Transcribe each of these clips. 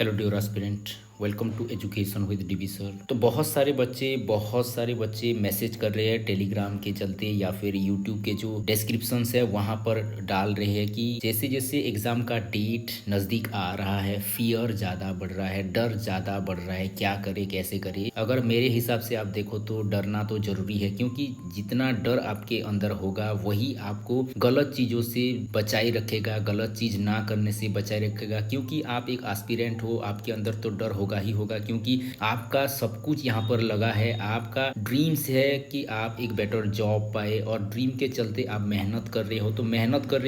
Hello dear aspirant, welcome to education with DB sir. तो बहुत सारे बच्चे मैसेज कर रहे हैं टेलीग्राम के चलते या फिर यूट्यूब के जो डिस्क्रिप्शंस है वहाँ पर डाल रहे हैं कि जैसे जैसे एग्ज़ाम का डेट नज़दीक आ रहा है फियर ज़्यादा बढ़ रहा है, डर ज़्यादा बढ़ रहा है, क्या करे कैसे करे। अगर मेरे हिसाब से आप देखो तो डरना तो ज़रूरी है, क्योंकि जितना डर आपके अंदर होगा वही आपको गलत चीज़ों से बचाए रखेगा, गलत चीज़ ना करने से बचाए रखेगा। क्योंकि आप एक एस्पिरेंट हो, आपके अंदर तो डर होगा ही होगा, क्योंकि आपका सब कुछ यहाँ पर लगा है। आपका ड्रीम्स है कि आप एक बेटर जॉब पाए और ड्रीम के चलते आप मेहनत कर रहे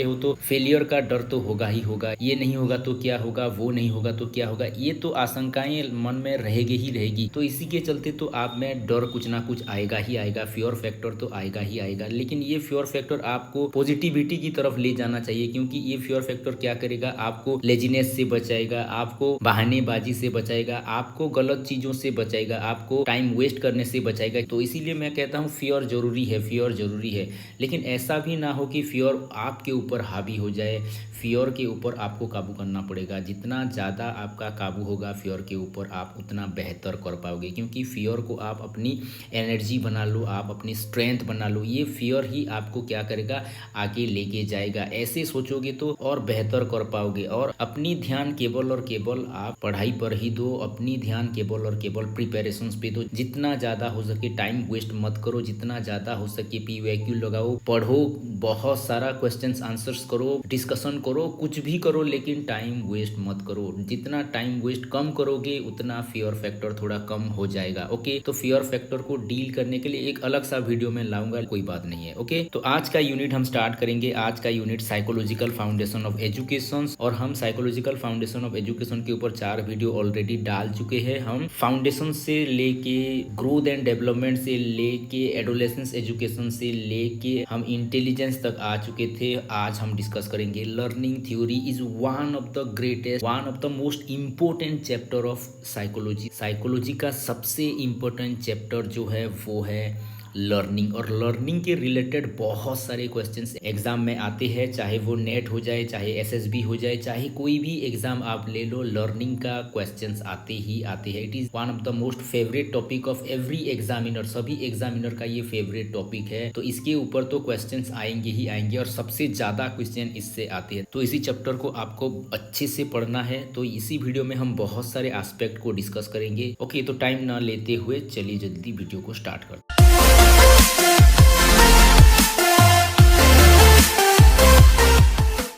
हो तो फेलियर का डर तो होगा ही होगा। ये नहीं होगा तो क्या होगा, वो नहीं होगा तो क्या होगा, ये तो आशंकाएं मन में रहेगी ही रहेगी। तो इसी के चलते तो आप में डर कुछ ना कुछ आएगा ही आएगा, फियर फैक्टर तो आएगा ही आएगा। लेकिन ये फियर फैक्टर आपको पॉजिटिविटी की तरफ ले जाना चाहिए, क्योंकि ये फियर फैक्टर क्या करेगा, आपको लेजीनेस से बचाएगा, आपको बहानेबाजी से बचाएगा, आपको गलत चीजों से बचाएगा, आपको टाइम वेस्ट करने से बचाएगा। तो इसीलिए मैं कहता हूँ फियर जरूरी है, फियर जरूरी है। लेकिन ऐसा भी ना हो कि फियर आपके ऊपर हावी हो जाए। फियर के ऊपर आपको काबू करना पड़ेगा। जितना ज़्यादा आपका काबू होगा फियर के ऊपर, आप उतना बेहतर कर पाओगे। क्योंकि फियर को आप अपनी एनर्जी बना लो, आप अपनी स्ट्रेंथ बना लो। ये फियर ही आपको क्या करेगा, आगे लेके जाएगा। ऐसे सोचोगे तो और बेहतर कर पाओगे। और अपनी ध्यान केवल और केवल आप पढ़ाई पर ही दो, अपनी ध्यान केवल और केवल प्रिपरेशंस पे दो। जितना ज़्यादा हो सके टाइम वेस्ट मत करो, जितना ज़्यादा हो सके PYQ लगाओ, पढ़ो, बहुत सारा क्वेश्चंस आंसर्स करो, डिस्कशन करो, कुछ भी करो, लेकिन टाइम वेस्ट मत करो। जितना टाइम वेस्ट कम करोगे उतना फियर फैक्टर थोड़ा कम हो जाएगा। ओके, तो फियर फैक्टर को डील करने के लिए एक अलग सा वीडियो में लाऊंगा, कोई बात नहीं है। ओके, तो आज का यूनिट हम स्टार्ट करेंगे। आज का unit psychological foundation of education, और हम साइकोलॉजिकल फाउंडेशन ऑफ एजुकेशन के ऊपर 4 वीडियो ऑलरेडी डाल चुके हैं। हम फाउंडेशन से लेके ग्रोथ एंड डेवलपमेंट से लेके एडोलेसेंस एजुकेशन से लेके हम इंटेलिजेंस तक आ चुके थे। आज हम डिस्कस करेंगे learning theory is one of the greatest, one of the most important chapter of psychology. Psychology का सबसे इम्पोर्टेंट चैप्टर जो है वो है लर्निंग। और लर्निंग के रिलेटेड बहुत सारे क्वेश्चंस एग्जाम में आते हैं, चाहे वो नेट हो जाए, चाहे SSB हो जाए, चाहे कोई भी एग्जाम आप ले लो, लर्निंग का क्वेश्चंस आते ही आते हैं। It is one of the most favourite topic of every examiner. सभी एग्जामिनर का ये फेवरेट टॉपिक है। तो इसके ऊपर तो क्वेश्चंस आएंगे ही आएंगे, और सबसे ज्यादा क्वेश्चन इससे आते हैं। तो इसी चैप्टर को आपको अच्छे से पढ़ना है। तो इसी वीडियो में हम बहुत सारे एस्पेक्ट को डिस्कस करेंगे। ओके, तो टाइम ना लेते हुए चलिए जल्दी वीडियो को स्टार्ट करते हैं।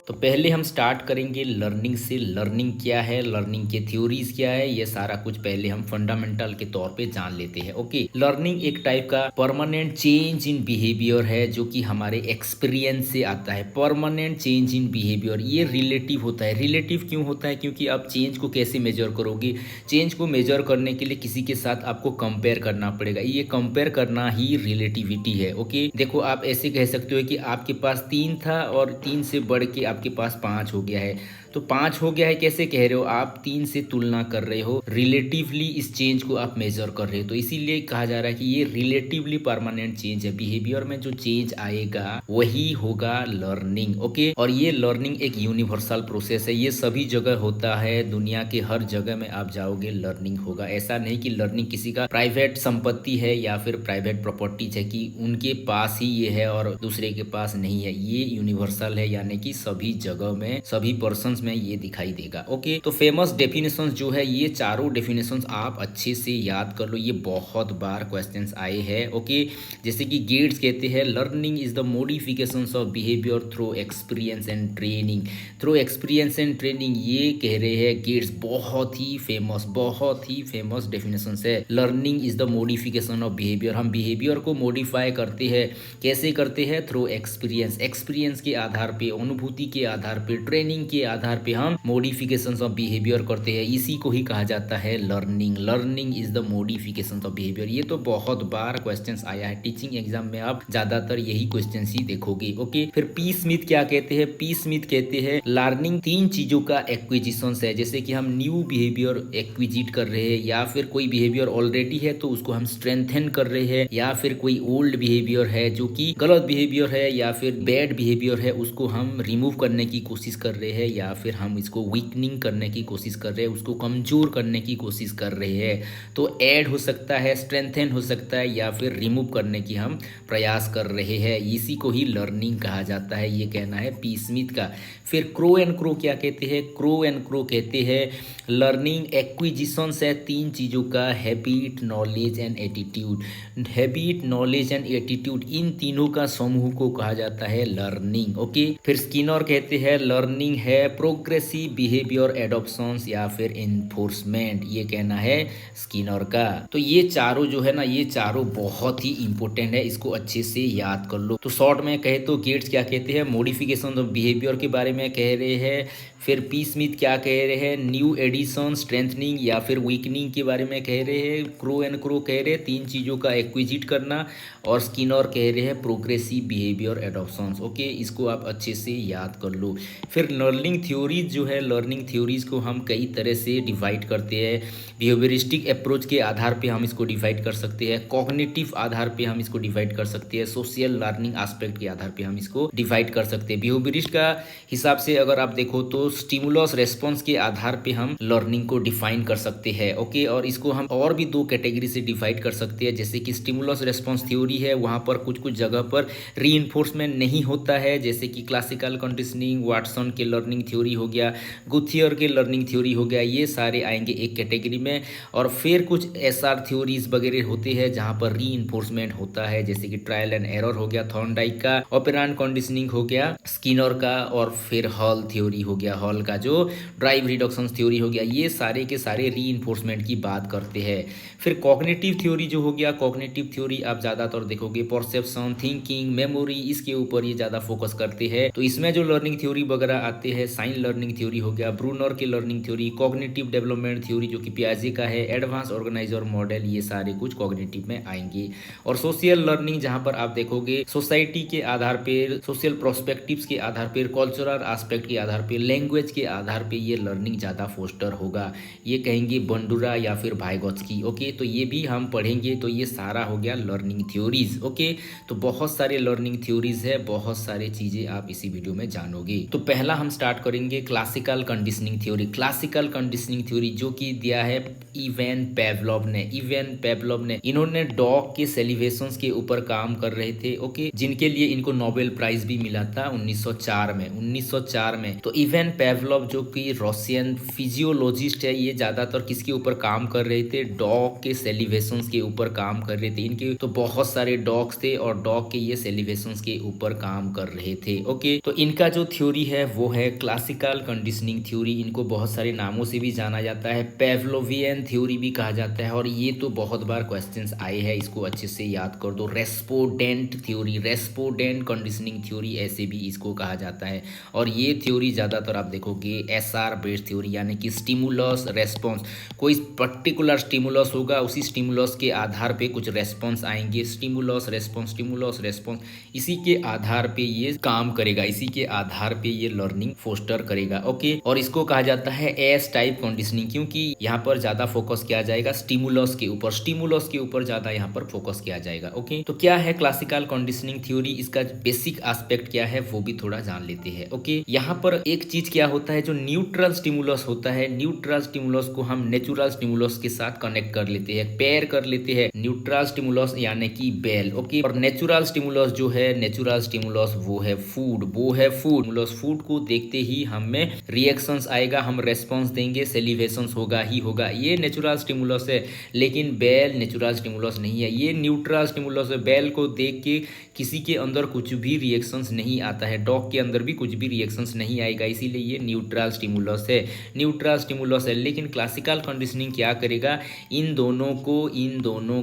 तो पहले हम स्टार्ट करेंगे लर्निंग से। लर्निंग क्या है, लर्निंग के थ्योरीज क्या है, ये सारा कुछ पहले हम फंडामेंटल के तौर पे जान लेते हैं। ओके, लर्निंग एक टाइप का परमानेंट चेंज इन बिहेवियर है, जो कि हमारे एक्सपीरियंस से आता है। परमानेंट चेंज इन बिहेवियर, ये रिलेटिव होता है। रिलेटिव क्यों होता है, क्योंकि आप चेंज को कैसे मेजर करोगे, चेंज को मेजर करने के लिए किसी के साथ आपको कंपेयर करना पड़ेगा। ये कंपेयर करना ही रिलेटिविटी है। ओके, देखो आप ऐसे कह सकते हो कि आपके पास 3 था और 3 से बढ़ के आपके पास 5 हो गया है। तो 5 हो गया है कैसे कह रहे हो, आप 3 से तुलना कर रहे हो, रिलेटिवली इस चेंज को आप मेजर कर रहे हो। तो इसीलिए कहा जा रहा है कि ये रिलेटिवली परमानेंट चेंज है। बिहेवियर में जो चेंज आएगा वही होगा लर्निंग। ओके, और ये लर्निंग एक यूनिवर्सल प्रोसेस है, ये सभी जगह होता है। दुनिया के हर जगह में आप जाओगे लर्निंग होगा। ऐसा नहीं कि लर्निंग किसी का प्राइवेट संपत्ति है या फिर प्राइवेट प्रॉपर्टीज है कि उनके पास ही ये है और दूसरे के पास नहीं है। ये यूनिवर्सल है, यानी कि सभी जगह में, सभी पर्सन में ये दिखाई देगा। ओके, तो फेमस डेफिनेशंस जो है, ये चारों डेफिनेशंस आप अच्छे से याद कर लो, ये बहुत बार क्वेश्चंस आए हैं। ओके, जैसे कि गेट्स कहते हैं learning is the modifications of behaviour through experience and training. Through experience and training, ये कह रहे हैं गेट्स। बहुत ही फेमस डेफिनेशंस है। Learning is the modification of behaviour. हम बिहेवियर को मॉडिफाई करते हैं, कैसे करते हैं, थ्रू एक्सपीरियंस। एक्सपीरियंस के आधार पे, अनुभूति के आधार पे, ट्रेनिंग के आधार पे हम मॉडिफिकेशंस ऑफ बिहेवियर करते हैं। इसी को ही कहा जाता है learning. Learning is the modifications of behaviour. ये तो बहुत बार क्वेश्चंस आया है, टीचिंग एग्जाम में आप ज्यादातर यही क्वेश्चंस ही देखोगे। ओके, फिर पी स्मिथ क्या कहते हैं, पी स्मिथ कहते हैं लर्निंग 3 चीजों का एक्विजिशन है। जैसे कि हम न्यू बिहेवियर एक्विजिट कर रहे हैं, या फिर कोई बिहेवियर ऑलरेडी है तो उसको हम स्ट्रेंथन कर रहे हैं, या फिर कोई ओल्ड बिहेवियर है जो कि गलत बिहेवियर है या फिर बैड बिहेवियर है, उसको हम रिमूव करने की कोशिश कर रहे हैं, या फिर हम इसको वीकनिंग करने की कोशिश कर रहे हैं, उसको कमज़ोर करने की कोशिश कर रहे हैं। तो ऐड हो सकता है, स्ट्रेंथन हो सकता है, या फिर रिमूव करने की हम प्रयास कर रहे हैं। इसी को ही लर्निंग कहा जाता है, ये कहना है पी स्मिथ का। फिर क्रो एंड क्रो क्या कहते हैं? क्रो एंड क्रो कहते हैं लर्निंग एक्विजिशंस है 3 चीज़ों का, habit, knowledge and attitude. Habit, knowledge and attitude, इन तीनों का समूह को कहा जाता है लर्निंग। ओके, फिर स्किनर कहते हैं लर्निंग है प्रोग्रेसिव बिहेवियर एडॉप्शंस या फिर इन्फोर्समेंट, ये कहना है स्किनर का। तो ये चारों जो है ना, ये चारों बहुत ही इंपॉर्टेंट है, इसको अच्छे से याद कर लो। तो शॉर्ट में कहे तो गेट्स क्या कहते हैं? मॉडिफिकेशन ऑफ बिहेवियर के बारे में कह रहे हैं। फिर पी स्मिथ क्या कह रहे हैं? न्यू एडिशन, स्ट्रेंथनिंग या फिर वीकनिंग के बारे में कह रहे हैं। क्रो एंड क्रो कह रहे हैं 3 चीज़ों का एक्विजिट करना, और स्किनर कह रहे हैं प्रोग्रेसिव बिहेवियर एडॉप्शंस। ओके, इसको आप अच्छे से याद कर लो। फिर लर्निंग थ्योरीज जो है, लर्निंग थ्योरीज को हम कई तरह से डिवाइड करते हैं। बिहेवियरिस्टिक अप्रोच के आधार पे हम इसको डिवाइड कर सकते हैं, कॉग्निटिव आधार पे हम इसको डिवाइड कर सकते हैं, सोशल लर्निंग एस्पेक्ट के आधार पे हम इसको डिवाइड कर सकते हैं। बिहेवियरिस्ट का हिसाब से अगर आप देखो तो स्टिमुलस रेस्पॉन्स के आधार पे हम लर्निंग को डिफाइन कर सकते हैं। ओके, और इसको हम और भी 2 कैटेगरी से डिवाइड कर सकते हैं, जैसे कि स्टिमुलस रेस्पॉन्स थ्योरी है, वहाँ पर कुछ कुछ जगह पर रीइंफोर्समेंट नहीं होता है, जैसे कि क्लासिकल कंडीशनिंग, वाटसन के लर्निंग थ्योरी हो गया, गुथियर के लर्निंग थ्योरी हो गया, ये सारे आएंगे एक कैटेगरी में। और फिर कुछ एसआर थ्योरीज वगैरह होते हैं जहाँ पर रीइंफोर्समेंट होता है, जैसे कि ट्रायल एंड एरर हो गया थॉर्नडाइक का, ऑपरेंट कंडीशनिंग हो गया स्किनर का, और फिर हॉल थ्योरी हो गया, हॉल का जो ड्राइव रिडक्शन थ्योरी हो गया। ये सारे के सारे रीइंफोर्समेंट की बात करते हैं। फिर कॉग्निटिव थ्योरी जो हो गया, कॉग्निटिव थ्योरी आप ज़्यादातर देखोगे परसेप्शन, थिंकिंग, मेमोरी, इसके ऊपर ये ज़्यादा फोकस करते हैं। तो इसमें जो लर्निंग थ्योरी वगैरह आते हैं, साइन लर्निंग थ्योरी हो गया, ब्रूनर की learning theory, cognitive development theory जो कि पियाजे का है, एडवांस ऑर्गेनाइजर मॉडल, ये सारे कुछ कॉग्निटिव में आएंगे। और सोशल लर्निंग जहाँ पर आप देखोगे सोसाइटी के आधार पर, सोशल प्रोस्पेक्टिव्स के आधार पर, कल्चरल एस्पेक्ट के आधार पर, लैंग्वेज के आधार पे ये लर्निंग ज़्यादा फोस्टर होगा, ये कहेंगे बंडुरा या फिर वाइगोत्स्की। ओके, तो ये भी हम पढ़ेंगे। तो ये सारा हो गया लर्निंग थ्योरीज। ओके, तो बहुत सारे लर्निंग थ्योरीज है, बहुत सारे चीज़ें आप इसी वीडियो में जानोगे। तो पहला हम स्टार्ट करेंगे classical conditioning theory. Classical conditioning theory जो कि दिया है इवान पेवलोव ने। इवान पेवलोव ने, इन्होंने डॉग के सेलिब्रेशंस के ऊपर काम कर रहे थे। ओके, जिनके लिए इनको नोबेल प्राइज भी मिला था 1904 में। 1904 में तो इवान पेवलोव जो कि रशियन फिजियोलॉजिस्ट है, ये ज़्यादातर किसके ऊपर काम कर रहे थे? डॉग के सेलिब्रेशंस के ऊपर काम कर रहे थे। इनके तो बहुत सारे डॉग्स थे और डॉग के ये सेलिब्रेशंस के ऊपर काम कर रहे थे। ओके, तो इनका जो थ्योरी है वो है क्लासिकल कंडीशनिंग थ्योरी। इनको बहुत सारे नामों से भी जाना जाता है, पेवलोवियन थ्योरी भी कहा जाता है, और ये तो बहुत बार क्वेश्चंस आए हैं, इसको अच्छे से याद कर दो। रेस्पोडेंट थ्योरी, रेस्पोडेंट कंडीशनिंग थ्योरी ऐसे भी इसको कहा जाता है। और ये थ्योरी ज़्यादातर आप देखोगे एसआर बेस्ड थ्योरी, यानी कि स्टिमुलस रेस्पॉन्स। कोई पर्टिकुलर स्टिमुलस होगा, उसी स्टिमुलस के आधार पे कुछ रेस्पॉन्स आएंगे, स्टिमुलस रेस्पॉन्स, स्टिमुलस रेस्पॉन्स, इसी के आधार पे ये काम करेगा, इसी के आधार पे ये लर्निंग फोस्टर करेगा। ओके, और इसको कहा जाता है एस टाइप कंडीशनिंग, क्योंकि यहाँ पर ज़्यादा फोकस किया जाएगा स्टिमुलस के ऊपर, स्टिमुलस के ऊपर ज़्यादा यहाँ पर फोकस किया जाएगा। ओके, तो क्या है क्लासिकल कंडीशनिंग थ्योरी, इसका बेसिक एस्पेक्ट क्या है वो भी थोड़ा जान लेते हैं। ओके, यहाँ पर एक चीज क्या होता है, जो न्यूट्रल स्टिमुलस होता है, न्यूट्रल स्टिमुलस को हम नेचुरल स्टिमुलस के साथ कनेक्ट कर लेते हैं, पेयर कर लेते हैं। न्यूट्रल स्टिमुलस यानी कि बेल। ओके, और नेचुरल स्टिमुलस जो है, नेचुरल स्टिमुलस वो है फूड, वो है फूड। फूड को देखते ही हमें रिएक्शंस आएगा, हम रेस्पॉन्स देंगे, सेलिब्रेशंस होगा ही होगा, ये नेचुरल स्टिमुलस है। लेकिन बेल नेचुरल स्टिमुलस नहीं है, ये न्यूट्रल स्टिमुलस है। बेल को देख के किसी के अंदर कुछ भी रिएक्शंस नहीं आता है, डॉग के अंदर भी कुछ भी रिएक्शंस नहीं आएगा, इसीलिए ये न्यूट्रल स्टिमुलस है, न्यूट्रल स्टिमुलस है। लेकिन क्लासिकल कंडीशनिंग क्या करेगा, इन दोनों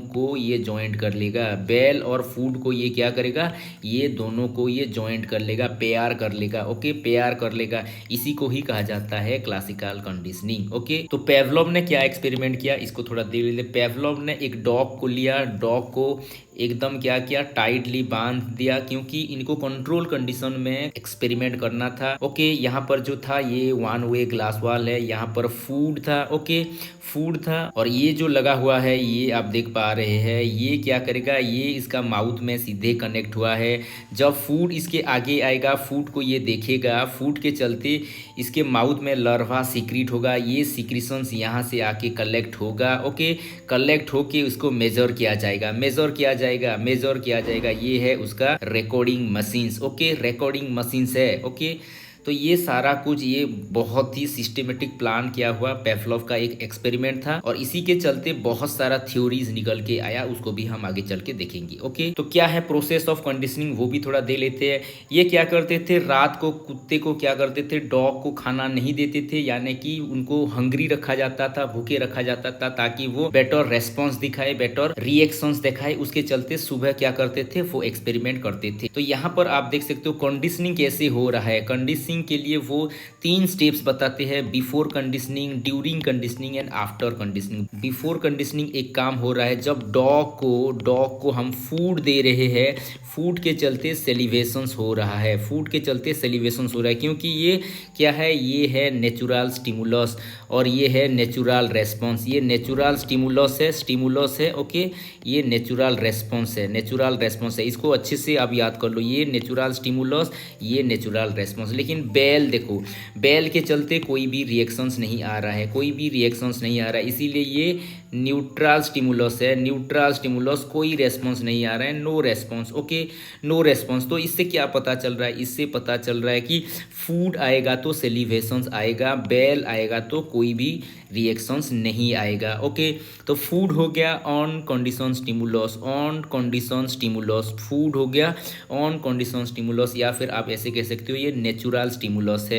को ये जॉइंट कर लेगा, बेल और फूड को ये क्या करेगा, ये दोनों को ये जॉइंट कर लेगा, पेयर कर लेगा। ओके, पेयर कर लेगा, इसी को ही कहा जाता है क्लासिकल कंडीशनिंग। ओके, तो पेवलोव ने क्या एक्सपेरिमेंट किया, इसको थोड़ा देख लेते। पेवलोव ने एक डॉग को लिया, डॉग को एकदम क्या किया, टाइटली बांध दिया, क्योंकि इनको कंट्रोल कंडीशन में एक्सपेरिमेंट करना था। ओके, यहाँ पर जो था ये वन वे ग्लास वॉल है, यहाँ पर फूड था। ओके, फूड था, और ये जो लगा हुआ है ये आप देख पा रहे हैं, ये क्या करेगा, ये इसका माउथ में सीधे कनेक्ट हुआ है। जब फूड इसके आगे आएगा, फूड को ये देखेगा, फूड के चलते इसके माउथ में लार्वा सीक्रेट होगा, ये सीक्रेशंस यहाँ से आके कलेक्ट होगा। ओके, कलेक्ट होके उसको मेजर किया जाएगा, मेजर किया जाएगा। ये है उसका recording machines. Okay, recording machines है। ओके, तो ये सारा कुछ ये बहुत ही सिस्टमेटिक प्लान किया हुआ पेवलोव का एक एक्सपेरिमेंट था, और इसी के चलते बहुत सारा थ्योरीज निकल के आया, उसको भी हम आगे चल के देखेंगे। ओके, तो क्या है प्रोसेस ऑफ कंडीशनिंग वो भी थोड़ा दे लेते हैं। ये क्या करते थे, रात को कुत्ते को क्या करते थे, डॉग को खाना नहीं देते थे, यानी कि उनको हंग्री रखा जाता था, भूखे रखा जाता था, ताकि वो बेटर रेस्पॉन्स दिखाए, बेटर रिएक्शंस दिखाए। उसके चलते सुबह क्या करते थे, वो एक्सपेरिमेंट करते थे। तो यहाँ पर आप देख सकते हो कंडीशनिंग कैसे हो रहा है। कंडीशनिंग के लिए वो 3 स्टेप्स बताते हैं, before conditioning, during conditioning and after conditioning. Before conditioning एक काम हो रहा है जब डॉग को हम फूड दे रहे हैं, फूड के चलते सेलिवेशंस हो रहा है, फूड के चलते सेलिवेशंस हो रहा है, क्योंकि ये क्या है, ये है नेचुरल स्टिमुलस और ये है नेचुरल रेस्पॉन्स। ये नेचुरल स्टिमुलस है। ओके, ये नेचुरल रेस्पॉन्स है, इसको अच्छे से आप याद कर लो, ये नेचुरल स्टिमुलस, ये नेचुरल रेस्पॉन्स। लेकिन बेल देखो, बेल के चलते कोई भी रिएक्शंस नहीं आ रहा है, इसीलिए ये न्यूट्रल स्टिमुलस है, कोई रेस्पॉन्स नहीं आ रहा है, no response. Okay, no response. तो इससे क्या पता चल रहा है, इससे पता चल रहा है कि फूड आएगा तो सेलिवेशंस आएगा, बेल आएगा तो कोई भी रिएक्शंस नहीं आएगा। ओके, तो फूड हो गया ऑन कंडीशन स्टिमुलस, फूड हो गया ऑन कंडीशन स्टिमुलस, या फिर आप ऐसे कह सकते हो ये नेचुरल स्टिमुलस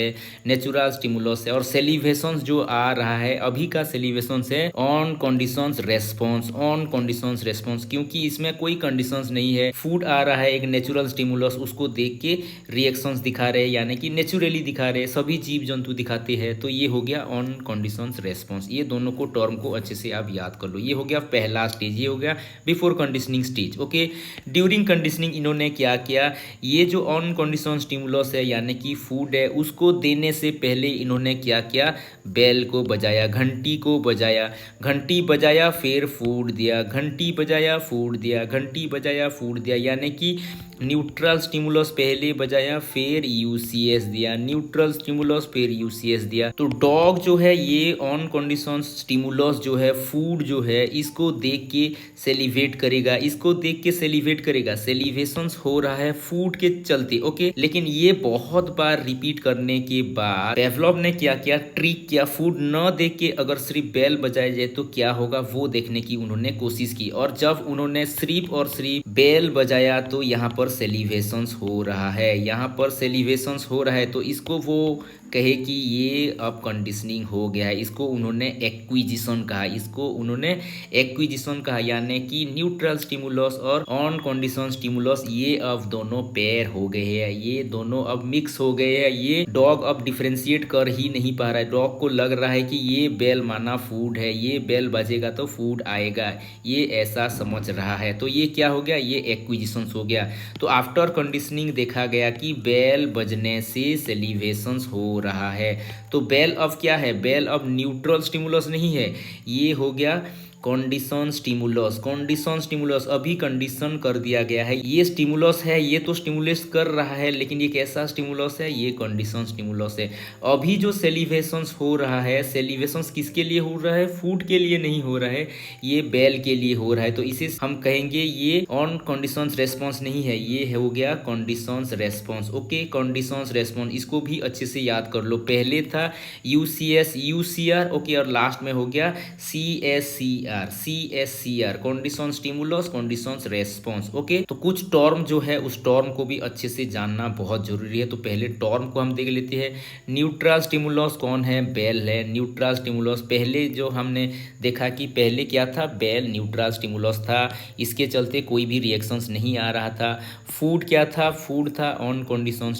है। और सेलिवेशंस जो आ रहा है अभी का सेलिवेशंस है ऑन कंडीशंस रेस्पॉन्स, क्योंकि इसमें कोई कंडीशंस नहीं है। फूड आ रहा है एक नेचुरल स्टिमुलस, उसको देख के रिएक्शंस दिखा रहे हैं, यानी कि नेचुरली दिखा रहे हैं, सभी जीव जंतु दिखाते हैं। तो ये हो गया ऑन कंडीशंस रेस्पॉन्स। ये दोनों को टर्म को अच्छे से आप याद कर लो। ये हो गया पहला स्टेज, ये हो गया before conditioning stage. Okay, during conditioning इन्होंने क्या किया, ये जो ऑन कंडीशन स्टिमुलस है यानी कि फूड है, उसको देने से पहले इन्होंने क्या किया, बेल को बजाया, घंटी को बजाया, घंटी बजाया फिर फूड दिया, घंटी बजाया फूड दिया, यानी कि न्यूट्रल स्टिमुलस पहले बजाया फिर यूसीएस दिया, न्यूट्रल स्टिमुलस फिर यूसीएस दिया। तो डॉग जो है ये ऑन कंडीशन स्टिमुलस जो है, फूड जो है, इसको देख के सेलिवेट करेगा, सेलिवेशंस हो रहा है फूड के चलते। ओके, लेकिन ये बहुत बार रिपीट करने के बाद पेवलोव ने क्या किया, ट्रिक किया, फूड न देख के अगर सिर्फ बेल बजाया जाए तो क्या होगा वो देखने की उन्होंने कोशिश की। और जब उन्होंने सिर्फ और सिर्फ बेल बजाया तो यहाँ पर सेलिवेशंस हो रहा है, तो इसको वो कहे कि ये अब कंडीशनिंग हो गया है। इसको उन्होंने एक्विजिशन कहा, यानी कि न्यूट्रल स्टिमुलस और ऑन कंडीशन स्टिमुलस ये अब दोनों पेयर हो गए हैं, ये दोनों अब मिक्स हो गए हैं। ये डॉग अब डिफ्रेंशिएट कर ही नहीं पा रहा है, डॉग को लग रहा है कि ये बेल माना फूड है, ये बेल बजेगा तो फूड आएगा, ये ऐसा समझ रहा है। तो ये क्या हो गया, ये एक्विजिशन हो गया। तो आफ्टर कंडीशनिंग देखा गया कि बेल बजने से सेलिवेशंस हो रहा है। तो बेल अब क्या है, बेल अब न्यूट्रल स्टिमुलस नहीं है, ये हो गया कंडीशन स्टिमुलस अभी कंडीशन कर दिया गया है। ये स्टिमुलस है, ये तो स्टिमुलेट कर रहा है, लेकिन ये कैसा स्टिमुलस है, ये कंडीशन स्टिमुलस है। अभी जो सेलिवेशंस हो रहा है, सेलिवेशंस किसके लिए हो रहा है, फूड के लिए नहीं हो रहा है, ये बेल के लिए हो रहा है। तो इसे हम कहेंगे ये ऑन कंडीशंस रेस्पॉन्स नहीं है, ये हो गया conditions response. Okay, conditions response, इसको भी अच्छे से याद कर लो। पहले था यूसीएस, यूसीआर, ओके, और लास्ट में हो गया CSCR, condition stimulus condition response. Okay, तो कुछ टर्म जो है उस टर्म को भी अच्छे से जानना बहुत जरूरी है। तो पहले टर्म को हम देख लेते हैं। न्यूट्रल स्टिमुलस कौन है, बेल है। न्यूट्रल स्टिमुलस पहले जो हमने देखा कि पहले क्या था, बेल न्यूट्रल स्टिमुलस था, इसके चलते कोई भी रिएक्शंस नहीं आ रहा था। फूड क्या था, फूड था ऑन कंडीशन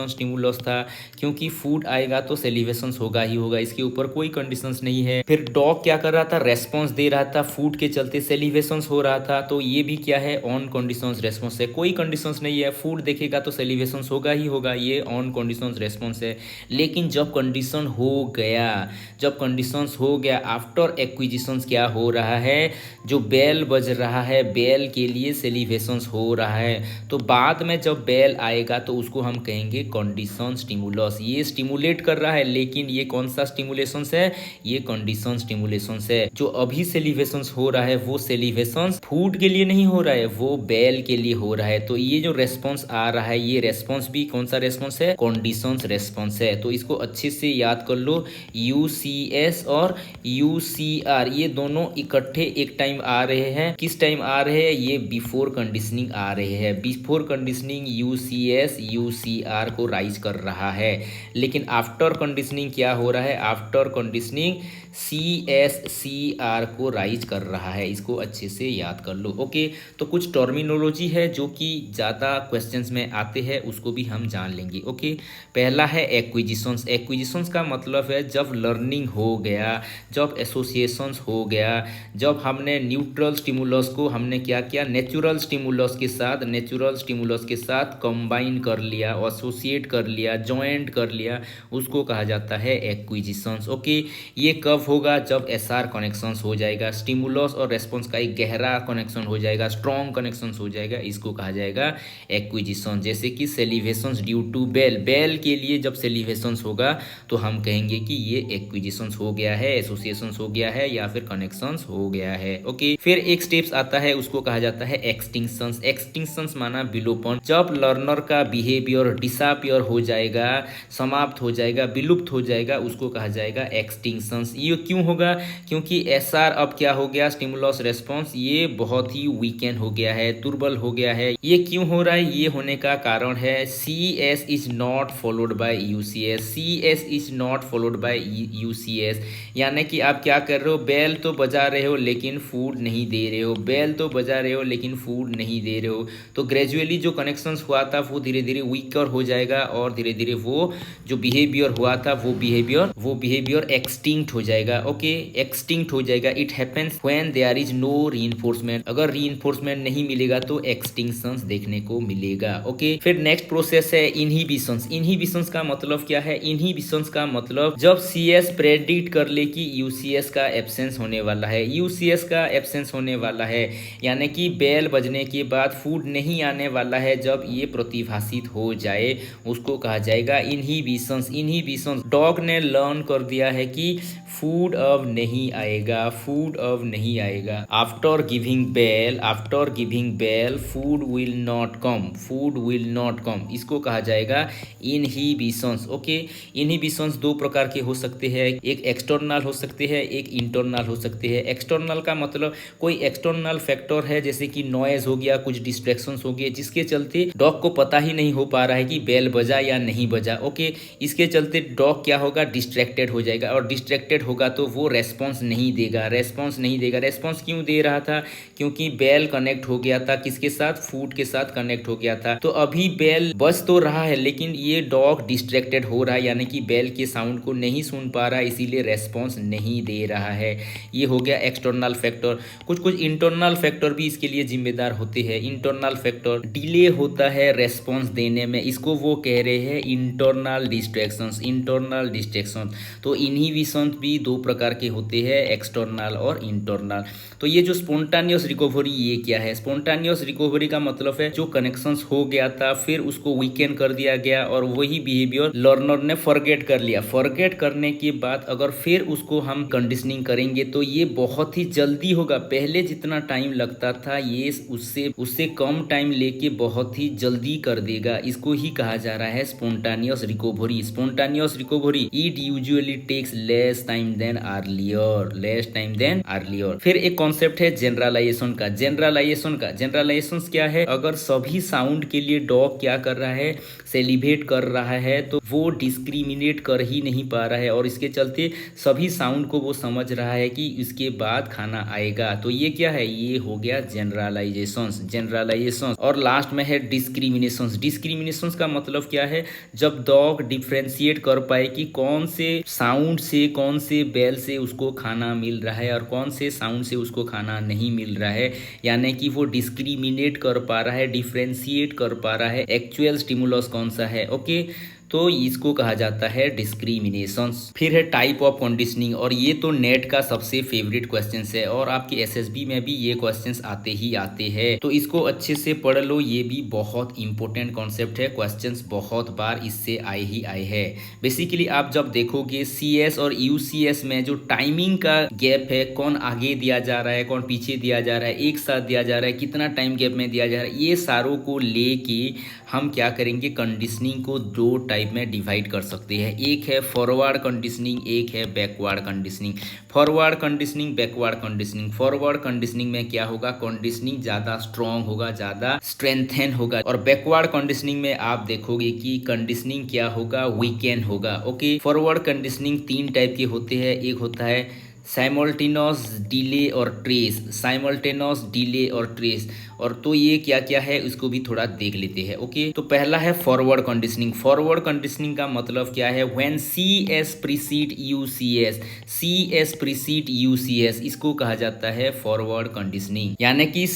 स्टिमुलस था, क्योंकि फूड आएगा तो सेलिवेशंस होगा ही होगा, इसके ऊपर कोई कंडीशंस नहीं है। फिर डॉग क्या कर रहा था, रेस्पॉन्स दे रहा था, फूड के चलते सेलिवेशंस हो रहा था, तो ये भी क्या है, ऑन कंडीशंस रेस्पॉन्स है। कोई कंडीशंस नहीं है, फूड देखेगा तो सेलिवेशंस होगा ही होगा, ये ऑन कंडीशंस रेस्पॉन्स है। लेकिन जब कंडीशन हो गया, जब कंडीशंस हो गया, आफ्टर एक्विजिशंस क्या हो रहा है, जो बेल बज रहा है, बेल के लिए सेलिवेशंस हो रहा है, तो बाद में जब बेल आएगा तो उसको हम कहेंगे कंडीशन स्टिमुलस। ये स्टिमुलेट कर रहा है, लेकिन ये कौन सा स्टिमुलेशंस है, ये कंडीशन स्टिमुलेशंस है। जो अभी सेलिवेशंस हो रहा है वो सेलिवेशंस फूड के लिए नहीं हो रहा है, वो बेल के लिए हो रहा है। तो ये जो रेस्पॉन्स आ रहा है, ये रेस्पॉन्स भी कौन सा रेस्पॉन्स है, कंडीशंस रेस्पॉन्स है। तो इसको अच्छे से याद कर लो, UCS और UCR ये दोनों इकट्ठे एक टाइम आ रहे हैं। किस टाइम आ रहे हैं, ये बिफोर कंडीशनिंग आ रहे हैं। बिफोर कंडीशनिंग UCS UCR को राइज कर रहा है, लेकिन आफ्टर कंडीशनिंग क्या हो रहा है, आफ्टर कंडीशनिंग CSCR को राइज कर रहा है। इसको अच्छे से याद कर लो। ओके, तो कुछ टर्मिनोलॉजी है जो कि ज़्यादा क्वेश्चंस में आते हैं, उसको भी हम जान लेंगे। ओके, पहला है एक्विजिशंस। एक्विजिशंस का मतलब है जब लर्निंग हो गया, जब एसोसिएशंस हो गया, जब हमने न्यूट्रल स्टिमुलस को हमने क्या किया, नेचुरल स्टिमुलस के साथ कंबाइन कर लिया, एसोसिएट कर लिया, जॉइंट कर लिया, उसको कहा जाता है एक्विजिशंस। ओके, ये कब होगा, जब SR कनेक्शंस हो जाएगा, स्टिमुलस और रेस्पॉन्स का एक गहरा कनेक्शन हो जाएगा, स्ट्रॉन्ग कनेक्शंस हो जाएगा, इसको कहा जाएगा एक्विजिशन। जैसे कि सेलिवेशंस ड्यू टू बेल, बेल के लिए जब सेलिवेशंस होगा तो हम कहेंगे कि ये एक्विजिशंस हो गया है, एसोसिएशंस हो गया है, या फिर कनेक्शंस हो गया है। ओके, फिर एक स्टेप्स आता है, उसको कहा जाता है एक्सटिंक्शंस। एक्सटिंक्शंस माना विलोपन। जब लर्नर का बिहेवियर डिसअपियर हो जाएगा, समाप्त हो जाएगा, विलुप्त हो जाएगा, उसको कहा जाएगा एक्सटिंक्शंस। ये क्यों होगा, क्योंकि SR अब क्या हो गया, स्टिमुलस रेस्पॉन्स, ये बहुत ही वीकेंड हो गया है, दुर्बल हो गया है। ये क्यों हो रहा है, ये होने का कारण है CS is not followed by UCS। CS is not followed by UCS, यानी कि आप क्या कर रहे हो, बेल तो बजा रहे हो लेकिन फूड नहीं दे रहे हो, बेल तो बजा रहे हो लेकिन फूड नहीं दे रहे हो। तो ग्रेजुअली जो कनेक्शंस हुआ था वो धीरे धीरे वीकर हो जाएगा, और धीरे धीरे वो जो बिहेवियर हुआ था वो बिहेवियर एक्सटिंक्ट हो जाएगा। ओके, एक्सटिंक्ट हो जाएगा। It happens when there is no reinforcement. अगर रीइंफोर्समेंट नहीं मिलेगा तो एक्सटिंक्शंस देखने को मिलेगा। ओके, फिर नेक्स्ट प्रोसेस है इनहिबिशंस। इनहिबिशंस का मतलब क्या है, इनहिबिशंस का मतलब जब CS प्रेडिक्ट कर ले कि UCS का एब्सेंस होने वाला है, UCS का एब्सेंस होने वाला है, यानी कि बेल बजने के बाद फूड नहीं आने वाला है, जब ये प्रतिभाषित हो जाए उसको कहा जाएगा इनहिबिशंस। इनहिबिशंस, डॉग ने लर्न कर दिया है कि फूड अब नहीं आएगा, फूड अब नहीं आएगा। After giving bell food will not come, food will not come, इसको कहा जाएगा इनहिबिशंस। ओके, इनहिबिशंस दो प्रकार के हो सकते हैं, एक एक्सटर्नल हो सकते हैं, एक इंटरनल हो सकते हैं। एक्सटर्नल का मतलब कोई एक्सटर्नल फैक्टर है, जैसे कि नॉइज हो गया, कुछ डिस्ट्रैक्शंस हो गए, जिसके चलते डॉग को पता ही नहीं हो पा रहा है कि बेल बजा या नहीं बजा। ओके, इसके चलते डॉग क्या होगा, डिस्ट्रैक्टेड हो जाएगा, और डिस्ट्रैक्टेड होगा तो वो रेस्पॉन्स नहीं देगा। रेस्पॉन्स क्यों दे रहा था, क्योंकि बेल कनेक्ट हो गया था, किसके साथ, फूड के साथ कनेक्ट हो गया था। तो अभी बेल बज तो रहा है, लेकिन ये डॉग डिस्ट्रैक्टेड हो रहा है, यानी कि बेल के साउंड को नहीं सुन पा रहा है, इसीलिए रेस्पॉन्स नहीं दे रहा है। ये हो गया एक्सटर्नल फैक्टर। कुछ इंटरनल फैक्टर भी इसके लिए जिम्मेदार होते हैं। इंटरनल फैक्टर, डिले होता है रेस्पॉन्स देने में, इसको वो कह रहे हैं इंटरनल डिस्ट्रैक्शंस। तो इनहिबिशंस भी दो प्रकार के होते हैं, एक्सटर्नल और इंटरनल। तो ये जो स्पॉन्टानियस रिकवरी, ये क्या है, स्पॉन्टानियस रिकवरी का मतलब है जो कनेक्शंस हो गया था फिर उसको वीकेंड कर दिया गया, और वही बिहेवियर लर्नर ने फॉरगेट कर लिया। फॉरगेट करने के बाद अगर फिर उसको हम कंडीशनिंग करेंगे तो ये बहुत ही जल्दी होगा। पहले जितना टाइम लगता था ये उससे कम टाइम लेके बहुत ही जल्दी कर देगा। इसको ही कहा जा रहा है spontaneous recovery. Spontaneous recovery, it usually takes less time than earlier. फिर एक कॉन्सेप्ट है जनरलाइजेशन का। जनरलाइजेशन क्या है, अगर सभी साउंड के लिए डॉग क्या कर रहा है, सेलिब्रेट कर रहा है, तो वो डिस्क्रिमिनेट कर ही नहीं पा रहा है, और इसके चलते सभी साउंड को वो समझ रहा है कि इसके बाद खाना आएगा। तो ये क्या है, ये हो गया जनरलाइजेशन। और लास्ट में है डिस्क्रिमिनेशन का मतलब क्या है, जब डॉग डिफ्रेंशिएट कर पाए कि कौन से साउंड से, कौन से बेल से उसको खाना खाना मिल रहा है और कौन से साउंड से उसको खाना नहीं मिल रहा है, यानी कि वो डिस्क्रिमिनेट कर पा रहा है, डिफ्रेंशिएट कर पा रहा है एक्चुअल स्टिमुलस कौन सा है। ओके, तो इसको कहा जाता है डिस्क्रिमिनेशंस। फिर है टाइप ऑफ कंडीशनिंग, और ये तो नेट का सबसे फेवरेट क्वेश्चन है और आपके एसएसबी में भी ये क्वेश्चंस आते ही आते हैं, तो इसको अच्छे से पढ़ लो। ये भी बहुत इंपॉर्टेंट कॉन्सेप्ट है, क्वेश्चंस बहुत बार इससे आए ही आए हैं। बेसिकली आप जब देखोगे सीएस और यूसीएस में जो टाइमिंग का गैप है, कौन आगे दिया जा रहा है कौन पीछे दिया जा रहा है, एक साथ दिया जा रहा है, कितना टाइम गैप में दिया जा रहा है, ये सारों को लेके हम क्या करेंगे, कंडीशनिंग को दो टाइप में डिवाइड कर सकते हैं। एक है फॉरवर्ड कंडीशनिंग, एक है backward conditioning. Forward conditioning, backward conditioning. Forward conditioning में क्या होगा, कंडीशनिंग ज़्यादा स्ट्रॉन्ग होगा, ज़्यादा स्ट्रेंथन होगा, और बैकवर्ड कंडीशनिंग में आप देखोगे कि कंडीशनिंग क्या होगा, वीकेंड होगा। ओके, फॉरवर्ड कंडीशनिंग तीन टाइप के होते हैं। एक होता है साइमल्टेनियस डिले और ट्रेस, साइमल्टेनियस डिले और ट्रेस, और तो ये क्या क्या है उसको भी थोड़ा देख लेते हैं। ओके, तो पहला है फॉरवर्ड कंडीशनिंग। फॉरवर्ड कंडीशनिंग का मतलब क्या है, when CS preceded UCS, CS preceded UCS, इसको कहा जाता है फॉरवर्ड कंडीशनिंग। यानी कि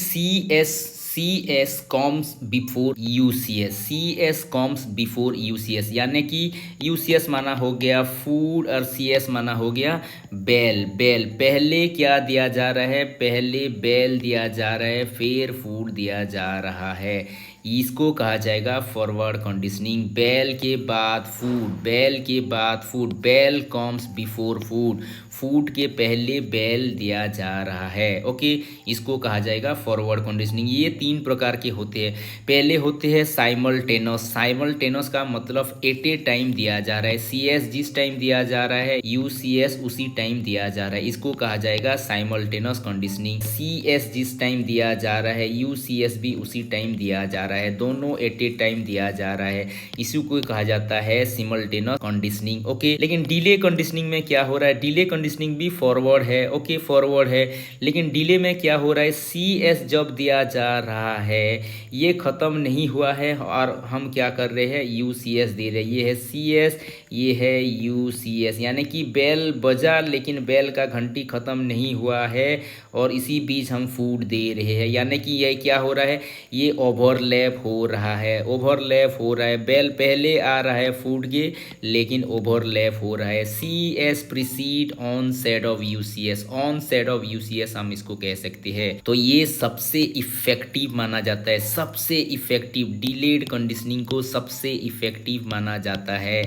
CS comes before UCS, CS comes before UCS, यानी कि UCS माना हो गया फूड और CS माना हो गया बेल। बेल पहले क्या दिया जा रहा है, पहले बेल दिया जा रहा है, फिर फूड दिया जा रहा है, इसको कहा जाएगा फॉरवर्ड कंडीशनिंग। बेल के बाद फूड, बेल के बाद food, bell comes before food, food के पहले बेल दिया जा रहा है। ओके, इसको कहा जाएगा फॉरवर्ड कंडीशनिंग। ये तीन प्रकार के होते हैं। पहले होते हैं साइमल्टेनियस। साइमल्टेनियस का मतलब एट ए टाइम दिया जा रहा है, CS जिस टाइम दिया जा रहा है UCS उसी टाइम दिया जा रहा है, इसको कहा जाएगा साइमल्टेनियस कंडीशनिंग। CS जिस टाइम दिया जा रहा है UCS भी उसी टाइम दिया जा रहा है, दोनों एट ए टाइम दिया जा रहा है, इसी को कहा जाता है सिमल्टेनियस कंडीशनिंग। ओके, लेकिन डिले कंडीशनिंग में क्या हो रहा है, डिले कंडीशनिंग भी फॉरवर्ड है। ओके, फॉरवर्ड है, लेकिन डिले में क्या हो रहा है, CS जब दिया जा रहा है ये खत्म नहीं हुआ है और हम क्या कर रहे हैं, UCS दे रहे हैं। ये है CS, ये है UCS, यानी कि बेल बजा लेकिन बेल का घंटी खत्म नहीं हुआ है और इसी बीच हम फूड दे रहे हैं, यानी कि ये क्या हो रहा है, ये ओवरलैप हो रहा है, ओवरलैप हो रहा है। बेल पहले आ रहा है फूड के, लेकिन ओवरलैप हो रहा है। CS preceded on set of UCS, on set of UCS हम इसको कह सकते हैं। तो ये सबसे इफेक्टिव माना जाता है, सबसे इफेक्टिव डिलेड कंडीशनिंग को सबसे इफेक्टिव माना जाता है,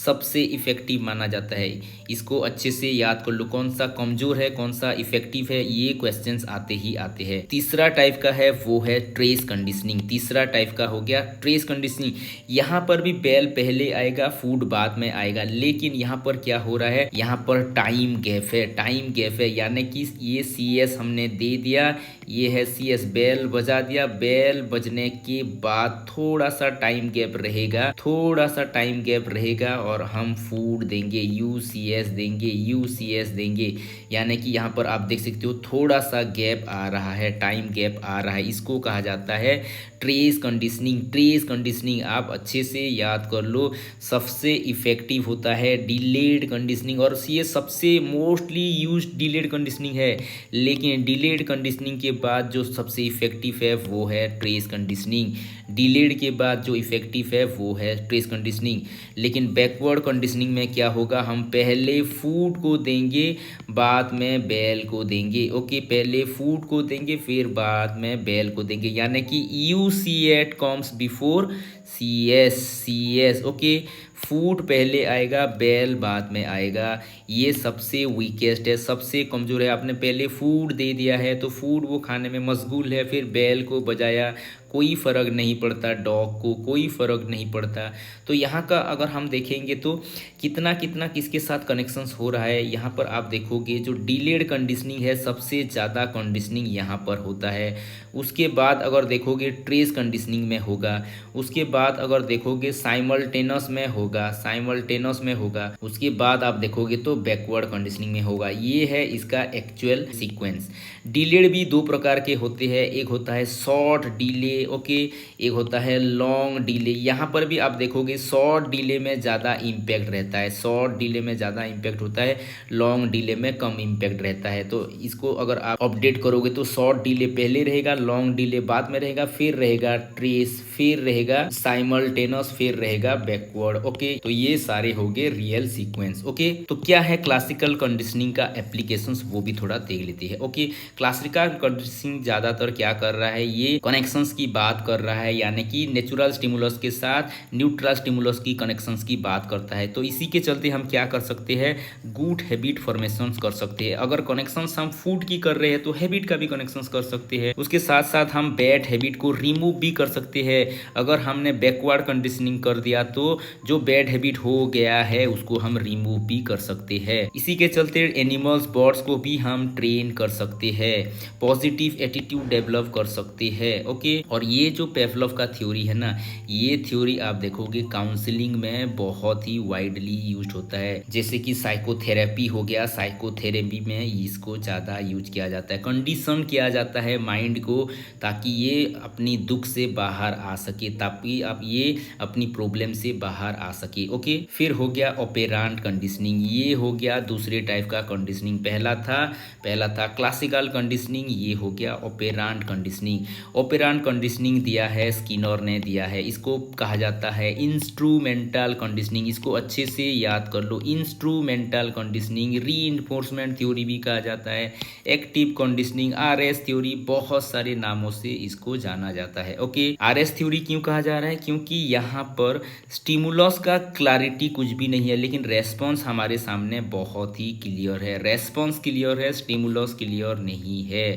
सबसे इफेक्टिव माना जाता है। इसको अच्छे से याद कर लो, कौन सा कमजोर है कौन सा इफेक्टिव है, ये क्वेश्चंस आते ही आते हैं। तीसरा टाइप का है वो है ट्रेस कंडीशनिंग। तीसरा टाइप का हो गया ट्रेस कंडीशनिंग। यहाँ पर भी बेल पहले आएगा फूड बाद में आएगा, लेकिन यहाँ पर क्या हो रहा है, यहाँ पर टाइम गैप है, टाइम गैप है, यानी कि ये CS हमने दे दिया, ये है CS, बेल बजा दिया, बेल बजने के बाद थोड़ा सा टाइम गैप रहेगा, थोड़ा सा टाइम गैप रहेगा और हम फूड देंगे, UCS देंगे, UCS देंगे, यानी कि यहाँ पर आप देख सकते हो थोड़ा सा गैप आ रहा है, टाइम गैप आ रहा है, इसको कहा जाता है ट्रेस कंडीशनिंग। ट्रेस कंडीशनिंग आप अच्छे से याद कर लो, सबसे इफेक्टिव होता है डिलेड कंडीशनिंग और ये सबसे मोस्टली यूज डिलेड कंडीशनिंग है, लेकिन डिलेड कंडीशनिंग के बाद जो सबसे इफेक्टिव है वो है ट्रेस कंडीशनिंग। डिलेड के बाद जो इफेक्टिव है वो है ट्रेस कंडीशनिंग। लेकिन बैकवर्ड कंडीशनिंग में क्या होगा, हम पहले फूड को देंगे बाद में बेल को देंगे। ओके, पहले फूड को देंगे फिर बाद में बेल को देंगे, यानी कि UCS comes before CS। Okay, food पहले आएगा बेल बाद में आएगा, ये सबसे वीकेस्ट है, सबसे कमज़ोर है। आपने पहले फूड दे दिया है तो फूड वो खाने में मशगूल है, फिर बेल को बजाया, कोई फ़र्क नहीं पड़ता, डॉग को कोई फ़र्क नहीं पड़ता। तो यहाँ का अगर हम देखेंगे तो कितना कितना किसके साथ कनेक्शंस हो रहा है, यहाँ पर आप देखोगे जो डिलेड कंडीशनिंग है सबसे ज़्यादा कंडीशनिंग यहाँ पर होता है। उसके बाद अगर देखोगे ट्रेस कंडीशनिंग में होगा, उसके बाद अगर देखोगे साइमल्टेनियस में होगा, साइमल्टेनियस में होगा, उसके बाद आप देखोगे तो बैकवर्ड कंडीशनिंग में होगा। ये है इसका एक्चुअल सीक्वेंस। डिलेड भी दो प्रकार के होते हैं, एक होता है शॉर्ट डिले डिले, ओके, एक होता है लॉन्ग डिले। यहाँ पर भी आप देखोगे शॉर्ट डिले में ज़्यादा इम्पैक्ट रहता है, शॉर्ट डिले में ज़्यादा इम्पैक्ट होता है, लॉन्ग डिले में कम इम्पैक्ट रहता है। तो इसको अगर आप अपडेट करोगे तो शॉर्ट डिले पहले रहेगा, लॉन्ग डिले बाद में रहेगा, फिर रहेगा ट्रेस, फिर रहेगा साइमल्टेनस, फिर रहेगा बैकवर्ड। ओके, तो ये सारे हो गए रियल सीक्वेंस। ओके, तो क्या है क्लासिकल कंडीशनिंग का एप्लीकेशंस, वो भी थोड़ा देख लेते हैं। ओके, क्लासिकल कंडीशनिंग ज्यादातर क्या कर रहा है, ये कनेक्शंस की बात कर रहा है, यानी कि नेचुरल स्टिमुलस के साथ न्यूट्रल स्टिमुलस की कनेक्शंस की बात करता है। तो इसी के चलते हम क्या कर सकते हैं, गुड हैबिट फॉर्मेशन कर सकते हैं। अगर कनेक्शंस हम फूड की कर रहे हैं तो हैबिट का भी कनेक्शंस कर सकते हैं। उसके साथ साथ हम बैड हैबिट को रिमूव भी कर सकते हैं। अगर हमने बैकवर्ड कंडीशनिंग कर दिया तो जो बैड हैबिट हो गया है उसको हम रिमूव भी कर सकते हैं। इसी के चलते एनिमल्स, बर्ड्स को भी हम ट्रेन कर सकते हैं, पॉजिटिव एटीट्यूड डेवलप कर सकते हैं। ओके, और ये जो पेवलोव का थ्योरी है ना, ये थ्योरी आप देखोगे काउंसलिंग में बहुत ही वाइडली यूज होता है। जैसे कि साइकोथेरेपी हो गया, साइकोथेरेपी में इसको ज़्यादा यूज किया जाता है, कंडीशन किया जाता है माइंड को, ताकि ये अपनी दुख से बाहर आ सके, ताकि अब ये अपनी प्रॉब्लम से बाहर आ सके। ओके, फिर हो गया ऑपेरांट कंडीशनिंग, ये हो गया दूसरे टाइप का कंडीशनिंग। पहला था क्लासिकल कंडीशनिंग, ये हो गया ऑपेरांट कंडीशनिंग। ऑपेरांट कंडीशनिंग दिया है स्किनर ने दिया है, इसको कहा जाता है इंस्ट्रूमेंटल कंडीशनिंग। इसको अच्छे से याद कर लो, इंस्ट्रूमेंटल कंडीशनिंग, रीइंफोर्समेंट थ्योरी भी कहा जाता है, एक्टिव कंडीशनिंग, आरएस थ्योरी, बहुत सारे नामों से इसको जाना जाता है। ओके, आरएस थ्योरी क्यों कहा जा रहा है, क्योंकि यहाँ पर स्टिमुलस का क्लैरिटी कुछ भी नहीं है, लेकिन रेस्पॉन्स हमारे सामने बहुत ही क्लियर है। रेस्पॉन्स क्लियर है, स्टिमुलस क्लियर नहीं है।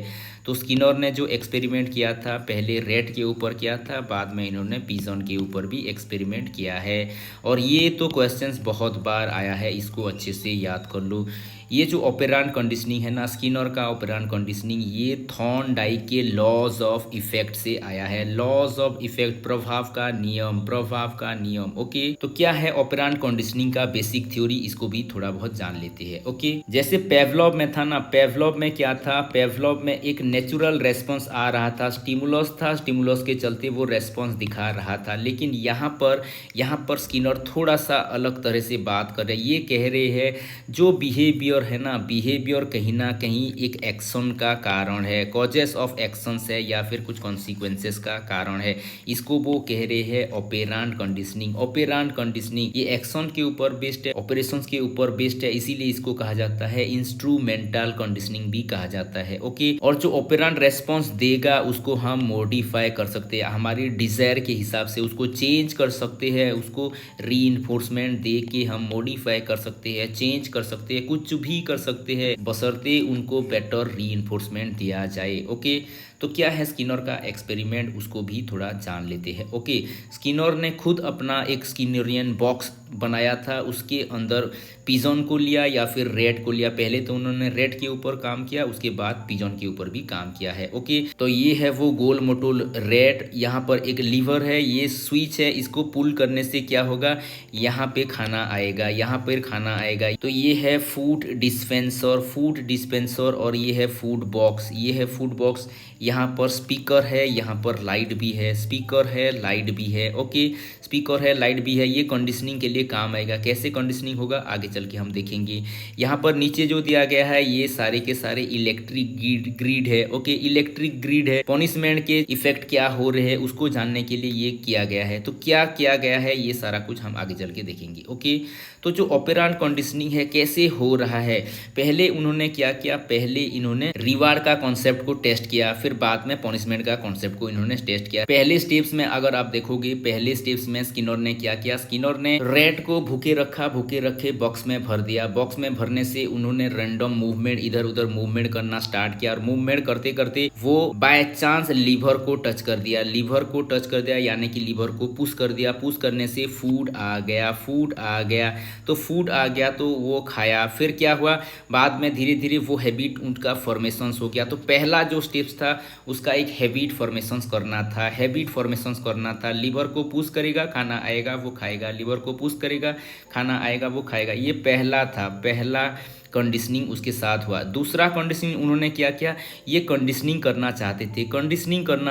तो स्किनर ने जो एक्सपेरिमेंट किया था, पहले रेट के ऊपर किया था, बाद में इन्होंने पिजन के ऊपर भी एक्सपेरिमेंट किया है। और ये तो क्वेश्चंस बहुत बार आया है, इसको अच्छे से याद कर लो। ये जो ऑपेरांट कंडीशनिंग है ना, स्किनर का ऑपेरांट कंडीशनिंग, ये थॉर्नडाइक के लॉज ऑफ इफेक्ट से आया है। लॉज ऑफ इफेक्ट, प्रभाव का नियम, प्रभाव का नियम। ओके, तो क्या है ऑपेरांट कंडीशनिंग का बेसिक थ्योरी, इसको भी थोड़ा बहुत जान लेते हैं। ओके, जैसे पेवलोव में था ना, पेवलोव में क्या था, पेवलोव में एक नेचुरल रेस्पॉन्स आ रहा था, स्टिमुलस था, स्टिमुलस के चलते वो रेस्पॉन्स दिखा रहा था। लेकिन यहाँ पर स्किनर थोड़ा सा अलग तरह से बात कर रहे हैं। ये कह रहे हैं जो बिहेवियर है ना, बिहेवियर कहीं ना कहीं एक एक्शन का कारण है, कॉजेस ऑफ एक्शंस है, या फिर कुछ कॉन्सिक्वेंसेस का कारण है। इसको वो कह रहे हैं ऑपेरांट कंडीशनिंग। ऑपेरांट कंडीशनिंग ये एक्शन के ऊपर बेस्ड है, ऑपरेशंस के ऊपर बेस्ड है, इसीलिए इसको कहा जाता है इंस्ट्रूमेंटल कंडीशनिंग भी कहा जाता है। ओके, और जो ऑपेरांट रेस्पॉन्स देगा उसको हम मॉडिफाई कर सकते हैं, हमारी डिजायर के हिसाब से उसको चेंज कर सकते हैं, उसको रीइंफोर्समेंट दे के हम मॉडिफाई कर सकते हैं, चेंज कर सकते हैं, कुछ भी कर सकते हैं, बशर्ते उनको बेटर रीइंफोर्समेंट दिया जाए। ओके, तो क्या है स्किनर का एक्सपेरिमेंट, उसको भी थोड़ा जान लेते हैं। ओके, स्किनर ने खुद अपना एक स्किनरियन बॉक्स बनाया था, उसके अंदर पिजन को लिया या फिर रेट को लिया। पहले तो उन्होंने रेट के ऊपर काम किया, उसके बाद पिजन के ऊपर भी काम किया है। ओके, तो ये है वो गोल मोटोल रेट, यहाँ पर एक लीवर है, ये स्विच है, इसको पुल करने से क्या होगा, यहाँ पे खाना आएगा, यहाँ पर खाना आएगा। तो ये है फूड डिस्पेंसर, और ये है फूड बॉक्स, ये है फूड बॉक्स। यहाँ पर स्पीकर है, यहाँ पर लाइट भी है, स्पीकर है, लाइट भी है। ओके, स्पीकर है, लाइट भी है, ये कंडीशनिंग के लिए काम आएगा। कैसे कंडीशनिंग होगा आगे चल के हम देखेंगे। यहाँ पर नीचे जो दिया गया है ये सारे के सारे इलेक्ट्रिक ग्रिड है। ओके, इलेक्ट्रिक ग्रिड है, पनिशमेंट के इफेक्ट क्या हो रहे हैं उसको जानने के लिए ये किया गया है। तो क्या किया गया है ये सारा कुछ हम आगे चल के देखेंगे। ओके, तो जो ऑपेरांट कंडीशनिंग है कैसे हो रहा है, पहले उन्होंने क्या किया, पहले इन्होंने रिवार्ड का कॉन्सेप्ट को टेस्ट किया, फिर बाद में पनिशमेंट का कॉन्सेप्ट को इन्होंने टेस्ट किया। पहले स्टेप्स में अगर आप देखोगे, पहले स्टेप्स में स्किनर ने क्या किया, स्किनर ने रेट को भूखे रखे बॉक्स में भर दिया। बॉक्स में भरने से उन्होंने रैंडम मूवमेंट, इधर उधर मूवमेंट करना स्टार्ट किया, और मूवमेंट करते करते वो बाय चांस लीवर को टच कर दिया, यानी कि लीवर को पुश कर दिया। पुश करने से फूड आ गया, तो फूड आ गया तो वो खाया। फिर क्या हुआ, बाद में धीरे धीरे वो हैबिट उनका फॉर्मेशन हो गया। तो पहला जो स्टेप्स था उसका एक हैबिट फॉर्मेशन करना था। लीवर को पुश करेगा, खाना आएगा, वो खाएगा, लीवर को पुश करेगा, खाना आएगा, वो खाएगा। ये पहला था, पहला कंडीशनिंग उसके साथ हुआ। दूसरा कंडीशनिंग उन्होंने क्या किया, ये कंडीशनिंग करना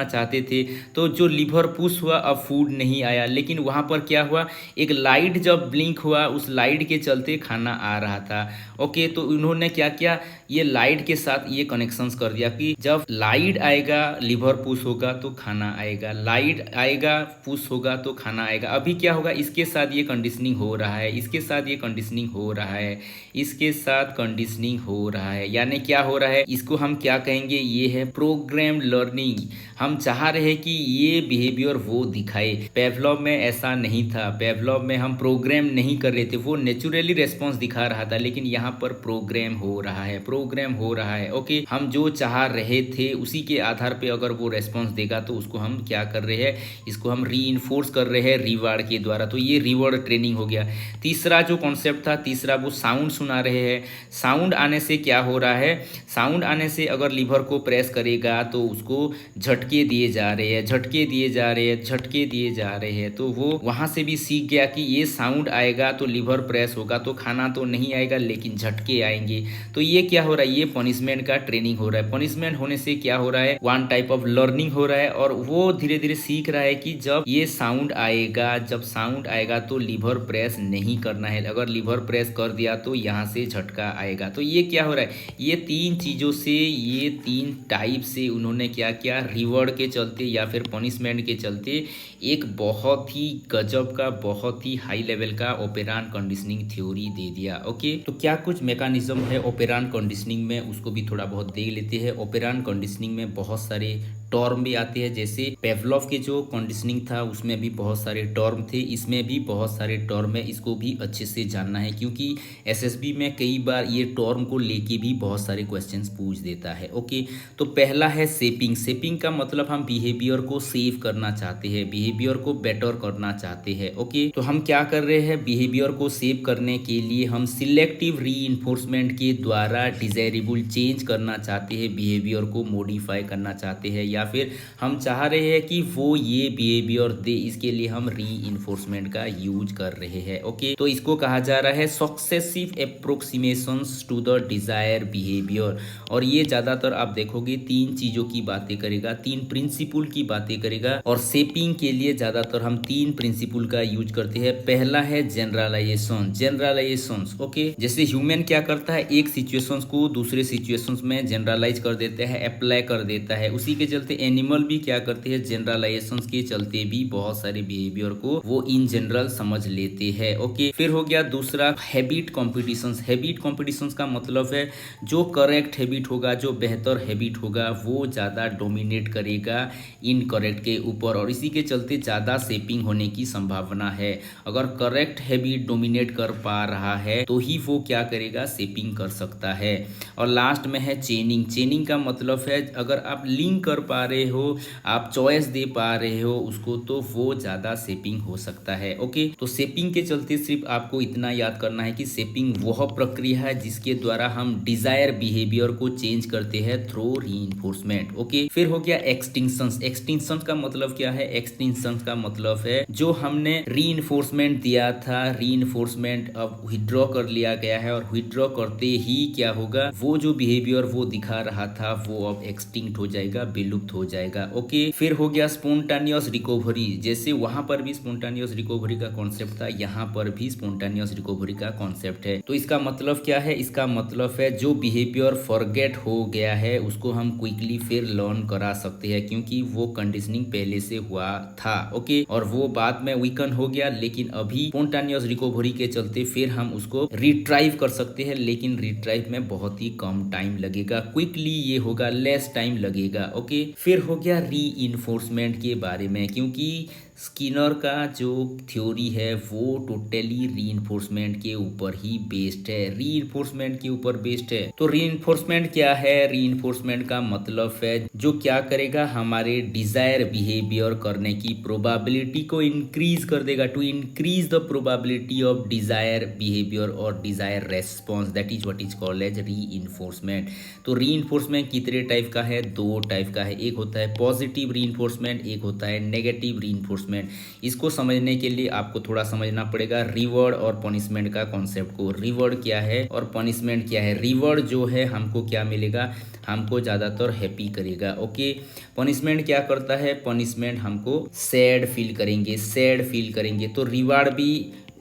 चाहते थे तो जो लिवर पुश हुआ, अब फूड नहीं आया, लेकिन वहाँ पर क्या हुआ, एक लाइट जब ब्लिंक हुआ, उस लाइट के चलते खाना आ रहा था। ओके, तो उन्होंने क्या किया, ये लाइट के साथ ये कनेक्शंस कर दिया कि जब लाइट आएगा लिवर पुश होगा तो खाना आएगा, लाइट आएगा पुश होगा तो खाना आएगा। अभी क्या होगा, इसके साथ ये कंडीशनिंग हो रहा है, इसके साथ ये कंडीशनिंग हो रहा है, इसके साथ कंडीशनिंग हो रहा है। यानी क्या हो रहा है, इसको हम क्या कहेंगे, ये है प्रोग्राम लर्निंग। हम चाह रहे हैं कि ये बिहेवियर वो दिखाए। पेवलॉव में ऐसा नहीं था, पेवलॉव में हम प्रोग्राम नहीं कर रहे थे, वो नेचुरली रेस्पॉन्स दिखा रहा था, लेकिन यहाँ पर प्रोग्राम हो रहा है, प्रोग्राम हो रहा है। ओके, हम जो चाह रहे थे उसी के आधार पे अगर वो रेस्पॉन्स देगा तो उसको हम क्या कर रहे हैं, इसको हम रीइंफोर्स कर रहे हैं रिवार्ड के द्वारा। तो ये रिवार्ड ट्रेनिंग हो गया। तीसरा जो कॉन्सेप्ट था, तीसरा वो साउंड सुना रहे हैं। साउंड आने से क्या हो रहा है, साउंड आने से अगर लीवर को प्रेस करेगा तो उसको झटके दिए जा रहे हैं, झटके दिए जा रहे हैं, झटके दिए जा रहे हैं। तो वो वहाँ से भी सीख गया कि ये साउंड आएगा तो लीवर प्रेस होगा तो खाना तो नहीं आएगा लेकिन झटके आएंगे। तो ये क्या हो रहा है, ये पनिशमेंट का ट्रेनिंग हो रहा है। पनिशमेंट होने से क्या हो रहा है, वन टाइप ऑफ लर्निंग हो रहा है, और वो धीरे धीरे सीख रहा है कि जब ये साउंड आएगा, जब साउंड आएगा तो लीवर प्रेस नहीं करना है, अगर लीवर प्रेस कर दिया तो यहाँ से झटका आएगा। तो ये क्या हो रहा है, ये तीन चीज़ों से, ये तीन टाइप से उन्होंने क्या किया, रिवॉर्ड के चलते या फिर पनिशमेंट के चलते एक बहुत ही गजब का, बहुत ही हाई लेवल का ऑपेरांट कंडीशनिंग थ्योरी दे दिया। ओके, तो क्या कुछ मैकेनिज्म है ऑपेरांट कंडीशनिंग में, उसको भी थोड़ा बहुत देख लेते हैं। ऑपेरांट कंडीशनिंग में बहुत सारे टर्म भी आते हैं, जैसे पेवलॉव के जो कंडीशनिंग था उसमें भी बहुत सारे टर्म थे, इसमें भी बहुत सारे टर्म है, इसको भी अच्छे से जानना है क्योंकि एसएसबी में कई बार ये टर्म को लेके भी बहुत सारे क्वेश्चंस पूछ देता है। ओके, तो पहला है शेपिंग। शेपिंग का मतलब हम बिहेवियर को सेव करना चाहते हैं, बिहेवियर को बेटर करना चाहते हैं। ओके, तो हम क्या कर रहे हैं, बिहेवियर को सेव करने के लिए हम सिलेक्टिव रीइंफोर्समेंट के द्वारा डिजायरेबल चेंज करना चाहते हैं, बिहेवियर को मॉडिफाई करना चाहते हैं, या फिर हम चाह रहे हैं कि वो ये बिहेवियर दे, इसके लिए हम रीइंफोर्समेंट का यूज कर रहे हैं। ओके, तो इसको कहा जा रहा है successive approximations to the desire behaviour. और ये ज्यादातर आप देखोगे तीन चीजों की बातें करेगा, तीन प्रिंसिपल की बातें करेगा, और शेपिंग के लिए ज्यादातर हम तीन प्रिंसिपल का यूज करते हैं। पहला है जनरलाइजेशन, जनरलाइजेशंस। ओके, जैसे ह्यूमन क्या करता है, एक सिचुएशंस को दूसरे सिचुएशंस में जनरलाइज कर देता है, अप्लाई कर देता है, उसी के चलते एनिमल भी क्या करते हैं, जनरलाइजेशंस के चलते भी बहुत सारे बिहेवियर को वो इन जनरल समझ लेते हैं। ओके, फिर हो गया दूसरा हैबिट कॉम्पिटिशंस। हैबिट कॉम्पिटिशंस का मतलब है जो करेक्ट हैबिट होगा, जो बेहतर हैबिट होगा, वो ज़्यादा डोमिनेट करेगा इनकरेक्ट के ऊपर, और इसी के चलते ज़्यादा शेपिंग होने की संभावना है। अगर करेक्ट हैबिट डोमिनेट कर पा रहा है तो ही वो क्या करेगा, शेपिंग कर सकता है। और लास्ट में है चेनिंग। चेनिंग का मतलब है अगर आप लिंक कर पा रहे हो, आप चॉइस दे पा रहे हो उसको, तो वो ज़्यादा शेपिंग हो सकता है। ओके, तो शेपिंग के चलते सिर्फ आपको इतना याद करना है कि शेपिंग वह प्रक्रिया है जिसके द्वारा हम डिजायर बिहेवियर को चेंज करते हैं थ्रू रीइंफोर्समेंट। ओके, फिर हो गया एक्सटिंक्शंस। एक्सटिंक्शंस का मतलब क्या है, एक्सटिंक्शंस का मतलब है जो हमने रीइंफोर्समेंट दिया था, रीइंफोर्समेंट अब विथड्रॉ कर लिया गया है, और विथड्रॉ करते ही क्या होगा, वो जो बिहेवियर वो दिखा रहा था वो अब एक्सटिंक्ट हो जाएगा, विलुप्त हो जाएगा। ओके, फिर हो गया स्पॉन्टेनियस रिकवरी। जैसे वहां पर भी स्पॉन्टेनियस रिकवरी का कॉन्सेप्ट था, यहाँ पर भी स्पॉन्टेनियस रिकवरी का कॉन्सेप्ट है। तो इसका मतलब क्या है, इसका मतलब है जो बिहेवियर फॉरगेट हो गया है उसको हम क्विकली फिर लर्न करा सकते हैं क्योंकि वो कंडीशनिंग पहले से हुआ था। ओके, और वो बाद में वीकन हो गया, लेकिन अभी स्पॉन्टेनियस रिकवरी के चलते फिर हम उसको रिट्राइव कर सकते हैं, लेकिन रिट्राइव में बहुत ही कम टाइम लगेगा, क्विकली ये होगा, लेस टाइम लगेगा। ओके, फिर हो गया रीइंफोर्समेंट के बारे में, क्योंकि स्किनर का जो थ्योरी है वो टोटली रीइंफोर्समेंट के ऊपर ही बेस्ड है, रीइंफोर्समेंट के ऊपर बेस्ड है। तो रीइंफोर्समेंट क्या है, रीइंफोर्समेंट का मतलब है जो क्या करेगा, हमारे डिजायर बिहेवियर करने की प्रोबेबिलिटी को इंक्रीज कर देगा, to increase the probability of desire behaviour और desire response, that is what is called as reinforcement. तो रीइंफोर्समेंट कितने टाइप का है, दो टाइप का है, एक होता है पॉजिटिव रीइंफोर्समेंट, एक होता है नेगेटिव रीइंफोर्समेंट। रीइंफोर्समेंट। इसको समझने के लिए आपको थोड़ा समझना पड़ेगा रिवॉर्ड और पनिशमेंट का कॉन्सेप्ट को। रिवॉर्ड क्या है और पनिशमेंट क्या है। रिवॉर्ड जो है हमको क्या मिलेगा, हमको ज़्यादातर हैप्पी करेगा। ओके, पनिशमेंट क्या करता है, पनिशमेंट हमको सैड फील करेंगे। तो रिवार्ड भी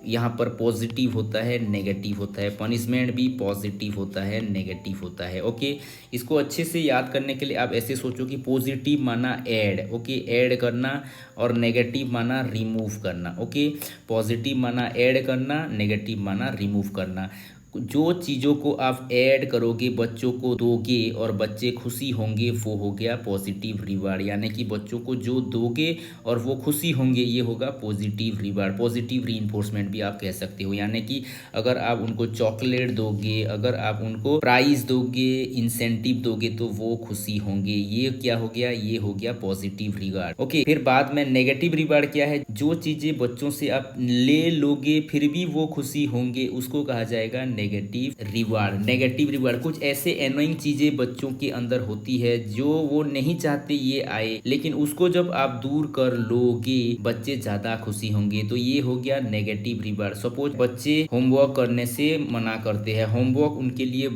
यहाँ पर पॉजिटिव होता है, नेगेटिव होता है। पनिशमेंट भी पॉजिटिव होता है, नेगेटिव होता है। ओके, इसको अच्छे से याद करने के लिए आप ऐसे सोचो कि पॉजिटिव माना ऐड, ओके, ऐड करना, और नेगेटिव माना रिमूव करना। ओके, पॉजिटिव माना ऐड करना, नेगेटिव माना रिमूव करना। जो चीज़ों को आप ऐड करोगे, बच्चों को दोगे और बच्चे खुशी होंगे, वो हो गया पॉजिटिव रिवार्ड। यानी कि बच्चों को जो दोगे और वो खुशी होंगे, ये होगा पॉजिटिव रिवार्ड, पॉजिटिव रीइंफोर्समेंट भी आप कह सकते हो। यानी कि अगर आप उनको चॉकलेट दोगे, अगर आप उनको प्राइज दोगे, इंसेंटिव दोगे, तो वो खुशी होंगे। ये क्या हो गया, ये हो गया पॉजिटिव रिवार्ड। ओके, फिर बाद में नेगेटिव रिवार्ड क्या है, जो चीज़ें बच्चों से आप ले लोगे फिर भी वो खुशी होंगे, उसको कहा जाएगा नेगेटिव रिवार्ड। नेगेटिव रिवार्ड कुछ ऐसे एनोइंग चीजें बच्चों के अंदर होती है जो वो नहीं चाहते ये आए, लेकिन उसको जब आप दूर कर लोगे बच्चे ज्यादा खुशी होंगे। तो ये हो गया नेगेटिव रिवार्ड। सपोज बच्चे होमवर्क करने से मना करते हैं, होमवर्क उनके लिए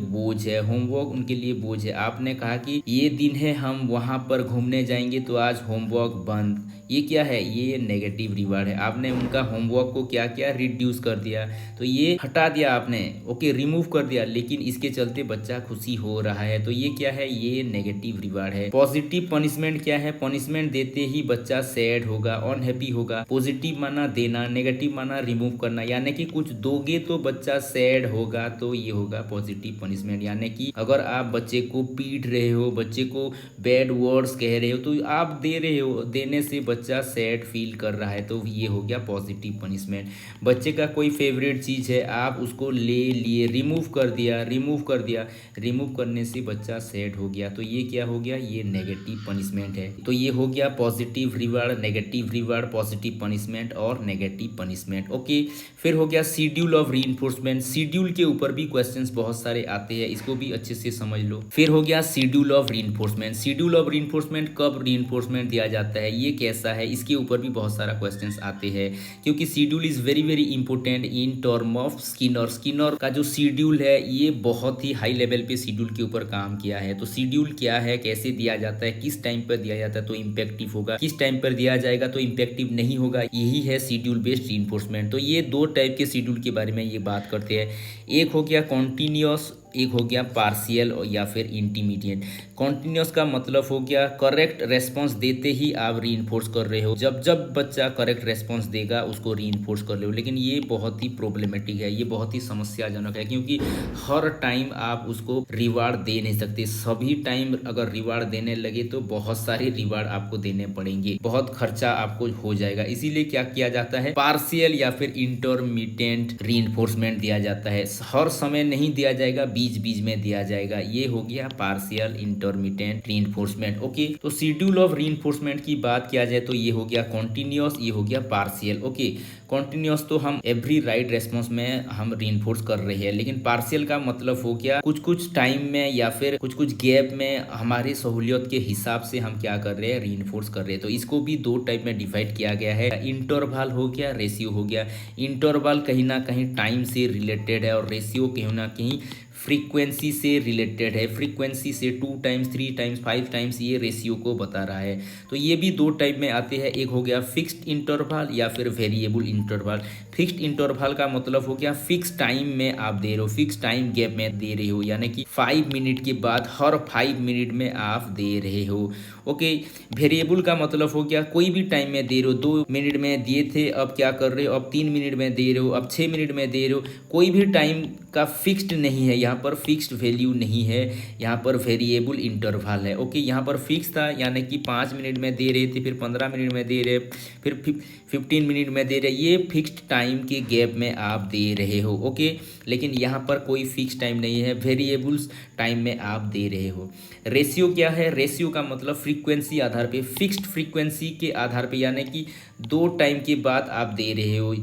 बोझ है, आपने कहा कि ये दिन है हम वहां पर घूमने जाएंगे, तो आज होमवर्क बंद। ये क्या है, ये नेगेटिव रिवार्ड है। आपने उनका होमवर्क को क्या किया, रिड्यूस कर दिया, तो ये हटा दिया आपने, ओके, रिमूव कर दिया, लेकिन इसके चलते बच्चा खुशी हो रहा है, तो ये क्या है, ये नेगेटिव रिवार्ड है। पॉजिटिव पनिशमेंट क्या है, पनिशमेंट देते ही बच्चा सैड होगा, अनहैप्पी होगा। पॉजिटिव माना देना, नेगेटिव माना रिमूव करना, यानी कि कुछ दोगे तो बच्चा सैड होगा, तो ये होगा पॉजिटिव पनिशमेंट। यानी कि अगर आप बच्चे को पीट रहे हो, बच्चे को बैड वर्ड्स कह रहे हो, तो आप दे रहे हो, देने से बच्चा सैड फील कर रहा है, तो ये हो गया पॉजिटिव पनिशमेंट। बच्चे का कोई फेवरेट चीज़ है, आप उसको ले लिए, रिमूव कर दिया, रिमूव करने से बच्चा सैड हो गया, तो ये क्या हो गया, ये नेगेटिव पनिशमेंट है। तो ये हो गया positive reward, negative reward, positive punishment और नेगेटिव पनिशमेंट। ओके, फिर हो गया शेड्यूल ऑफ रीइंफोर्समेंट। शेड्यूल के ऊपर भी क्वेश्चंस बहुत सारे आते हैं, इसको भी अच्छे से समझ लो। फिर हो गया schedule of reinforcement. Schedule of reinforcement, कब रीइंफोर्समेंट दिया जाता है, ये कैसा है, इसके ऊपर भी बहुत सारा क्वेश्चंस आते हैं, क्योंकि schedule is very very important in term of Skinner. Skinner का जो शेड्यूल है ये बहुत ही हाई लेवल पे शेड्यूल के ऊपर काम किया है। तो शेड्यूल क्या है, कैसे दिया जाता है, किस टाइम पर दिया जाता है तो इम्पैक्टिव होगा, किस टाइम पर दिया जाएगा तो इम्पैक्टिव नहीं होगा, यही है शेड्यूल बेस्ड रीइंफोर्समेंट। तो ये दो टाइप के शेड्यूल के बारे में ये बात करते हैं। एक हो गया कॉन्टिन्यूअस, एक हो गया पार्शियल या फिर इंटरमीडिएट। कॉन्टिन्यूअस का मतलब हो गया करेक्ट रेस्पॉन्स देते ही आप रीइंफोर्स कर रहे हो, जब जब बच्चा करेक्ट रेस्पॉन्स देगा उसको रीइंफोर्स कर रहे हो। लेकिन ये बहुत ही प्रॉब्लमेटिक है, ये बहुत ही समस्याजनक है, क्योंकि हर टाइम आप उसको रिवार्ड दे नहीं सकते। सभी टाइम अगर रिवार्ड देने लगे तो बहुत सारे रिवार्ड आपको देने पड़ेंगे, बहुत खर्चा आपको हो जाएगा। इसीलिए क्या किया जाता है, पार्शियल या फिर इंटरमीडिएट रीइंफोर्समेंट दिया जाता है। हर समय नहीं दिया जाएगा, बीच बीच में दिया जाएगा। ये हो गया पार्शियल इंटरमिटेंट रीइंफोर्समेंट। ओके, तो शेड्यूल ऑफ रीइंफोर्समेंट की बात किया जाए तो ये हो गया कॉन्टिन्यूअस, ये हो गया पार्शियल। ओके, कॉन्टिन्यूअस तो हम एवरी राइट रेस्पॉन्स में हम रीइंफोर्स कर रहे हैं, लेकिन पार्शियल का मतलब हो गया कुछ कुछ टाइम में या फिर कुछ कुछ गैप में हमारी सहूलियत के हिसाब से हम क्या कर रहे हैं, रीइंफोर्स कर रहे हैं। तो इसको भी दो टाइप में डिवाइड किया गया है, इंटरवल हो गया, रेशियो हो गया। इंटरवल कहीं ना कहीं टाइम से रिलेटेड है और रेशियो कहीं ना कहीं फ्रीक्वेंसी से रिलेटेड है। फ्रीक्वेंसी से 2 टाइम्स 3 टाइम्स 5 टाइम्स ये रेशियो को बता रहा है। तो ये भी दो टाइप में आते हैं, एक हो गया फिक्स्ड इंटरवल या फिर वेरिएबल इंटरवल। फिक्स्ड इंटरवल का मतलब हो गया फिक्स टाइम में आप दे रहे हो, फिक्स टाइम गैप में दे रहे हो, यानी कि 5 मिनट के बाद हर 5 मिनट में आप दे रहे हो। ओके, वेरिएबल का मतलब हो गया कोई भी टाइम में दे रहे हो, 2 मिनट में दिए थे अब क्या कर रहे हो, अब 3 मिनट में दे रहे हो, अब 6 मिनट में दे रहे हो। कोई भी टाइम का फिक्स्ड नहीं है, यहाँ पर फिक्स्ड वैल्यू नहीं है, यहाँ पर वेरिएबल इंटरवल है। ओके, यहाँ पर फिक्स था यानी कि 5 मिनट में दे रहे थे, फिर 15 मिनट में दे रहे, फिर 15 मिनट में दे रहे, ये फिक्स्ड टाइम के गैप में आप दे रहे हो। ओके, लेकिन यहाँ पर कोई फिक्स टाइम नहीं है, वेरिएबल्स टाइम में आप दे रहे हो। रेशियो क्या है, रेशियो का मतलब फ्रीक्वेंसी आधार पे, फिक्स्ड फ्रीक्वेंसी के आधार पे, यानी कि 2 टाइम के बाद आप दे रहे हो,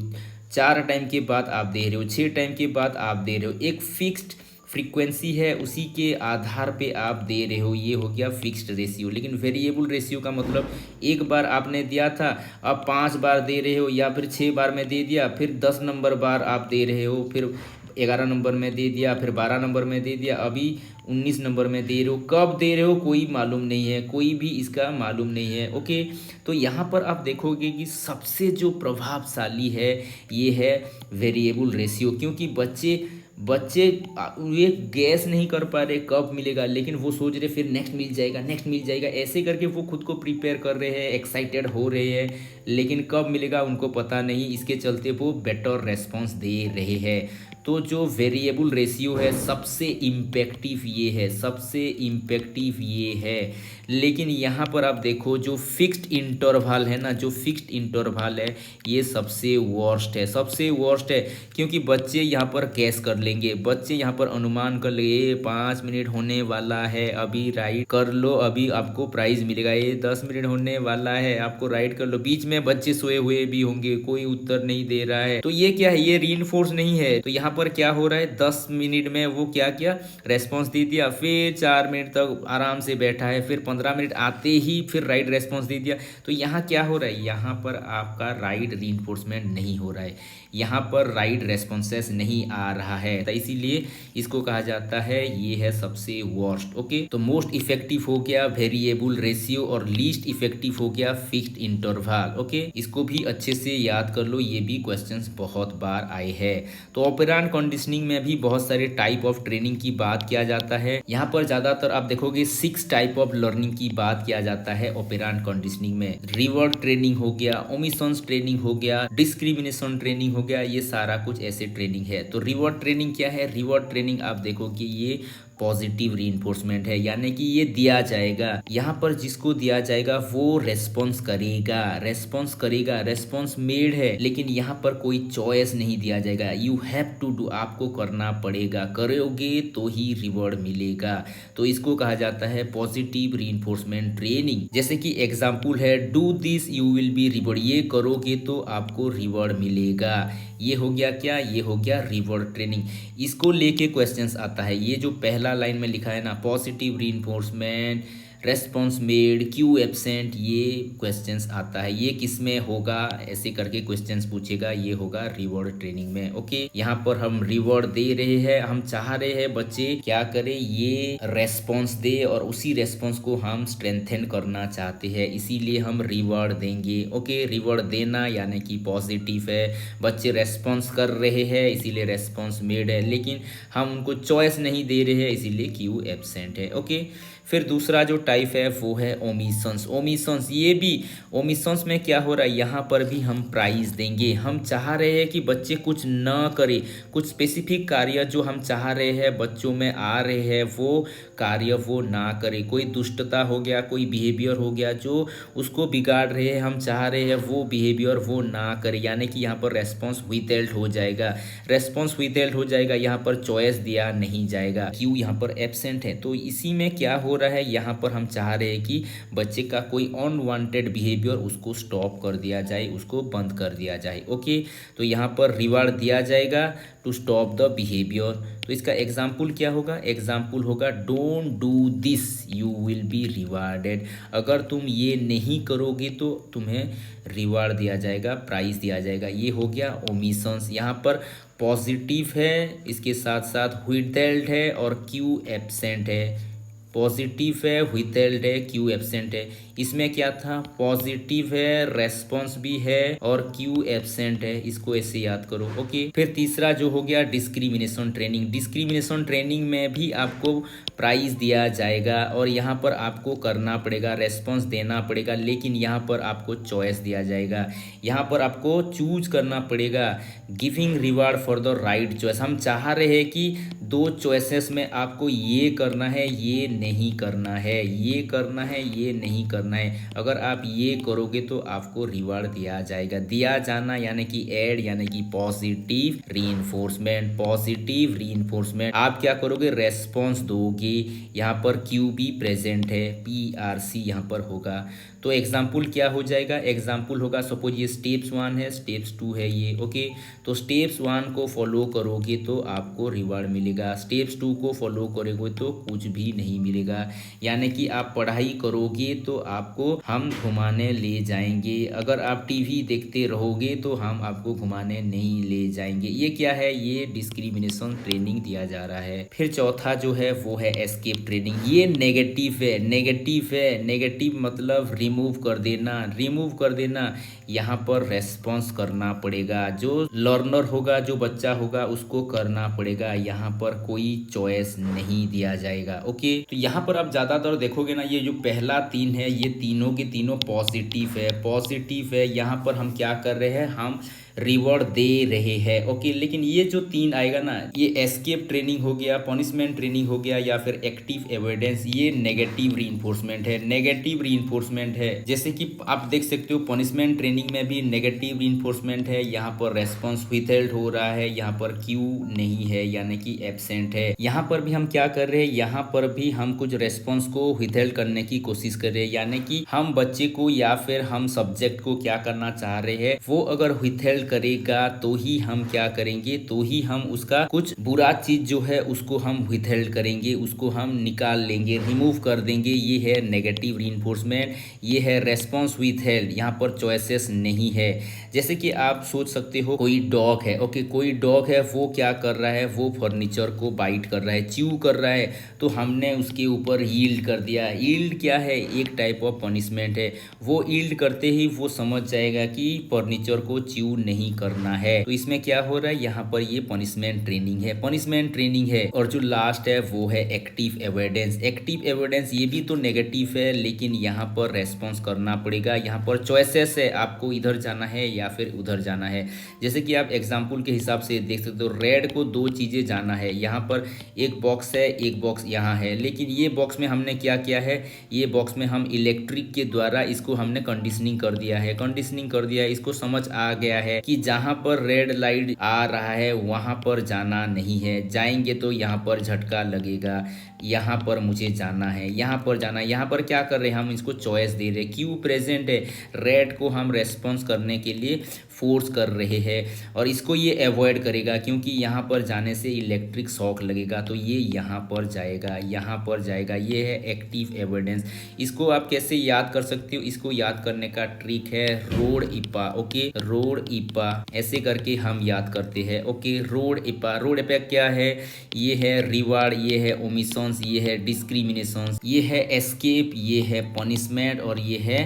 4 टाइम के बाद आप दे रहे हो, 6 टाइम के बाद आप दे रहे हो। एक फिक्स्ड फ्रीक्वेंसी है उसी के आधार पे आप दे रहे हो, ये हो गया फिक्स्ड रेशियो। लेकिन वेरिएबल रेशियो का मतलब एक बार आपने दिया था, अब 5 बार दे रहे हो, या फिर 6 बार में दे दिया, फिर 10 नंबर बार आप दे रहे हो, फिर 11 नंबर में दे दिया, फिर 12 नंबर में दे दिया, अभी 19 नंबर में दे रहे हो। कब दे रहे हो कोई मालूम नहीं है, कोई भी इसका मालूम नहीं है। ओके, तो यहाँ पर आप देखोगे कि सबसे जो प्रभावशाली है ये है वेरिएबल रेशियो, क्योंकि बच्चे बच्चे ये गैस नहीं कर पा रहे कब मिलेगा, लेकिन वो सोच रहे फिर नेक्स्ट मिल जाएगा, नेक्स्ट मिल जाएगा, ऐसे करके वो खुद को प्रिपेयर कर रहे हैं, एक्साइटेड हो रहे हैं, लेकिन कब मिलेगा उनको पता नहीं। इसके चलते वो बेटर रेस्पॉन्स दे रहे हैं। तो जो वेरिएबल रेशियो है सबसे इम्पैक्टिव ये है, सबसे इम्पैक्टिव ये है। लेकिन यहाँ पर आप देखो जो फिक्स्ड इंटरवल है ना, जो फिक्स्ड इंटरवल है ये सबसे वर्स्ट है, सबसे वर्स्ट है, क्योंकि बच्चे यहाँ पर गैस कर लेंगे, बच्चे यहाँ पर अनुमान कर लेंगे ये 5 मिनट होने वाला है, अभी राइट कर लो, अभी आपको प्राइज मिलेगा, ये 10 मिनट होने वाला है, आपको राइट कर लो। बीच में बच्चे सोए हुए भी होंगे, कोई उत्तर नहीं दे रहा है, तो ये क्या है, ये रीइंफोर्स नहीं है। तो यहाँ पर क्या हो रहा है, 10 मिनट में वो क्या किया, रेस्पॉन्स दे दिया, फिर 4 मिनट तक आराम से बैठा है, फिर 15 मिनट आते ही फिर राइट रेस्पॉन्स दे दिया। तो यहाँ क्या हो रहा है, यहाँ पर आपका राइट रीइंफोर्समेंट नहीं हो रहा है, यहाँ पर राइट रेस्पॉन्सेस नहीं आ रहा है, तो इसीलिए इसको कहा जाता है ये है सबसे वर्स्ट। ओके, तो मोस्ट इफेक्टिव हो गया वेरिएबल रेशियो और लीस्ट इफेक्टिव हो गया फिक्स्ड इंटरवल। ओके, इसको भी अच्छे से याद कर लो, ये भी क्वेश्चंस बहुत बार आए हैं। तो ऑपरेंट कंडीशनिंग में भी बहुत सारे टाइप ऑफ ट्रेनिंग की बात किया जाता है। यहाँ पर ज्यादातर आप देखोगे 6 टाइप ऑफ लर्निंग की बात किया जाता है ऑपरेंट कंडीशनिंग में। रिवर्ड ट्रेनिंग हो गया, ओमिशंस ट्रेनिंग हो गया, डिस्क्रिमिनेशन ट्रेनिंग हो गया, ये सारा कुछ ऐसे ट्रेनिंग है। तो रिवर्ड ट्रेनिंग क्या है, रिवर्ड ट्रेनिंग आप देखो कि ये पॉजिटिव रीइंफोर्समेंट है, यानी कि ये दिया जाएगा, यहाँ पर जिसको दिया जाएगा वो रेस्पॉन्स करेगा, रेस्पॉन्स करेगा, रेस्पॉन्स मेड है, लेकिन यहाँ पर कोई चॉइस नहीं दिया जाएगा, यू हैव टू डू, आपको करना पड़ेगा, करोगे तो ही रिवॉर्ड मिलेगा। तो इसको कहा जाता है पॉजिटिव रीइंफोर्समेंट ट्रेनिंग। जैसे कि एग्जाम्पल है, do this you will be reward, ये करोगे तो आपको रिवॉर्ड मिलेगा। ये हो गया क्या, ये हो गया रिवॉर्ड ट्रेनिंग। इसको लेके क्वेश्चंस आता है, ये जो पहला लाइन में लिखा है ना, positive reinforcement, response made, Q absent, ये क्वेश्चंस आता है, ये किस में होगा, ऐसे करके क्वेश्चंस पूछेगा, ये होगा रिवॉर्ड ट्रेनिंग में। ओके, यहाँ पर हम रिवॉर्ड दे रहे हैं, हम चाह रहे हैं बच्चे क्या करें, ये रेस्पॉन्स दे और उसी रेस्पॉन्स को हम स्ट्रेंथन करना चाहते हैं, इसीलिए हम रिवॉर्ड देंगे। ओके, रिवॉर्ड देना यानी कि पॉजिटिव है, बच्चे रेस्पॉन्स कर रहे हैं इसीलिए रेस्पॉन्स मेड है, लेकिन हम उनको चॉइस नहीं दे रहे हैं इसीलिए क्यू एब्सेंट है। ओके, फिर दूसरा जो टाइप है वो है ओमिशंस। ओमिशंस, ये भी ओमिशंस में क्या हो रहा है, यहाँ पर भी हम प्राइज देंगे, हम चाह रहे हैं कि बच्चे कुछ न करे, कुछ स्पेसिफिक कार्य जो हम चाह रहे हैं बच्चों में आ रहे हैं वो कार्य वो ना करे, कोई दुष्टता हो गया, कोई बिहेवियर हो गया जो उसको बिगाड़ रहे हैं, हम चाह रहे हैं वो बिहेवियर वो ना करे, यानी कि यहाँ पर रेस्पॉन्स विथहेल्ड हो जाएगा, रेस्पॉन्स विथहेल्ड हो जाएगा, यहाँ पर चॉइस दिया नहीं जाएगा, क्यों यहाँ पर एब्सेंट है। तो इसी में क्या हो रहा है, यहाँ पर हम चाह रहे हैं कि बच्चे का कोई अनवांटेड बिहेवियर उसको स्टॉप कर दिया जाए, उसको बंद कर दिया जाए। ओके, तो यहाँ पर रिवार्ड दिया जाएगा टू स्टॉप द बिहेवियर। तो इसका एग्जाम्पल क्या होगा, एग्जाम्पल होगा don't do this you will be rewarded, अगर तुम ये नहीं करोगे तो तुम्हें रिवार्ड दिया जाएगा, प्राइज दिया जाएगा। ये हो गया ओमिशंस, यहाँ पर पॉजिटिव है, इसके साथ साथ विथहेल्ड है और क्यू एब्सेंट है, पॉजिटिव है, विथहेल्ड है, क्यू एब्सेंट है। इसमें क्या था, पॉजिटिव है, रेस्पॉन्स भी है और क्यू एब्सेंट है, इसको ऐसे याद करो। ओके, फिर तीसरा जो हो गया डिस्क्रिमिनेशन ट्रेनिंग। डिस्क्रिमिनेशन ट्रेनिंग में भी आपको प्राइज दिया जाएगा और यहाँ पर आपको करना पड़ेगा, रेस्पॉन्स देना पड़ेगा, लेकिन यहाँ पर आपको चॉइस दिया जाएगा, यहाँ पर आपको चूज करना पड़ेगा, giving reward for the right choice. हम चाह रहे हैं कि 2 चॉइसेस में आपको ये करना है, ये नहीं करना है, ये करना है, ये नहीं करना है। अगर आप ये करोगे तो आपको रिवार्ड दिया जाएगा। दिया जाना यानी कि एड यानी कि पॉजिटिव रीइंफोर्समेंट। पॉजिटिव रीइंफोर्समेंट आप क्या करोगे, रेस्पॉन्स दोगे। यहाँ पर क्यू भी प्रेजेंट है, PRC यहाँ पर होगा। तो एग्जाम्पल क्या हो जाएगा, एग्जाम्पल होगा सपोज ये स्टेप्स 1 है, स्टेप्स 2 है ये, ओके। तो स्टेप्स 1 को फॉलो करोगे तो आपको रिवार्ड मिलेगा, स्टेप्स 2 को फॉलो करोगे तो कुछ भी नहीं मिलेगा। यानी कि आप पढ़ाई करोगे तो आपको हम घुमाने ले जाएंगे, अगर आप टीवी देखते रहोगे तो हम आपको घुमाने नहीं ले जाएंगे। ये क्या है, ये डिस्क्रिमिनेशन ट्रेनिंग दिया जा रहा है। फिर चौथा जो है वो है एस्केप ट्रेनिंग। ये नेगेटिव है, नेगेटिव है। नेगेटिव मतलब रिमूव कर देना, रिमूव कर देना। यहाँ पर रेस्पॉन्स करना पड़ेगा, जो लर्नर होगा, जो बच्चा होगा उसको करना पड़ेगा। यहाँ पर कोई चॉइस नहीं दिया जाएगा, ओके। तो यहाँ पर आप ज़्यादातर देखोगे ना, ये जो पहला 3 है ये तीनों के तीनों पॉजिटिव है, पॉजिटिव है। यहाँ पर हम क्या कर रहे हैं, हम रिवॉर्ड दे रहे हैं, ओके। लेकिन ये जो 3 आएगा ना, ये एस्केप ट्रेनिंग हो गया, पनिशमेंट ट्रेनिंग हो गया, या फिर एक्टिव एविडेंस, ये नेगेटिव रीइंफोर्समेंट है, नेगेटिव रीइंफोर्समेंट है। जैसे कि आप देख सकते हो पनिशमेंट ट्रेनिंग में भी नेगेटिव रीइंफोर्समेंट है। यहाँ पर रेस्पॉन्स विथहेल्ड हो रहा है, यहाँ पर क्यू नहीं है यानी कि एब्सेंट है। यहाँ पर भी हम क्या कर रहे हैं, यहाँ पर भी हम कुछ रेस्पॉन्स को विथहेल्ड करने की कोशिश कर रहे हैं। यानी कि हम बच्चे को या फिर हम सब्जेक्ट को क्या करना चाह रहे हैं, वो अगर विथहेल्ड करेगा तो ही हम क्या करेंगे, तो ही हम उसका कुछ बुरा चीज जो है उसको हम विथहेल्ड करेंगे, उसको हम निकाल लेंगे, रिमूव कर देंगे। ये है नेगेटिव रीइंफोर्समेंट, ये है रेस्पॉन्स विथहेल्ड। यहाँ पर चॉइसेस नहीं है। जैसे कि आप सोच सकते हो कोई डॉग है, ओके, कोई डॉग है, वो क्या कर रहा है, वो फर्नीचर को बाइट कर रहा है, च्यू कर रहा है, तो हमने उसके ऊपर यील्ड कर दिया। यील्ड क्या है, एक टाइप ऑफ पनिशमेंट है। वो यील्ड करते ही वो समझ जाएगा कि फर्नीचर को च्यू नहीं करना है। तो इसमें क्या हो रहा है, यहाँ पर ये पनिशमेंट ट्रेनिंग है, पनिशमेंट ट्रेनिंग है। और जो लास्ट है वो है एक्टिव एविडेंस। एक्टिव एविडेंस ये भी तो नेगेटिव है, लेकिन यहाँ पर रेस्पॉन्स करना पड़ेगा। यहाँ पर चॉइसेस है, आपको इधर जाना है या फिर उधर जाना है। जैसे कि आप एग्जाम्पल के हिसाब से देख सकते हो, रेड को 2 चीजें जाना है। यहाँ पर एक बॉक्स है, एक बॉक्स यहाँ है, लेकिन ये बॉक्स में हमने क्या किया है, ये बॉक्स में हम इलेक्ट्रिक के द्वारा इसको हमने कंडीशनिंग कर दिया है, कंडीशनिंग कर दिया है। इसको समझ आ गया है कि जहां पर रेड लाइट आ रहा है वहां पर जाना नहीं है, जाएंगे तो यहाँ पर झटका लगेगा, यहाँ पर मुझे जाना है, यहाँ पर जाना है। यहाँ पर क्या कर रहे हैं, हम इसको चॉइस दे रहे हैं, क्यू प्रेजेंट है, रेड को हम रेस्पॉन्स करने के लिए फोर्स कर रहे हैं, और इसको ये अवॉइड करेगा क्योंकि यहाँ पर जाने से इलेक्ट्रिक शॉक लगेगा, तो ये यहाँ पर जाएगा, यहाँ पर जाएगा। ये है एक्टिव एविडेंस। इसको आप कैसे याद कर सकते हो, इसको याद करने का ट्रिक है रोड इपा, ओके, रोड इपा ऐसे करके हम याद करते हैं, ओके। रोड इपा, रोड इपा क्या है, ये है रिवार्ड, ये है ओमिशंस, ये है डिस्क्रिमिनेशन, ये है एस्केप, ये है पनिशमेंट, और ये है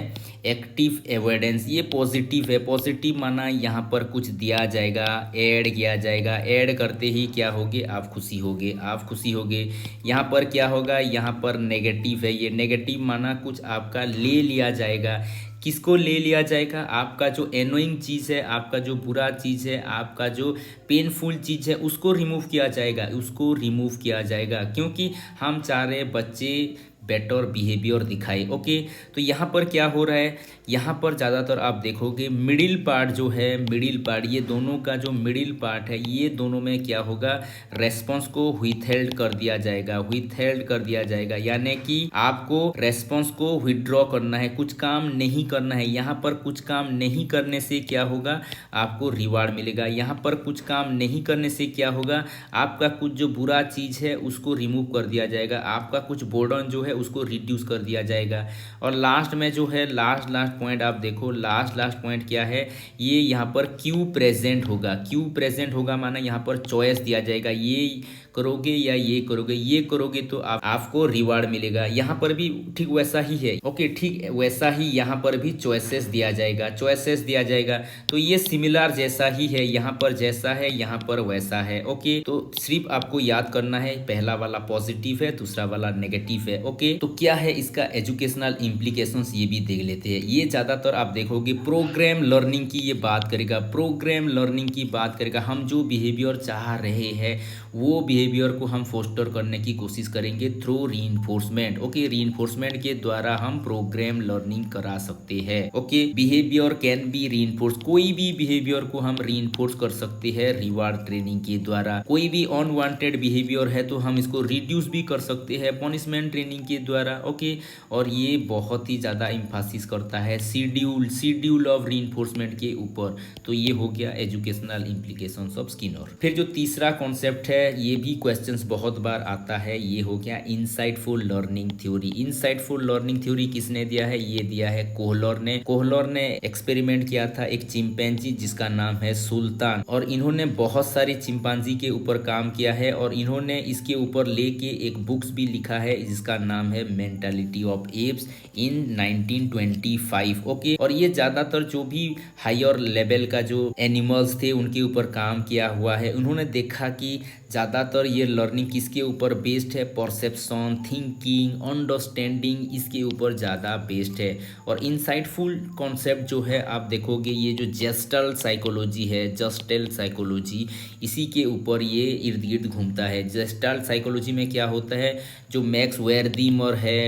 एक्टिव एविडेंस। ये पॉजिटिव है, पॉजिटिव माना यहाँ पर कुछ दिया जाएगा, ऐड किया जाएगा, ऐड करते ही क्या होगे, आप खुशी होगे, आप खुशी होगे। यहाँ पर क्या होगा, यहाँ पर नेगेटिव है, ये नेगेटिव माना कुछ आपका ले लिया जाएगा। किसको ले लिया जाएगा, आपका जो एनोइंग चीज़ है, आपका जो बुरा चीज़ है, आपका जो पेनफुल चीज़ है, उसको रिमूव किया जाएगा, उसको रिमूव किया जाएगा, क्योंकि हम चाह रहे बच्चे बेटर बिहेवियर दिखाए, ओके। तो यहाँ पर क्या हो रहा है, यहाँ पर ज़्यादातर आप देखोगे मिडिल पार्ट जो है, मिडिल पार्ट, ये दोनों का जो मिडिल पार्ट है, ये दोनों में क्या होगा, रेस्पॉन्स को विथहेल्ड कर दिया जाएगा, विथहेल्ड कर दिया जाएगा। यानी कि आपको रेस्पॉन्स को विथड्रॉ करना है, कुछ काम नहीं करना है। यहाँ पर कुछ काम नहीं करने से क्या होगा, आपको रिवार्ड मिलेगा। यहाँ पर कुछ काम नहीं करने से क्या होगा, आपका कुछ जो बुरा चीज़ है उसको रिमूव कर दिया जाएगा, आपका कुछ बोर्डन जो है उसको रिड्यूस कर दिया जाएगा। और लास्ट में जो है, लास्ट पॉइंट आप देखो, लास्ट पॉइंट क्या है, ये यहाँ पर क्यू प्रेजेंट होगा, क्यू प्रेजेंट होगा माना यहाँ पर चॉइस दिया जाएगा, ये करोगे या ये करोगे, ये करोगे तो आपको रिवार्ड मिलेगा। यहाँ पर भी ठीक वैसा ही है, ओके, ठीक वैसा ही यहाँ पर भी चॉइसेस दिया जाएगा, चॉइसेस दिया जाएगा। तो ये सिमिलर जैसा ही है, यहाँ पर जैसा है यहाँ पर वैसा है, ओके। तो सिर्फ आपको याद करना है, पहला वाला पॉजिटिव है, दूसरा वाला नेगेटिव है, ओके। तो क्या है इसका एजुकेशनल इम्प्लीकेशंस, ये भी देख लेते हैं। ये ज़्यादातर आप देखोगे प्रोग्राम लर्निंग की ये बात करेगा, प्रोग्राम लर्निंग की बात करेगा। हम जो बिहेवियर चाह रहे हैं वो बिहेवियर बिहेवियर को हम फोस्टर करने की कोशिश करेंगे थ्रू रीइंफोर्समेंट। ओके, रीइंफोर्समेंट के द्वारा हम प्रोग्राम लर्निंग करा सकते हैं। Okay, behaviour can be reinforce, कोई भी बिहेवियर को हम रीइंफोर्स कर सकते हैं रिवार्ड ट्रेनिंग के द्वारा। कोई भी अनवांटेड बिहेवियर है तो हम इसको रिड्यूस भी कर सकते हैं पनिशमेंट ट्रेनिंग के द्वारा। ओके, और ये बहुत ही ज़्यादा इम्फासिस करता है शेड्यूल ऑफ रीइंफोर्समेंट के ऊपर। तो ये हो गया एजुकेशनल इम्प्लीकेशंस ऑफ स्किनर। फिर जो तीसरा कॉन्सेप्ट है, ये भी क्वेश्चंस बहुत बार आता है, ये हो गया insightful learning theory. Insightful learning theory किसने दिया है? ये दिया है कोहलर ने। कोहलर ने एक्सपेरिमेंट किया था एक चिंपैंजी जिसका नाम है सुल्तान, और इन्होंने बहुत सारी चिंपांजी के ऊपर काम किया है और इन्होंने इसके ऊपर लेके एक बुक्स भी लिखा है जिसका नाम है mentality of apps in 1925। Okay, और ये ज्यादातर जो भी हायर लेवल का जो एनिमल्स थे उनके ऊपर काम किया हुआ है। उन्होंने देखा कि ज़्यादातर ये लर्निंग किसके ऊपर बेस्ड है? परसेप्शन, थिंकिंग, अंडरस्टैंडिंग, इसके ऊपर ज़्यादा बेस्ड है। और इनसाइटफुल कॉन्सेप्ट जो है आप देखोगे, ये जो जेस्टल साइकोलॉजी है, जस्टल साइकोलॉजी, इसी के ऊपर ये इर्द गिर्द घूमता है। जेस्टल साइकोलॉजी में क्या होता है, जो मैक्स वेर्दिमर है,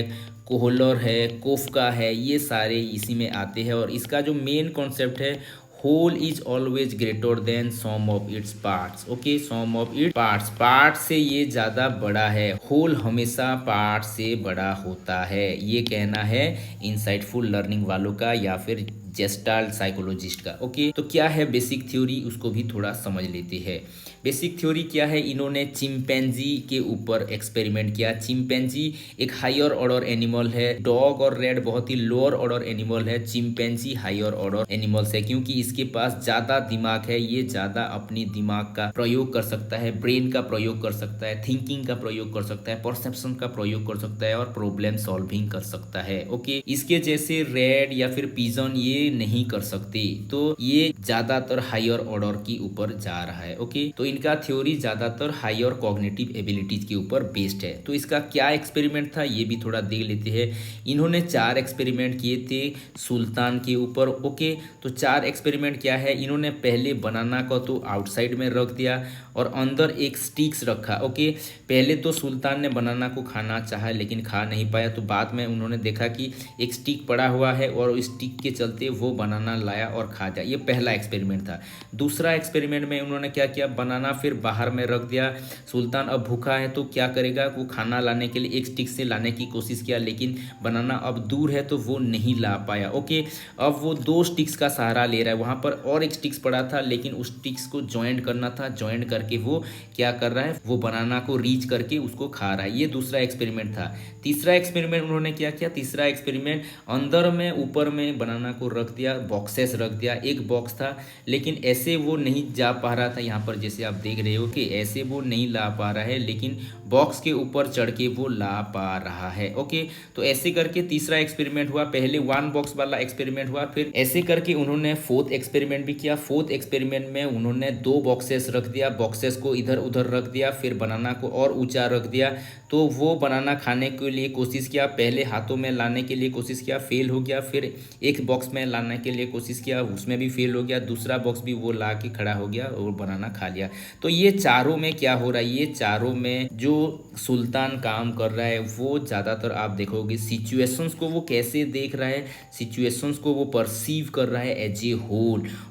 कोहलर है, कोफका है, ये सारे इसी में आते हैं। और इसका जो मेन कॉन्सेप्ट है, whole is always greater than sum of its parts. Okay, sum of its parts, part से ये ज्यादा बड़ा है, होल हमेशा पार्ट से बड़ा होता है। ये कहना है इनसाइटफुल लर्निंग वालों का या फिर जेस्टाल्ट साइकोलॉजिस्ट का। ओके, तो क्या है बेसिक थ्योरी, उसको भी थोड़ा समझ लेते हैं। बेसिक थ्योरी क्या है? इन्होंने चिंपैंजी के ऊपर एक्सपेरिमेंट किया। चिंपैंजी एक हायर ऑर्डर एनिमल है, डॉग और रैट बहुत ही लोअर ऑर्डर एनिमल है, चिंपैंजी हायर ऑर्डर एनिमल्स है, क्योंकि इसके पास ज्यादा दिमाग है, ये ज्यादा अपनी दिमाग का प्रयोग कर सकता है, ब्रेन का प्रयोग कर सकता है, थिंकिंग का प्रयोग कर सकता है, परसेप्शन का प्रयोग कर सकता है और प्रॉब्लम सॉल्विंग कर सकता है। ओके, इसके जैसे रैट या फिर पिजन ये नहीं कर सकते, तो ये ज्यादातर हायर ऑर्डर की ऊपर जा रहा है। ओके, तो इनका थ्योरी ज्यादातर हायर कॉग्निटिव एबिलिटीज के ऊपर बेस्ड है। तो इसका क्या एक्सपेरिमेंट था ये भी थोड़ा देख लेते हैं। इन्होंने 4 एक्सपेरिमेंट किए थे सुल्तान के ऊपर। ओके, तो 4 एक्सपेरिमेंट क्या है, इन्होंने पहले बनाना को तो आउटसाइड में रख दिया और अंदर एक स्टिक्स रखा। ओके, पहले तो सुल्तान ने बनाना को खाना चाहा लेकिन खा नहीं पाया, तो बाद में उन्होंने देखा कि एक स्टिक पड़ा हुआ है और उस स्टिक के चलते वो बनाना लाया और खा जाए। ये पहला एक्सपेरिमेंट था। दूसरा एक्सपेरिमेंट में उन्होंने क्या किया, बनाना फिर बाहर में रख दिया। सुल्तान अब भूखा है तो क्या करेगा, वो खाना लाने के लिए एक स्टिक से लाने की कोशिश किया, लेकिन बनाना अब दूर है तो वो नहीं ला पाया। ओके, अब वो 2 स्टिक्स का सहारा ले रहा है। वहां पर और एक स्टिक्स पड़ा था लेकिन उस स्टिक्स को ज्वाइंट करना था, ज्वाइंट करके वो क्या कर रहा है, वो बनाना को रीच करके उसको खा रहा है। ये दूसरा एक्सपेरिमेंट था। तीसरा एक्सपेरिमेंट उन्होंने क्या किया, तीसरा एक्सपेरिमेंट अंदर में ऊपर में बनाना को रख दिया, बॉक्सेस रख दिया। एक बॉक्स था लेकिन ऐसे वो नहीं जा पा रहा था, यहाँ पर जैसे आप देख रहे हो कि ऐसे वो नहीं ला पा रहा है, लेकिन बॉक्स के ऊपर चढ़ के वो ला पा रहा है। ओके, तो ऐसे करके तीसरा एक्सपेरिमेंट हुआ। पहले 1 बॉक्स वाला एक्सपेरिमेंट हुआ, फिर ऐसे करके उन्होंने 4th एक्सपेरिमेंट भी किया। 4th एक्सपेरिमेंट में उन्होंने 2 बॉक्सेस रख दिया, बॉक्सेस को इधर उधर रख दिया, फिर बनाना को और ऊंचा रख दिया। तो वो बनाना खाने के लिए कोशिश किया, पहले हाथों में लाने के लिए कोशिश किया, फेल हो गया। फिर एक बॉक्स में लाने के लिए कोशिश किया, उसमें भी फेल हो गया। दूसरा बॉक्स भी वो ला के खड़ा हो गया और बनाना खा लिया। तो ये चारों में क्या हो रहा है, ये चारों में जो सुल्तान काम कर रहा है वो ज़्यादातर आप देखोगे सिचुएशंस को वो कैसे देख रहा है, सिचुएशंस को वो परसीव कर रहा है एज ए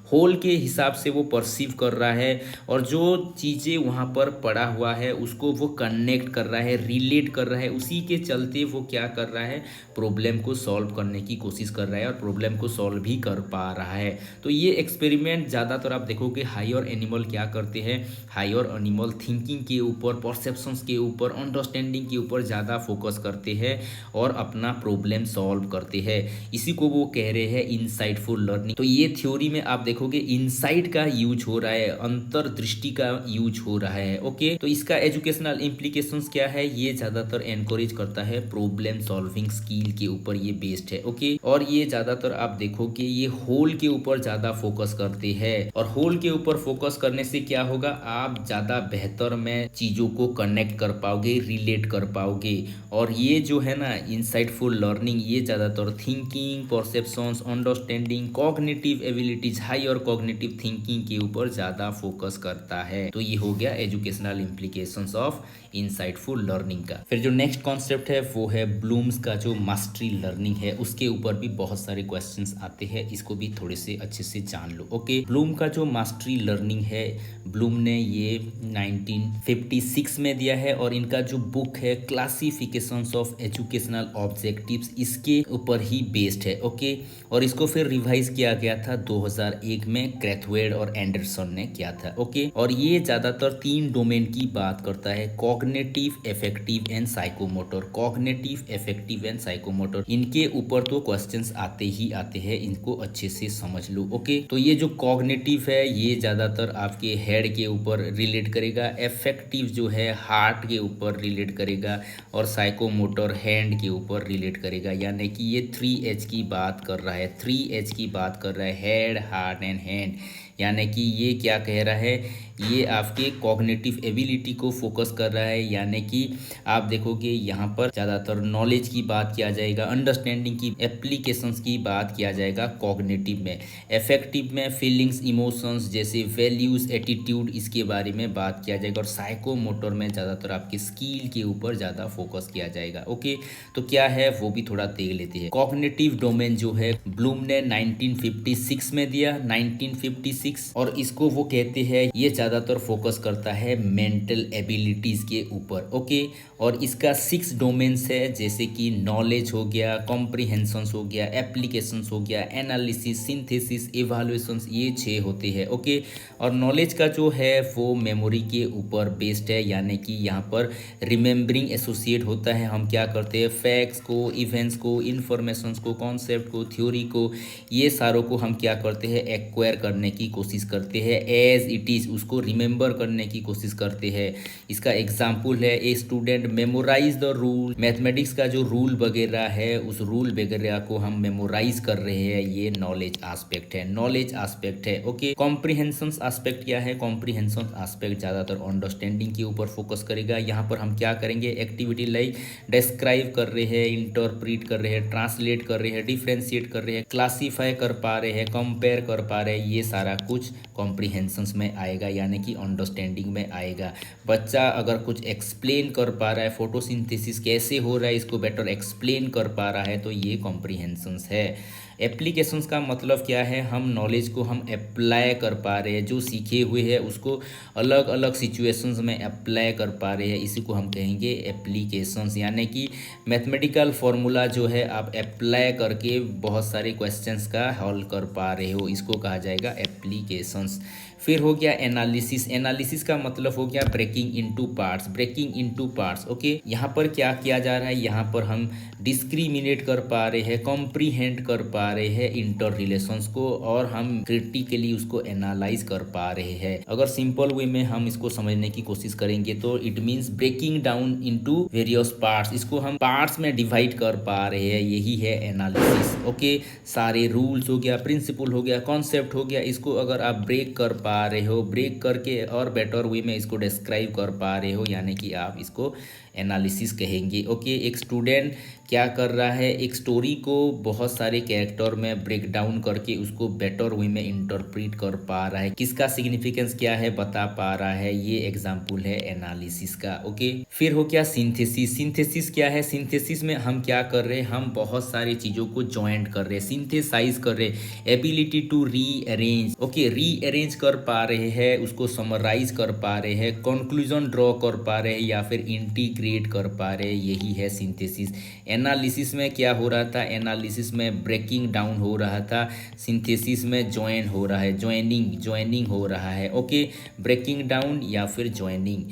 होल के हिसाब से वो परसीव कर रहा है, और जो चीज़ें वहाँ पर पड़ा हुआ है उसको वो कनेक्ट कर रहा है, रिलेट कर रहा है। उसी के चलते वो क्या कर रहा है, प्रॉब्लम को सॉल्व करने की कोशिश कर रहा है और प्रॉब्लम को सॉल्व भी कर पा रहा है। तो ये एक्सपेरिमेंट ज़्यादातर आप देखोगे हायर एनिमल क्या करते हैं, हायर एनिमल थिंकिंग के ऊपर, परसेप्शंस के ऊपर, अंडरस्टैंडिंग के ऊपर ज़्यादा फोकस करते हैं और अपना प्रॉब्लम सॉल्व करते हैं। इसी को वो कह रहे हैं इनसाइटफुल लर्निंग। तो ये थ्योरी में आप देखोगे इनसाइट का यूज हो रहा है, अंतर्दृष्टि का यूज हो रहा है। ओके, तो इसका एजुकेशनल इम्प्लीकेशंस क्या है, ये ज़्यादातर एनकरेज करता है प्रॉब्लम सॉल्विंग स्किल के ऊपर ये बेस्ड है। ओके, और ये ज़्यादातर आप देखोगे ये होल के ऊपर ज़्यादा फोकस करते हैं, और होल के ऊपर फोकस करने से क्या होगा, आप ज़्यादा बेहतर में चीज़ों को कनेक्ट कर पाओगे, रिलेट कर पाओगे। और ये जो है ना इनसाइटफुल लर्निंग, ये ज़्यादातर thinking, perceptions, understanding, cognitive abilities, higher समझदारी और कॉग्निटिव थिंकिंग के ऊपर ज़्यादा फोकस करता है। तो ये हो गया educational implications of insightful learning का। फिर जो नेक्स्ट कॉन्सेप्ट है वो है ब्लूम्स का जो मास्टरी लर्निंग है, उसके ऊपर भी बहुत सारे क्वेश्चंस आते हैं, इसको भी थोड़े से अच्छे से जान लो। ओके, ब्लूम का जो मास्टरी लर्निंग है, ब्लूम ने ये 1956 में दिया है और इनका जो बुक है क्लासिफिकेशंस ऑफ एजुकेशनल ऑब्जेक्टिव्स, इसके ऊपर ही बेस्ड है। ओके, और इसको फिर रिवाइज किया गया था 2001 में, क्रैथवेड और एंडरसन ने किया था। ओके, और ये ज़्यादातर 3 डोमेन की बात करता है, cognitive, effective and psychomotor. Cognitive, effective and psychomotor, इनके ऊपर तो क्वेश्चंस आते ही आते हैं, इनको अच्छे से समझ लो। ओके, तो ये जो कॉग्निटिव है ये ज़्यादातर आपके हेड के ऊपर रिलेट करेगा, इफेक्टिव जो है हार्ट के ऊपर रिलेट करेगा और साइकोमोटर हैंड के ऊपर रिलेट करेगा। यानी कि ये 3H की बात कर रहा है, 3H की बात कर रहा है, हेड, हार्ट एंड हैंड। यानी कि ये क्या कह रहा है, ये आपके कॉग्निटिव एबिलिटी को फोकस कर रहा है। यानी कि आप देखोगे यहाँ पर ज़्यादातर नॉलेज की बात किया जाएगा, अंडरस्टैंडिंग की, एप्लीकेशंस की बात किया जाएगा कॉग्निटिव में। इफेक्टिव में फीलिंग्स, इमोशंस जैसे वैल्यूज, एटीट्यूड, इसके बारे में बात किया जाएगा। और साइकोमोटर में ज़्यादातर आपके स्किल के ऊपर ज़्यादा फोकस किया जाएगा। ओके, तो क्या है वो भी थोड़ा देख लेते हैं। कॉग्निटिव डोमेन जो है ब्लूम ने 1956 में दिया, 1956, और इसको वो कहते हैं ये ज़्यादातर फोकस करता है मेंटल एबिलिटीज़ के ऊपर। ओके, और इसका 6 डोमेन्स है, जैसे कि नॉलेज हो गया, कॉम्प्रिहेंशंस हो गया, एप्लीकेशंस हो गया, एनालिसिस, सिंथेसिस, इवैल्यूएशंस, ये 6 होते हैं। ओके, और नॉलेज का जो है वो मेमोरी के ऊपर बेस्ड है। यानी कि यहाँ पर रिमेंबरिंग एसोसिएट होता है। हम क्या करते हैं, फैक्ट्स को, इवेंट्स को, इन्फॉर्मेशंस को, कॉन्सेप्ट को, थ्योरी को, ये सारों को हम क्या करते हैं, एक्वायर करने की कोशिश करते हैं, एज इट इज़ उसको रिमेंबर करने की कोशिश करते हैं। इसका एग्जाम्पल है, a student memorise the rule. Mathematics का जो रूल वगैरह है, उस रूल वगैरह को हम मेमोराइज कर रहे हैं, ये नॉलेज एस्पेक्ट है, नॉलेज एस्पेक्ट है। ओके, कॉम्प्रिहेंशन एस्पेक्ट क्या है, कॉम्प्रिहेंशन एस्पेक्ट ज़्यादातर अंडरस्टैंडिंग के ऊपर फोकस करेगा। यहाँ पर हम क्या करेंगे, एक्टिविटी लाइक डिस्क्राइब कर रहे हैं, इंटरप्रीट कर रहे हैं, ट्रांसलेट कर रहे हैं, डिफ्रेंशिएट कर रहे हैं, क्लासीफाई कर पा रहे हैं, कंपेयर कर पा रहे हैं, ये सारा कुछ कॉम्प्रिहेंशंस में आएगा, यानी कि अंडरस्टैंडिंग में आएगा। बच्चा अगर कुछ एक्सप्लेन कर पा रहा है, फोटोसिंथेसिस कैसे हो रहा है इसको बेटर एक्सप्लेन कर पा रहा है, तो ये कॉम्प्रिहेंशंस है। एप्लीकेशंस का मतलब क्या है, हम नॉलेज को हम अप्लाई कर पा रहे हैं, जो सीखे हुए हैं उसको अलग अलग सिचुएशंस में अप्लाई कर पा रहे हैं, इसी को हम कहेंगे एप्लीकेशंस। यानी कि मैथमेटिकल फार्मूला जो है आप अप्लाई करके बहुत सारे क्वेश्चंस का हल कर पा रहे हो, इसको कहा जाएगा एप्लीकेशंस। फिर हो गया एनालिसिस। एनालिसिस का मतलब हो गया breaking into parts, breaking into parts. Okay, यहाँ पर क्या किया जा रहा है, यहाँ पर हम डिस्क्रिमिनेट कर पा रहे हैं, कॉम्प्रीहेंड कर पा रहे हैं इंटर रिलेशंस को, और हम क्रिटिकली उसको एनालाइज कर पा रहे हैं। अगर सिंपल वे में हम इसको समझने की कोशिश करेंगे तो it means breaking down into various parts, इसको हम पार्ट्स में डिवाइड कर पा रहे हैं, यही है एनालिसिस। ओके, सारे रूल्स हो गया, प्रिंसिपल हो गया, कॉन्सेप्ट हो गया, इसको अगर आप ब्रेक कर पा रहे हो, ब्रेक करके और बेटर वे में इसको डिस्क्राइब कर पा रहे हो, यानी कि आप इसको एनालिसिस कहेंगे। ओके, एक स्टूडेंट क्या कर रहा है, एक स्टोरी को बहुत सारे कैरेक्टर में ब्रेक डाउन करके उसको बेटर वे में इंटरप्रेट कर पा रहा है, किसका सिग्निफिकेंस क्या है बता पा रहा है, ये एग्जाम्पल है एनालिसिस का। ओके, फिर हो क्या सिंथेसिस। सिंथेसिस क्या है, सिंथेसिस में हम क्या कर रहे हैं, हम बहुत सारी चीज़ों को जॉइंट कर रहे हैं, सिंथेसाइज कर रहे हैं, ability to rearrange. Okay, rearrange कर पा रहे हैं, उसको समराइज कर पा रहे हैं, कंक्लूजन ड्रॉ कर पा रहे हैं, या फिर इंटीग्रेट कर पा रहे हैं, यही है सिंथेसिस। एनालिसिस में क्या हो रहा था, एनालिसिस में ब्रेकिंग डाउन हो रहा था, सिंथेसिस में ज्वाइन हो रहा है, ज्वाइनिंग हो रहा है। ओके, ब्रेकिंग डाउन या फिर ज्वाइनिंग।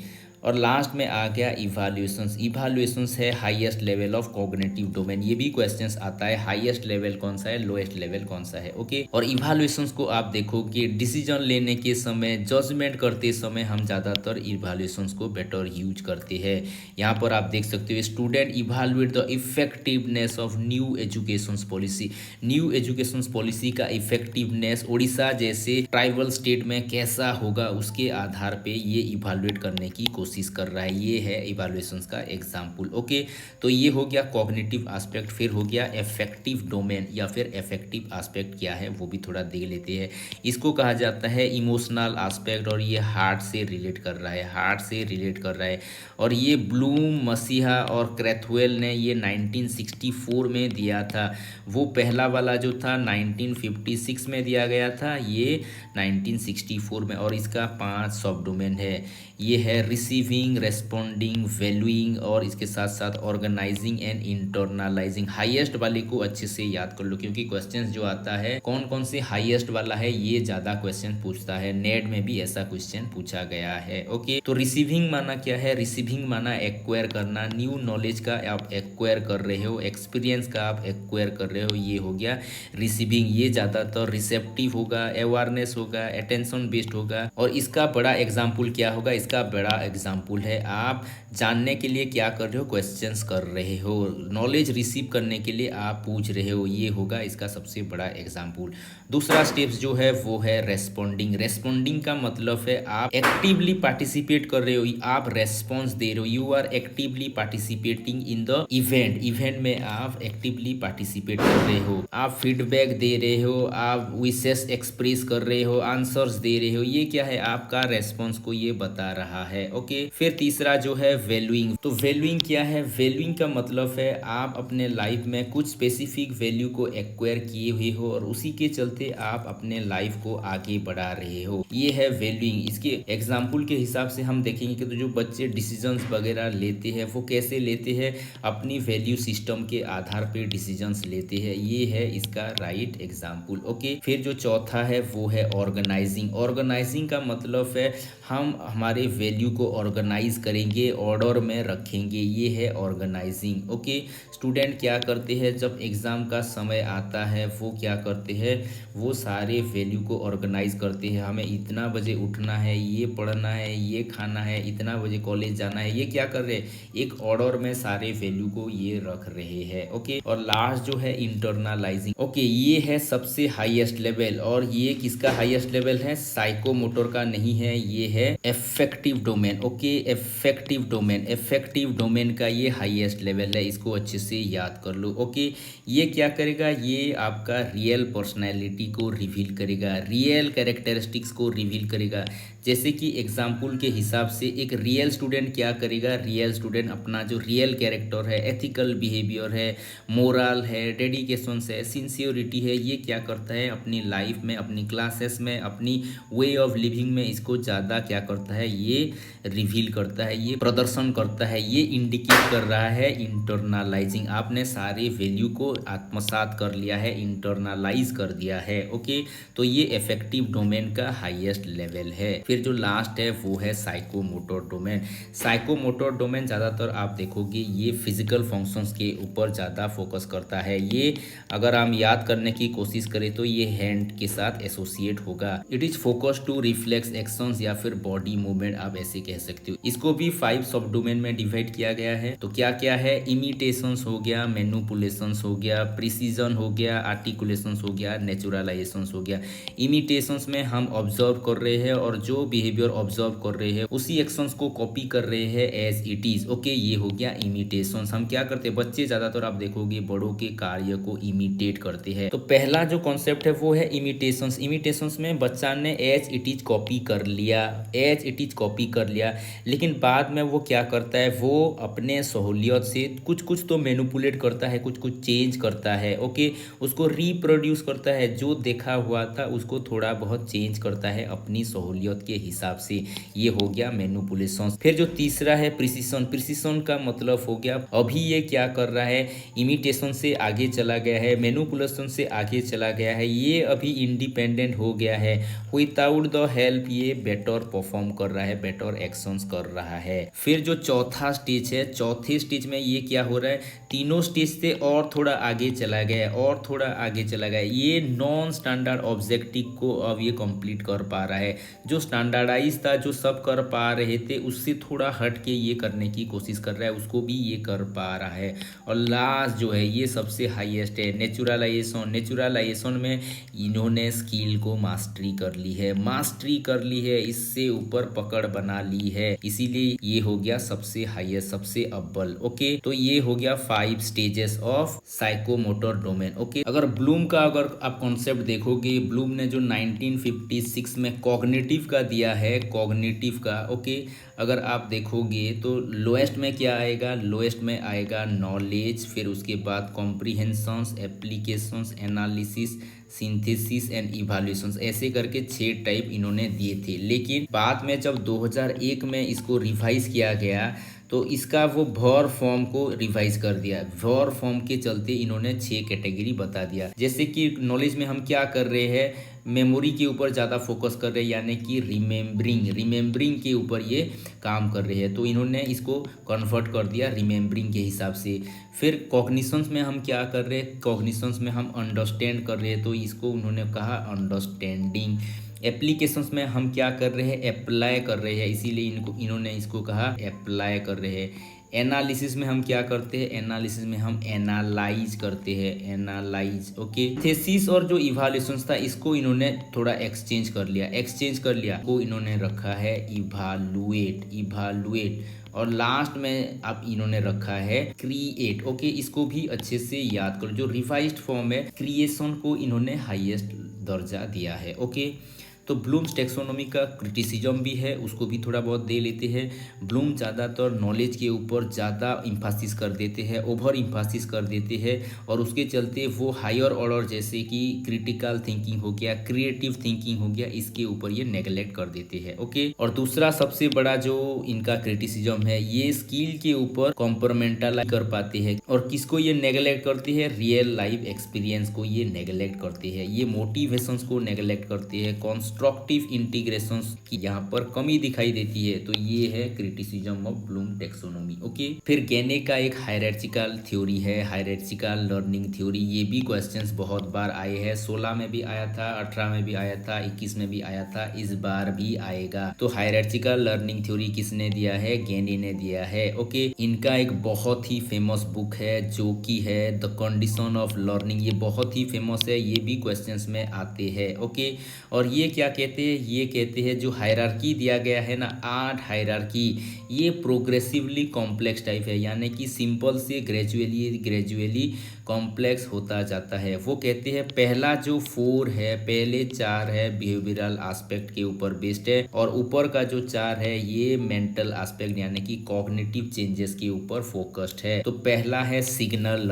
और लास्ट में आ गया इवैल्यूएशंस। इवैल्यूएशंस है highest level of cognitive domain, ये भी क्वेश्चंस आता है, हाईएस्ट लेवल कौन सा है, लोएस्ट लेवल कौन सा है। ओके, और इवैल्यूएशंस को आप देखोगे डिसीजन लेने के समय, जजमेंट करते समय हम ज़्यादातर इवैल्यूएशंस को बेटर यूज करते हैं। यहाँ पर आप देख सकते हो, student evaluate the effectiveness of new education policy. New education policy का इफेक्टिवनेस उड़ीसा जैसे ट्राइबल स्टेट में कैसा होगा, उसके आधार पे ये इवैल्यूएट करने की कोशिश कोशिश कर रहा है। ये है इवैल्यूएशंस का एग्जाम्पल। ओके, तो ये हो गया कॉग्निटिव एस्पेक्ट। फिर हो गया इफेक्टिव डोमेन या फिर इफेक्टिव एस्पेक्ट क्या है वो भी थोड़ा देख लेते हैं। इसको कहा जाता है इमोशनल एस्पेक्ट और ये हार्ट से रिलेट कर रहा है, हार्ट से रिलेट कर रहा है। और ये ब्लूम, मसीहा और क्रैथवेल ने ये 1964 में दिया था। वो पहला वाला जो था 1956 में दिया गया था, ये 1964 में। और इसका 5 सब डोमेन है। ये है रिसीविंग, रेस्पॉन्डिंग, वैल्यूइंग और इसके साथ साथ ऑर्गेनाइजिंग एंड इंटरनलाइजिंग। हाईएस्ट वाले को अच्छे से याद कर लो क्योंकि क्वेश्चंस जो आता है कौन कौन से हाईएस्ट वाला है ये ज़्यादा क्वेश्चन पूछता है। नेट में भी ऐसा क्वेश्चन पूछा गया है। ओके, तो रिसीविंग माना क्या है? रिसीविंग माना एक्वायर करना, न्यू नॉलेज का आप एक्वायर कर रहे हो, एक्सपीरियंस का आप एक्वायर कर रहे हो, ये हो गया रिसीविंग। ये ज़्यादातर रिसेप्टिव होगा, अवेयरनेस होगा, अटेंशन बेस्ड होगा। और इसका बड़ा एग्जाम्पल क्या होगा? इसका बड़ा एग्जाम्पल है आप जानने के लिए क्या कर रहे हो? क्वेश्चंस कर रहे हो। नॉलेज रिसीव करने के लिए आप पूछ रहे हो, ये होगा इसका सबसे बड़ा एग्जाम्पल। दूसरा स्टेप्स जो है वो है रेस्पॉन्डिंग। रेस्पॉन्डिंग का मतलब है आप एक्टिवली पार्टिसिपेट कर रहे हो, आप रेस्पॉन्स दे रहे हो, you are actively participating in the event. Event में आप एक्टिवली पार्टिसिपेट कर रहे हो, आप फीडबैक दे रहे हो, आप विशेष एक्सप्रेस कर रहे हो, आंसर्स दे रहे हो। ये क्या है? आपका रेस्पॉन्स को ये बता रहा है। ओके, फिर तीसरा जो है वैल्यूइंग। तो वैल्यूइंग क्या है? वैल्यूइंग का मतलब है आप अपने लाइफ में कुछ स्पेसिफिक वैल्यू को एक्वायर किए हुए हो और उसी के चलते आप अपने लाइफ को आगे बढ़ा रहे हो, ये है वैल्यूइंग। इसके एग्जाम्पल के हिसाब से हम देखेंगे कि तो जो बच्चे डिसीजंस वगैरह लेते हैं वो कैसे लेते हैं? अपनी वैल्यू सिस्टम के आधार पे डिसीजंस लेते हैं, ये है इसका राइट एग्जाम्पल। ओके, फिर जो चौथा है वो है ऑर्गेनाइजिंग। ऑर्गेनाइजिंग का मतलब है हम हमारे वैल्यू को ऑर्गेनाइज करेंगे, ऑर्डर में रखेंगे, ये है ऑर्गेनाइजिंग। ओके, स्टूडेंट क्या करते हैं जब एग्ज़ाम का समय आता है? वो क्या करते हैं? वो सारे वैल्यू को ऑर्गेनाइज करते हैं। हमें इतना बजे उठना है, ये पढ़ना है, ये खाना है, इतना बजे कॉलेज जाना है, ये क्या कर रहे हैं? एक ऑर्डर में सारे वैल्यू को ये रख रहे हैं। ओके, और लास्ट जो है इंटरनलाइजिंग। ओके, ये है सबसे हाईएस्ट लेवल। और ये किसका हाईएस्ट लेवल है? साइकोमोटर का नहीं है, ये है affective domain. Okay, affective domain, affective domain का ये हाईएस्ट लेवल है, इसको अच्छे से याद कर लो। ओके, ये क्या करेगा? ये आपका रियल पर्सनैलिटी को रिवील करेगा, रियल कैरेक्टरिस्टिक्स को रिवील करेगा। जैसे कि एग्जाम्पल के हिसाब से एक रियल स्टूडेंट क्या करेगा? रियल स्टूडेंट अपना जो रियल कैरेक्टर है, एथिकल बिहेवियर है, मोरल है, डेडिकेशन है, सिंसियरिटी है, ये क्या करता है अपनी लाइफ में, अपनी क्लासेस में, अपनी वे ऑफ लिविंग में इसको ज़्यादा क्या करता है? ये रिवील करता है, ये प्रदर्शन करता है, ये इंडिकेट कर रहा है इंटरनलाइजिंग। आपने सारे वैल्यू को आत्मसात कर लिया है, इंटरनलाइज कर दिया है। ओके, तो ये इफेक्टिव डोमेन का हाईएस्ट लेवल है। फिर जो लास्ट है वो है साइकोमोटर डोमेन। साइकोमोटर डोमेन ज़्यादातर आप देखोगे ये फिजिकल फंक्शंस के ऊपर ज़्यादा फोकस करता है। ये अगर हम याद करने की कोशिश करें तो ये हैंड के साथ एसोसिएट होगा। It is focus to reflex actions या फिर बॉडी मूवमेंट, आप ऐसे कह सकते हो। इसको भी 5 सब डोमेन में डिवाइड किया गया है। तो क्या क्या है? इमिटेशंस हो गया, मैनिपुलेशंस हो गया, प्रिसीजन हो गया, आर्टिकुलेशंस हो गया, नेचुरलाइजेशंस हो गया। इमिटेशंस में हम ऑब्जर्व कर रहे हैं और जो बिहेवियर ऑब्जर्व कर रहे हैं उसी एक्शंस को कॉपी कर रहे हैं एज इट इज। ओके, ये हो गया इमिटेशंस। हम क्या करते हैं? बच्चे ज्यादातर आप देखोगे बड़ों के कार्य को इमिटेट करते हैं। तो पहला जो कॉन्सेप्ट है वो है इमिटेशंस। इमिटेशंस में बच्चा ने एज इट इज कॉपी कर लिया, एज इट इज कॉपी कर लिया, लेकिन बाद में वो क्या करता है? वो अपने सहूलियत से कुछ कुछ तो मैनिपुलेट करता है, कुछ कुछ चेंज करता है। ओके, उसको रिप्रोड्यूस करता है, जो देखा हुआ था उसको थोड़ा बहुत चेंज करता है अपनी सहूलियत के हिसाब से। ये हो गया मैनिपुलेशन। फिर जो तीसरा है प्रिसिशन। प्रिसिशन का मतलब हो गया अभी ये क्या कर रहा है? इमिटेशन से आगे चला गया है, मैनिपुलेशन से आगे चला गया है, ये अभी इंडिपेंडेंट हो गया है। विदाउट द हेल्प ये बेटर परफॉर्म कर रहा है, बेटर एक्शंस कर रहा है। फिर जो चौथा स्टेज है, चौथे स्टेज में ये क्या हो रहा है? तीनों स्टेज से और थोड़ा आगे चला गया, और थोड़ा आगे चला गया। ये नॉन स्टैंडर्ड ऑब्जेक्टिव को अब ये कंप्लीट कर पा रहा है। जो स्टैंडर्ड स्टैंडर्डाइज था जो सब कर पा रहे थे उससे थोड़ा हट के ये करने की कोशिश कर रहा है, उसको भी ये कर पा रहा है। और लास्ट जो है ये सबसे हाईएस्ट है, नेचुरलाइजेशन। नेचुरलाइजेशन में इन्होंने स्किल को मास्टरी कर ली है, मास्टरी कर ली है, इससे ऊपर पकड़ बना ली है, इसीलिए ये हो गया सबसे हाईएस्ट, सबसे अव्वल। ओके, तो ये हो गया 5 stages of psychomotor domain. Okay, अगर ब्लूम का अगर आप कॉन्सेप्ट देखोगे, ब्लूम ने जो 1956 में कॉग्निटिव का दिया है, कॉग्निटिव का, ओके, अगर आप देखोगे तो लोएस्ट में क्या आएगा, लोएस्ट में आएगा नॉलेज, फिर उसके बाद comprehensions, applications, analysis, synthesis and evaluations, ऐसे करके 6 टाइप इन्होंने दिए थे। लेकिन बाद में जब 2001 में इसको रिवाइज किया गया तो इसका वो भॉर फॉर्म को रिवाइज कर दिया। भॉर फॉर्म के चलते इन्होंने 6 कैटेगरी बता दिया। जैसे कि नॉलेज में हम क्या कर रहे हैं, मेमोरी के ऊपर ज़्यादा फोकस कर रहे हैं, यानी कि रिमेम्बरिंग के ऊपर ये काम कर रहे हैं, तो इन्होंने इसको कन्वर्ट कर दिया रिमेम्बरिंग के हिसाब से। फिर कॉग्निशंस में हम क्या कर रहे हैं, कॉग्निशंस में हम अंडरस्टैंड कर रहे हैं, तो इसको उन्होंने कहा अंडरस्टैंडिंग। एप्लीकेशंस में हम क्या कर रहे हैं, अप्लाई कर रहे हैं, इसीलिए इन्होंने इसको कहा अप्लाई कर रहे हैं। एनालिसिस में हम क्या करते हैं, एनालिसिस में हम एनालाइज करते हैं, एनालाइज। ओके, थेसिस और जो इवैल्यूएशंस था इसको इन्होंने थोड़ा एक्सचेंज कर लिया, को इन्होंने रखा है इवालुएट। और लास्ट में अब इन्होंने रखा है क्रिएट। ओके, इसको भी अच्छे से याद करो, जो रिवाइज्ड फॉर्म है क्रिएशन को इन्होंने हाईएस्ट दर्जा दिया है। ओके, तो ब्लूम्स टेक्सोनोमी का क्रिटिसिज्म भी है, उसको भी थोड़ा बहुत दे लेते हैं। ब्लूम ज़्यादातर नॉलेज के ऊपर ज़्यादा इम्फासिस कर देते हैं, ओवर इम्फासिस कर देते हैं, और उसके चलते वो हायर ऑर्डर जैसे कि क्रिटिकल थिंकिंग हो गया, क्रिएटिव थिंकिंग हो गया, इसके ऊपर ये नेगलेक्ट कर देते हैं। ओके, और दूसरा सबसे बड़ा जो इनका क्रिटिसिज्म है, ये स्किल के ऊपर कॉम्प्रोमेंटलाइज कर पाते हैं। और किसको ये नेगलेक्ट करते हैं, रियल लाइफ एक्सपीरियंस को ये नेगलेक्ट करते हैं, ये मोटिवेशंस को नेगलेक्ट करते हैं, कंस्ट्रक्टिव इंटीग्रेशंस की यहाँ पर कमी दिखाई देती है। तो ये है criticism of Bloom taxonomy. Okay, फिर गेने का एक हायरार्चिकल थ्योरी है, हायरार्चिकल लर्निंग थ्योरी, ये भी क्वेश्चंस बहुत बार आए हैं। 16 में भी आया था, 18 में भी आया था, 21 में भी आया था, इस बार भी आएगा। तो हायरार्चिकल लर्निंग थ्योरी किसने दिया है, गेने ने दिया है। ओके, इनका एक बहुत ही फेमस बुक है जो कि है द कंडीशन ऑफ लर्निंग, ये बहुत ही फेमस है, ये भी क्वेश्चंस में आते हैं। ओके, और ये क्या कहते हैं, ये कहते हैं जो हायरार्की दिया गया है ना, 8 हायरार्की, ये प्रोग्रेसिवली कॉम्प्लेक्स टाइप है, यानी कि सिंपल से ग्रेजुअली कॉम्प्लेक्स होता जाता है। वो कहते हैं पहला जो 4 है, पहले 4 है बिहेवियरल एस्पेक्ट के ऊपर बेस्ड है, और ऊपर का जो 4 है ये मेंटल एस्पेक्ट यानी कि कॉग्निटिव चेंजेस के ऊपर फोकस्ड है। तो पहला है सिग्नल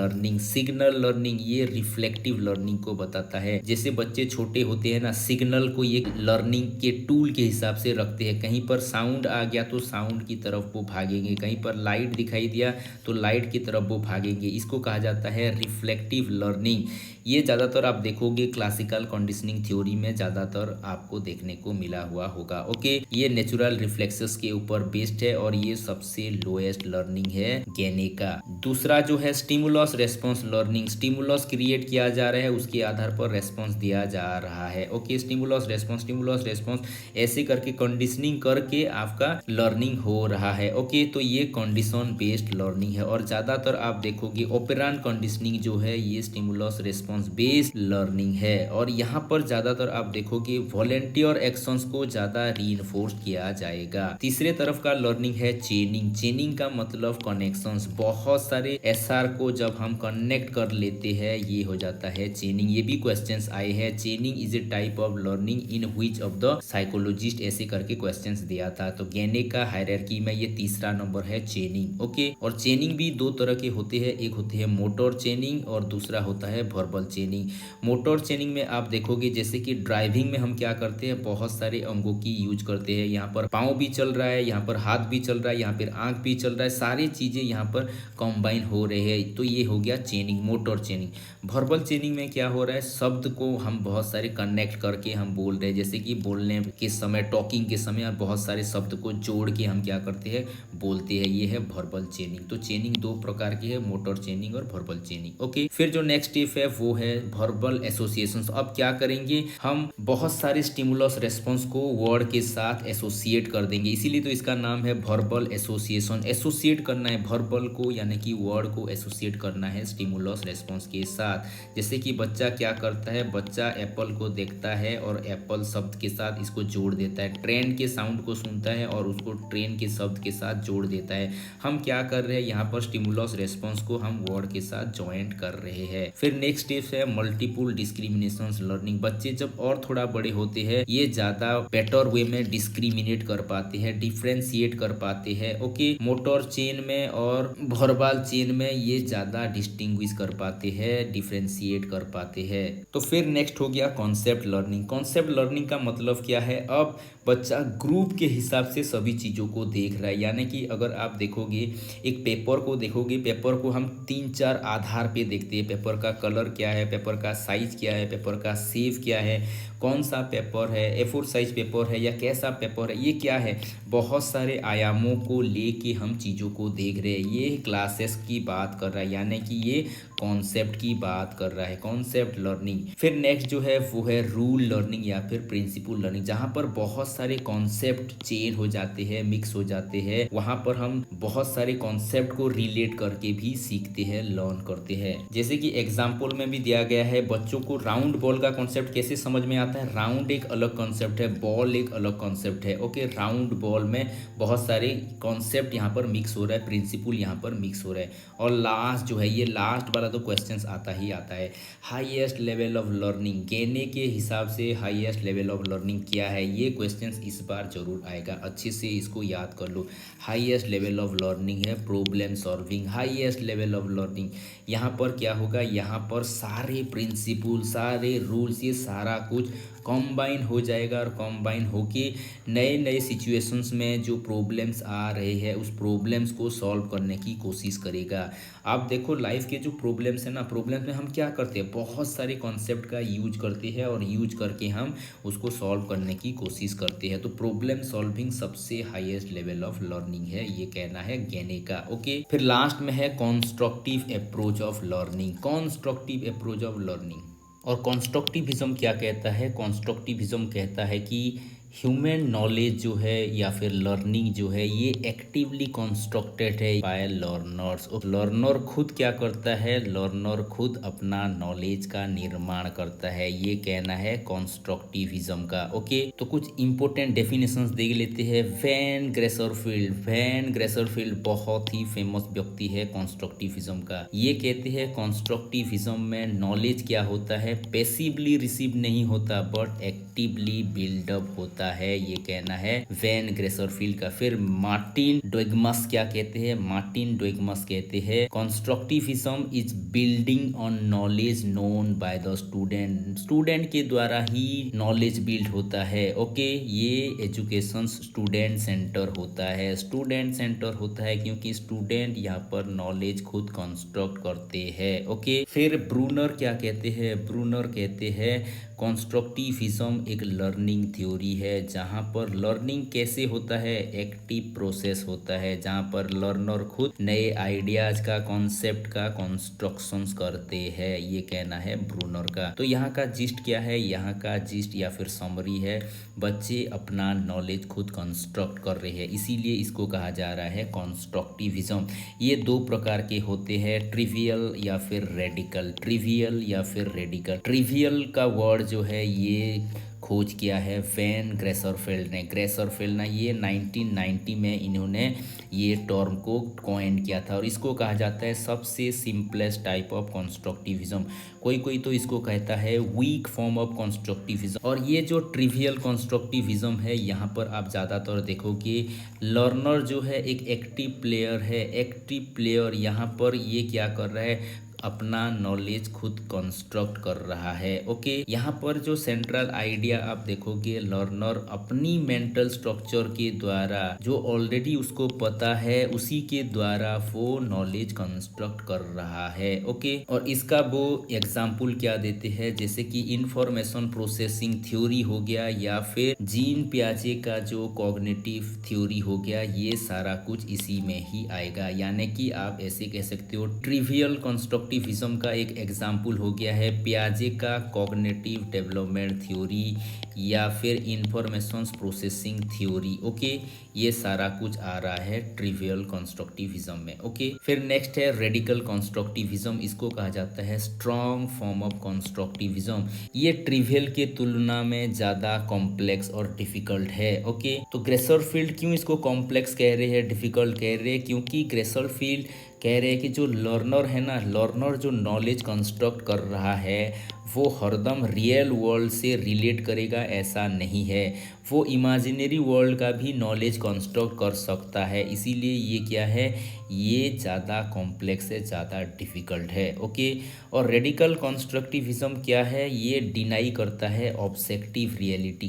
लर्निंग, ये रिफ्लेक्टिव लर्निंग को बताता है। जैसे बच्चे छोटे होते हैं ना, सिग्नल को ये लर्निंग के टूल के हिसाब से रखते हैं, कहीं पर साउंड आ गया तो साउंड की तरफ वो भागेंगे, कहीं पर लाइट दिखाई दिया तो लाइट की तरफ वो भागेंगे, इसको कहा जाता है रिफ्लेक्टिव लर्निंग। ये ज़्यादातर आप देखोगे क्लासिकल कंडीशनिंग थ्योरी में ज़्यादातर आपको देखने को मिला हुआ होगा। ओके, ये नेचुरल रिफ्लेक्सेस के ऊपर बेस्ड है और ये सबसे लोएस्ट लर्निंग है गेने का। दूसरा जो है stimulus response learning, stimulus create किया जा रहा है, उसके आधार पर रेस्पॉन्स दिया जा रहा है। ओके, स्टिमुलस रेस्पॉन्स ऐसे करके कंडीशनिंग करके आपका लर्निंग हो रहा है। ओके, तो ये कंडीशन बेस्ड लर्निंग है। और ज़्यादातर आप देखोगे ऑपरेंट कंडीशनिंग जो है ये स्टिमुलस रेस्पॉन्स बेस्ड लर्निंग है। और यहाँ पर ज़्यादातर आप देखोगे वॉलेंटियर एक्शंस को ज़्यादा रीइंफोर्स किया जाएगा। तीसरे तरफ का लर्निंग है चेनिंग का मतलब कनेक्शंस, बहुत सारे एसआर को जब हम कनेक्ट कर लेते हैं ये हो जाता है चेनिंग। ये भी क्वेश्चंस आए हैं, चेनिंग is a type of learning in which of the psychologist, ऐसे करके क्वेश्चंस दिया था। तो गेने का हायरार्की में ये तीसरा नंबर है चेनिंग। ओके, और चेनिंग भी 2 तरह के होते हैं, एक होते हैं मोटर चेनिंग और दूसरा होता है वर्बल चेनिंग। मोटर चेनिंग में आप देखोगे जैसे कि ड्राइविंग में हम क्या करते हैं, बहुत सारे अंगों की यूज करते हैं, यहाँ पर पाँव भी चल रहा है, यहाँ पर हाथ भी चल रहा है, यहाँ पर आंख भी चल रहा है, सारी चीजें यहाँ पर कंबाइन हो रहे हैं, तो ये हो गया चेनिंग, मोटर चेनिंग। वर्बल चेनिंग में क्या हो रहा है, शब्द को हम बहुत सारे कनेक्ट करके हम बोल रहे हैं, जैसे कि बोलने के समय, टॉकिंग के समय बहुत सारे शब्द को जोड़ के हम क्या करते हैं, बोलते हैं, ये है वर्बल चेनिंग। तो चेनिंग 2 प्रकार की है, मोटर चेनिंग और वर्बल चेनिंग। लर्निंग। ओके, फिर जो नेक्स्ट स्टेप है वो है वर्बल एसोसिएशंस। अब क्या करेंगे, हम बहुत सारे स्टिमुलस रेस्पॉन्स को वर्ड के साथ एसोसिएट कर देंगे, इसीलिए तो इसका नाम है वर्बल एसोसिएशन। एसोसिएट करना है वर्बल को, यानी कि वर्ड को एसोसिएट करना है स्टिमुलस रेस्पॉन्स के साथ। जैसे कि बच्चा क्या करता है, बच्चा एप्पल को देखता है और एप्पल शब्द के साथ इसको जोड़ देता है, ट्रेन के साउंड को सुनता है और उसको ट्रेन के शब्द के साथ जोड़ देता है। हम क्या कर रहे हैं, यहाँ पर स्टिमुलस रेस्पॉन्स को हम वर्ड के साथ ज्वाइंट कर रहे हैं। फिर नेक्स्ट स्टेप है मल्टीपल डिस्क्रिमिनेशंस लर्निंग। बच्चे जब और थोड़ा बड़े होते हैं ये ज्यादा बेटर वे में डिस्क्रिमिनेट कर पाते हैं, डिफ्रेंशिएट कर पाते हैं। ओके, मोटर चेन में और वर्बल चेन में ये ज्यादा डिस्टिंग्विश कर पाते हैं, डिफ्रेंशिएट कर पाते हैं। तो फिर नेक्स्ट हो गया कॉन्सेप्ट लर्निंग। कॉन्सेप्ट लर्निंग का मतलब क्या है, अब बच्चा ग्रुप के हिसाब से सभी चीज़ों को देख रहा है। यानी कि अगर आप देखोगे एक पेपर को देखोगे, पेपर को हम 3-4 आधार पे देखते हैं। पेपर का कलर क्या है, पेपर का साइज क्या है, पेपर का शेप क्या है, कौन सा पेपर है, A4 साइज पेपर है या कैसा पेपर है, ये क्या है, बहुत सारे आयामों को लेके हम चीज़ों को देख रहे हैं। ये क्लासेस की बात कर रहा है, यानी कि ये कॉन्सेप्ट की बात कर रहा है, कॉन्सेप्ट लर्निंग। फिर नेक्स्ट जो है वो है रूल लर्निंग या फिर प्रिंसिपल लर्निंग, जहाँ पर बहुत सारे कॉन्सेप्ट चेंज हो जाते हैं, मिक्स हो जाते हैं। वहाँ पर हम बहुत सारे कॉन्सेप्ट को रिलेट करके भी सीखते हैं, लर्न करते हैं। जैसे कि एग्जाम्पल में भी दिया गया है, बच्चों को राउंड बॉल का कॉन्सेप्ट कैसे समझ में आता है। राउंड एक अलग कॉन्सेप्ट है, बॉल एक अलग कॉन्सेप्ट है। ओके, राउंड बॉल में बहुत सारे कॉन्सेप्ट यहाँ पर मिक्स हो रहा है, प्रिंसिपल यहाँ पर मिक्स हो रहा है। और लास्ट जो है, ये लास्ट वाला तो क्वेश्चंस आता ही आता है, हाईएस्ट लेवल ऑफ लर्निंग। गेने के हिसाब से हाईएस्ट लेवल ऑफ लर्निंग क्या है, ये क्वेश्चंस इस बार जरूर आएगा, अच्छे से इसको याद कर लो। हाईएस्ट लेवल ऑफ लर्निंग है problem solving. Highest level of learning यहाँ पर क्या होगा, यहाँ पर सारे प्रिंसिपल, सारे रूल्स, ये सारा कुछ कॉम्बाइन हो जाएगा और कॉम्बाइन होके नए नए सिचुएशंस में जो प्रॉब्लम्स आ रहे हैं उस प्रॉब्लम्स को सॉल्व करने की कोशिश करेगा। आप देखो लाइफ के जो प्रॉब्लम्स है ना, प्रॉब्लम्स में हम क्या करते हैं, बहुत सारे कॉन्सेप्ट का यूज करते हैं और यूज करके हम उसको सॉल्व करने की कोशिश करते हैं। तो प्रॉब्लम सॉल्विंग सबसे हाईएस्ट लेवल ऑफ लर्निंग है, ये कहना है गेने का। ओके, फिर लास्ट में है constructive approach of learning. Constructive approach of learning और कंस्ट्रक्टिविज्म क्या कहता है, कंस्ट्रक्टिविज्म कहता है कि ह्यूमन नॉलेज जो है या फिर लर्निंग जो है ये एक्टिवली कंस्ट्रक्टेड है बाय लर्नर्स। लर्नर खुद क्या करता है, लर्नर खुद अपना नॉलेज का निर्माण करता है, ये कहना है कंस्ट्रक्टिविज्म का। ओके, तो कुछ इंपॉर्टेंट डेफिनेशंस देख लेते हैं। वैन ग्रेसरफील्ड, वैन ग्रेसरफील्ड बहुत ही फेमस व्यक्ति है कंस्ट्रक्टिविज्म का। ये कहते हैं कंस्ट्रक्टिविज्म में नॉलेज क्या होता है, पैसिवली रिसीव नहीं होता बट एक्टिवली बिल्डअप होता है, ये कहना है वैन ग्रेसरफील्ड का। फिर मार्टिन डोइगमस क्या कहते हैं, मार्टिन डोइगमस कहते हैं constructivism is building on knowledge known by the student. Student के द्वारा ही नॉलेज बिल्ड होता है। ओके, ये एजुकेशन स्टूडेंट सेंटर होता है, स्टूडेंट सेंटर होता है क्योंकि स्टूडेंट यहाँ पर नॉलेज खुद कंस्ट्रक्ट करते हैं। ओके, फिर ब्रूनर क्या कहते हैं, ब्रूनर कहते हैं कंस्ट्रक्टिविज्म एक लर्निंग थ्योरी है जहाँ पर लर्निंग कैसे होता है, एक्टिव प्रोसेस होता है, जहाँ पर लर्नर खुद नए आइडियाज का, कॉन्सेप्ट का कंस्ट्रक्शंस करते हैं, ये कहना है ब्रूनर का। तो यहाँ का जिस्ट क्या है, यहाँ का जिस्ट या फिर समरी है, बच्चे अपना नॉलेज खुद कंस्ट्रक्ट कर रहे हैं, इसीलिए इसको कहा जा रहा है कंस्ट्रक्टिविज्म। ये दो प्रकार के होते हैं, ट्रिवियल या फिर रेडिकल। ट्रिवियल या फिर रेडिकल। ट्रिवियल का वर्ड जो है ये खोज किया है वैन ग्रेसरफील्ड ने। ग्रेसरफील्ड ने ये 1990 में इन्होंने ये टर्म को कॉइन किया था और इसको कहा जाता है सबसे सिंपलेस्ट टाइप ऑफ कंस्ट्रक्टिविज्म। कोई कोई तो इसको कहता है वीक फॉर्म ऑफ कंस्ट्रक्टिविज्म। और ये जो ट्रिवियल कंस्ट्रक्टिविज्म है यहाँ पर आप ज़्यादातर देखोगे लर्नर जो है एक एक्टिव प्लेयर है। एक्टिव प्लेयर यहाँ पर ये क्या कर रहा है, अपना नॉलेज खुद कंस्ट्रक्ट कर रहा है। ओके, यहाँ पर जो सेंट्रल आइडिया आप देखोगे, लर्नर अपनी मेंटल स्ट्रक्चर के द्वारा जो ऑलरेडी उसको पता है उसी के द्वारा वो नॉलेज कंस्ट्रक्ट कर रहा है। ओके, और इसका वो एग्जाम्पल क्या देते हैं, जैसे कि इंफॉर्मेशन प्रोसेसिंग थ्योरी हो गया या फिर जीन पियाजे का जो कॉग्निटिव थ्योरी हो गया, ये सारा कुछ इसी में ही आएगा। यानी कि आप ऐसे कह सकते हो ट्रिवियल कंस्ट्रक्ट कंस्ट्रक्टिविज्म का एक एग्जाम्पल हो गया है पियाजे का कॉग्निटिव डेवलपमेंट थ्योरी या फिर इंफॉर्मेशन प्रोसेसिंग थ्योरी। ओके, ये सारा कुछ आ रहा है ट्रिवियल कंस्ट्रक्टिविज्म में। ओके, फिर नेक्स्ट है रेडिकल कंस्ट्रक्टिविज्म। इसको कहा जाता है स्ट्रॉन्ग फॉर्म ऑफ कंस्ट्रक्टिविज्म। ये ट्रिवियल के तुलना में ज़्यादा कॉम्प्लेक्स और डिफिकल्ट है। ओके, तो ग्रेसरफील्ड क्यों इसको कॉम्प्लेक्स कह रहे हैं, डिफिकल्ट कह रहे हैं? क्योंकि ग्रेसरफील्ड कह रहे हैं कि जो लर्नर है ना, लर्नर जो नॉलेज कंस्ट्रक्ट कर रहा है वो हरदम रियल वर्ल्ड से रिलेट करेगा ऐसा नहीं है, वो इमेजिनरी वर्ल्ड का भी नॉलेज कंस्ट्रक्ट कर सकता है। इसीलिए ये क्या है, ये ज़्यादा कॉम्प्लेक्स है, ज़्यादा डिफ़िकल्ट है। ओके, और रेडिकल कंस्ट्रक्टिविज्म क्या है, ये डिनाई करता है ऑब्जेक्टिव रियलिटी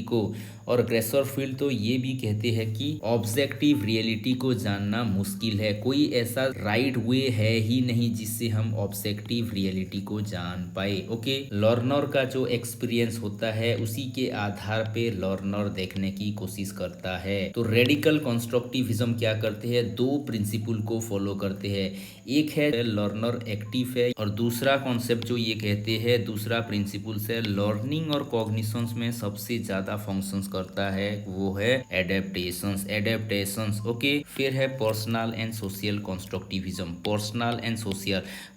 को। और ग्रेसरफील्ड तो ये भी कहते हैं कि ऑब्जेक्टिव रियलिटी को जानना मुश्किल है, कोई ऐसा राइट वे है ही नहीं जिससे हम ऑब्जेक्टिव रियलिटी को जान पाए। ओके, लर्नर का जो एक्सपीरियंस होता है उसी के आधार पे लर्नर देखने की कोशिश करता है। तो रेडिकल कंस्ट्रक्टिविज्म क्या करते हैं, दो प्रिंसिपल को फॉलो करते हैं। एक है लर्नर एक्टिव है, और दूसरा कॉन्सेप्ट जो ये कहते हैं, दूसरा प्रिंसिपल से लर्निंग और कॉग्निशंस में सबसे ज्यादा फंक्शंस करता है वो है एडेप्टेशंस। ओके, फिर है personal and social constructivism.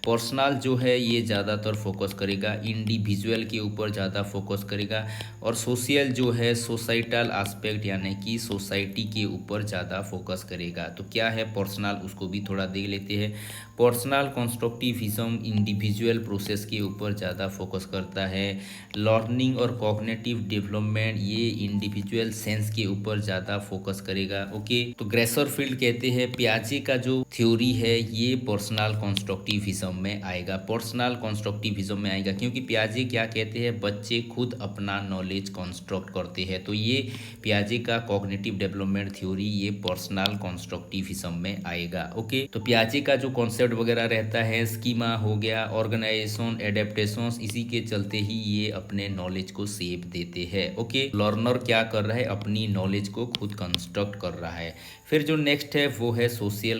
Personal जो है ये ज़्यादातर फोकस करेगा इंडिविजुअल के ऊपर, ज़्यादा फोकस करेगा, और सोशल जो है सोसाइटल एस्पेक्ट यानी कि सोसाइटी के ऊपर ज़्यादा फोकस करेगा। तो क्या है पर्सनल, उसको भी थोड़ा देख लेते हैं। पर्सनल कंस्ट्रक्टिविज्म इंडिविजुअल प्रोसेस के ऊपर ज़्यादा फोकस करता है। लर्निंग और कॉग्निटिव डेवलपमेंट ये इंडिविजुअल सेंस के ऊपर ज़्यादा फोकस करेगा। ओके, तो ग्रेसरफील्ड कहते हैं पियाजे का जो थ्योरी है ये पर्सनल कंस्ट्रक्टिविज्म में आएगा, क्योंकि पियाजे क्या कहते हैं, बच्चे खुद अपना नॉलेज कंस्ट्रक्ट करते हैं। तो ये पियाजे का कॉग्निटिव डेवलपमेंट थ्योरी ये पर्सनल कंस्ट्रक्टिविज्म में आएगा। ओके, तो पियाजे का जो कॉन्सेप्ट वगैरह रहता है, स्कीमा हो गया, ऑर्गेनाइजेशन, एडेप्टेशंस, इसी के चलते ही ये अपने नॉलेज को शेप देते हैं। ओके, लर्नर क्या कर रहा है, अपनी नॉलेज को खुद कंस्ट्रक्ट कर रहा है। फिर जो नेक्स्ट है वो है सोशल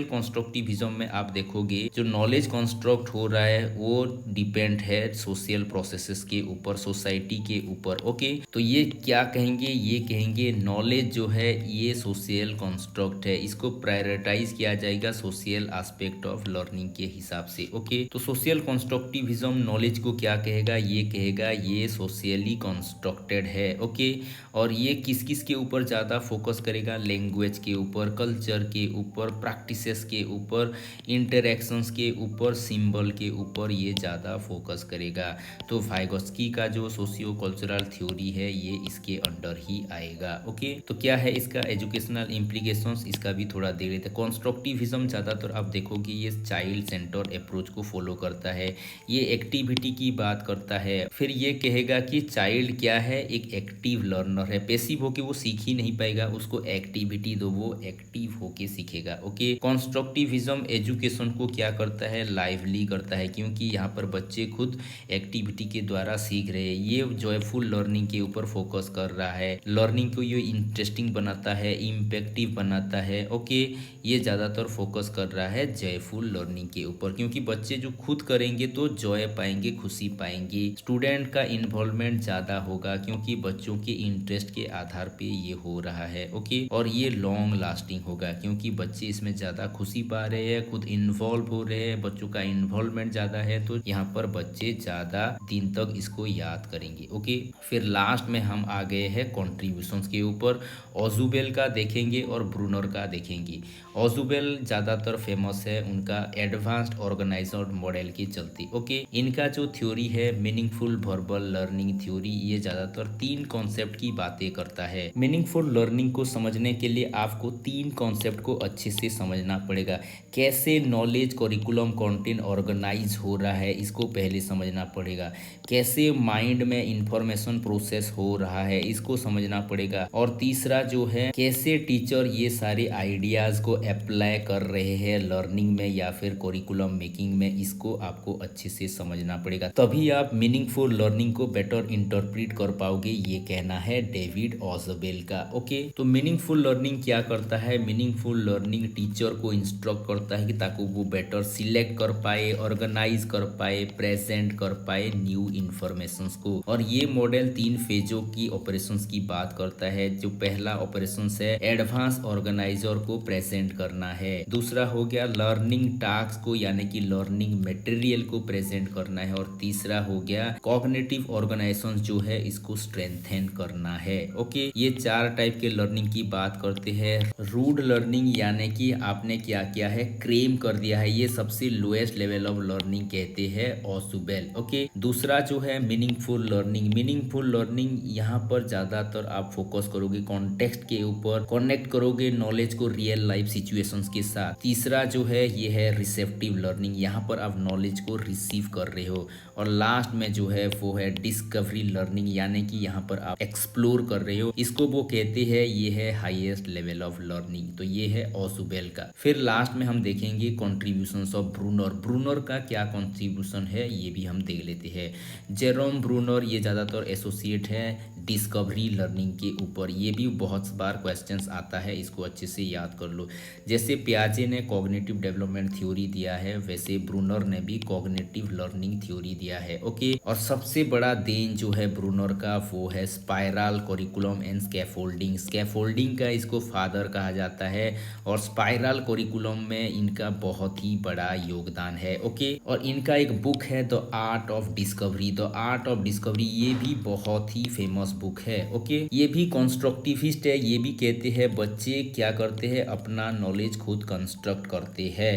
कंस्ट्रक्टिविज्म में आप देखोगे जो नॉलेज कंस्ट्रक्ट हो रहा है वो डिपेंड है सोशल प्रोसेसेस के ऊपर, सोसाइटी के ऊपर। ओके, तो ये क्या कहेंगे, ये कहेंगे नॉलेज जो है ये सोशल कंस्ट्रक्ट है, इसको प्रायोरिटाइज किया जाएगा सोशल एस्पेक्ट ऑफ लर्निंग के हिसाब से। ओके, तो सोशल कंस्ट्रक्टिविज्म नॉलेज को क्या कहेगा, ये कहेगा ये सोशली कंस्ट्रक्टेड है। ओके, और ये किस किस के ऊपर ज़्यादा फोकस करेगा, लैंग्वेज के ऊपर, कल्चर के ऊपर, प्रैक्टिसेस के ऊपर, इंटरेक्शंस के ऊपर, सिंबल के ऊपर ये ज़्यादा फोकस करेगा। तो वाइगोत्स्की का जो सोशियो कल्चरल थ्योरी है ये इसके अंडर ही आएगा। ओके, तो क्या है इसका एजुकेशनल इम्प्लीकेशंस, इसका भी थोड़ा देख लेते हैं। कंस्ट्रक्टिविज्म ज़्यादातर आप देखोगे ये चाइल्ड सेंटर अप्रोच को फॉलो करता है, ये एक्टिविटी की बात करता है। फिर ये कहेगा कि चाइल्ड क्या है, एक एक्टिव लर्नर है, पैसिव होके वो सीख ही नहीं पाएगा, उसको एक्टिविटी दो वो एक्टिव होके सीखेगा। ओके, कंस्ट्रक्टिविज्म एजुकेशन को क्या करता है, लाइवली करता है, क्योंकि यहाँ पर बच्चे खुद एक्टिविटी के द्वारा सीख रहे हैं। ये जॉयफुल लर्निंग के ऊपर फोकस कर रहा है, लर्निंग को ये इंटरेस्टिंग बनाता है, इम्पैक्टिव बनाता है। ओके, ये ज़्यादातर फोकस कर रहा है जॉयफुल लर्निंग के ऊपर, क्योंकि बच्चे जो खुद करेंगे तो जॉय पाएंगे, खुशी पाएंगे, स्टूडेंट का इन्वॉल्वमेंट ज़्यादा होगा क्योंकि बच्चों के इंटरेस्ट के आधार पे ये हो रहा है। ओके, और ये लॉन्ग लास्टिंग होगा क्योंकि बच्चे इसमें ज़्यादा खुशी पा रहे हैं, खुद इन्वॉल्व हो रहे हैं, बच्चों का इन्वॉल्वमेंट ज़्यादा है, तो यहाँ पर बच्चे ज़्यादा दिन तक इसको याद करेंगे। ओके, फिर लास्ट में हम आ गए हैं कॉन्ट्रीब्यूशंस के ऊपर। ऑजुबेल का देखेंगे और ब्रूनर का देखेंगे। ऑजुबेल ज़्यादातर फेमस है उनका एडवांस्ड ऑर्गेनाइज्ड मॉडल के चलते। ओके, इनका जो थ्योरी है मीनिंगफुल वर्बल लर्निंग थ्योरी, ये ज़्यादातर 3 कॉन्सेप्ट की बातें करता है। मीनिंगफुल लर्निंग को समझने के लिए आपको 3 कॉन्सेप्ट को अच्छे से समझना पड़ेगा। कैसे नॉलेज करिकुलम कंटेंट ऑर्गेनाइज हो रहा है इसको पहले समझना पड़ेगा, कैसे माइंड में इंफॉर्मेशन प्रोसेस हो रहा है इसको समझना पड़ेगा, और तीसरा जो है कैसे टीचर ये सारे आइडियाज़ को अप्लाई कर रहे हैं लर्निंग में या फिर करिकुलम मेकिंग में, इसको आपको अच्छे से समझना पड़ेगा, तभी आप मीनिंगफुल लर्निंग को बेटर इंटरप्रेट कर पाओगे, ये कहना है डेविड ऑजबेल का। ओके, तो मीनिंगफुल लर्निंग क्या करता है? मीनिंगफुल लर्निंग टीचर को इंस्ट्रक्ट करता है कि ताकि वो बेटर सिलेक्ट कर पाए, ऑर्गेनाइज कर पाए, प्रेजेंट कर पाए न्यू इंफॉर्मेशन को। और ये मॉडल 3 फेजों की ऑपरेशंस की बात करता है। जो पहला ऑपरेशन है एडवांस ऑर्गेनाइजर को प्रेजेंट करना है, दूसरा हो गया लर्निंग टास्क को यानी कि लर्निंग मटेरियल को प्रेजेंट करना है, और तीसरा हो गया कॉग्निटिव ऑर्गेनाइजेशन जो है इसको स्ट्रेंथन करना है। ओके, ये 4 टाइप के लर्निंग की बात करते हैं। रूड लर्निंग यानी कि आपने क्या किया है, क्रेम कर दिया है, ये सबसे लोएस्ट लेवल ऑफ लर्निंग कहते हैं ऑसुबेल। ओके, दूसरा जो है मीनिंगफुल लर्निंग। मीनिंगफुल लर्निंग यहाँ पर ज्यादातर आप फोकस करोगे कॉन्टेक्स्ट के ऊपर, कनेक्ट करोगे नॉलेज को रियल लाइफ सिचुएशंस के साथ। तीसरा जो है ये है रिसेप्टिव लर्निंग, यहाँ पर आप नॉलेज को रिसीव कर रहे हो। और लास्ट में जो है वो है डिस्कवरी लर्निंग, यानी कि यहाँ पर आप एक्सप्लोर कर रहे हो, इसको वो कहते हैं ये है हाईएस्ट लेवल ऑफ लर्निंग। तो ये है ऑसुबेल का। फिर लास्ट में हम देखेंगे कॉन्ट्रीब्यूशंस ऑफ ब्रूनर। ब्रूनर का क्या कॉन्ट्रीब्यूशन है ये भी हम देख लेते हैं। जेरोम ब्रूनर ये ज्यादातर एसोसिएट है डिस्कवरी लर्निंग के ऊपर, ये भी बहुत बार क्वेश्चंस आता है, इसको अच्छे से याद कर लो। जैसे पियाजे ने कॉग्निटिव डेवलपमेंट थ्योरी दिया है, वैसे ब्रूनर ने भी कॉग्निटिव लर्निंग थ्योरी दिया है। ओके, और सबसे बड़ा देन जो है ब्रूनर का वो है spiral curriculum and scaffolding. Scaffolding का इसको फादर कहा जाता है, और स्पाइरल करिकुलम में इनका बहुत ही बड़ा योगदान है। ओके, और इनका एक बुक है the art of discovery. The art of discovery ये भी बहुत ही फेमस बुक है। ओके, ये भी कंस्ट्रक्टिविस्ट है, ये भी कहते हैं बच्चे क्या करते हैं अपना नॉलेज खुद कंस्ट्रक्ट करते हैं।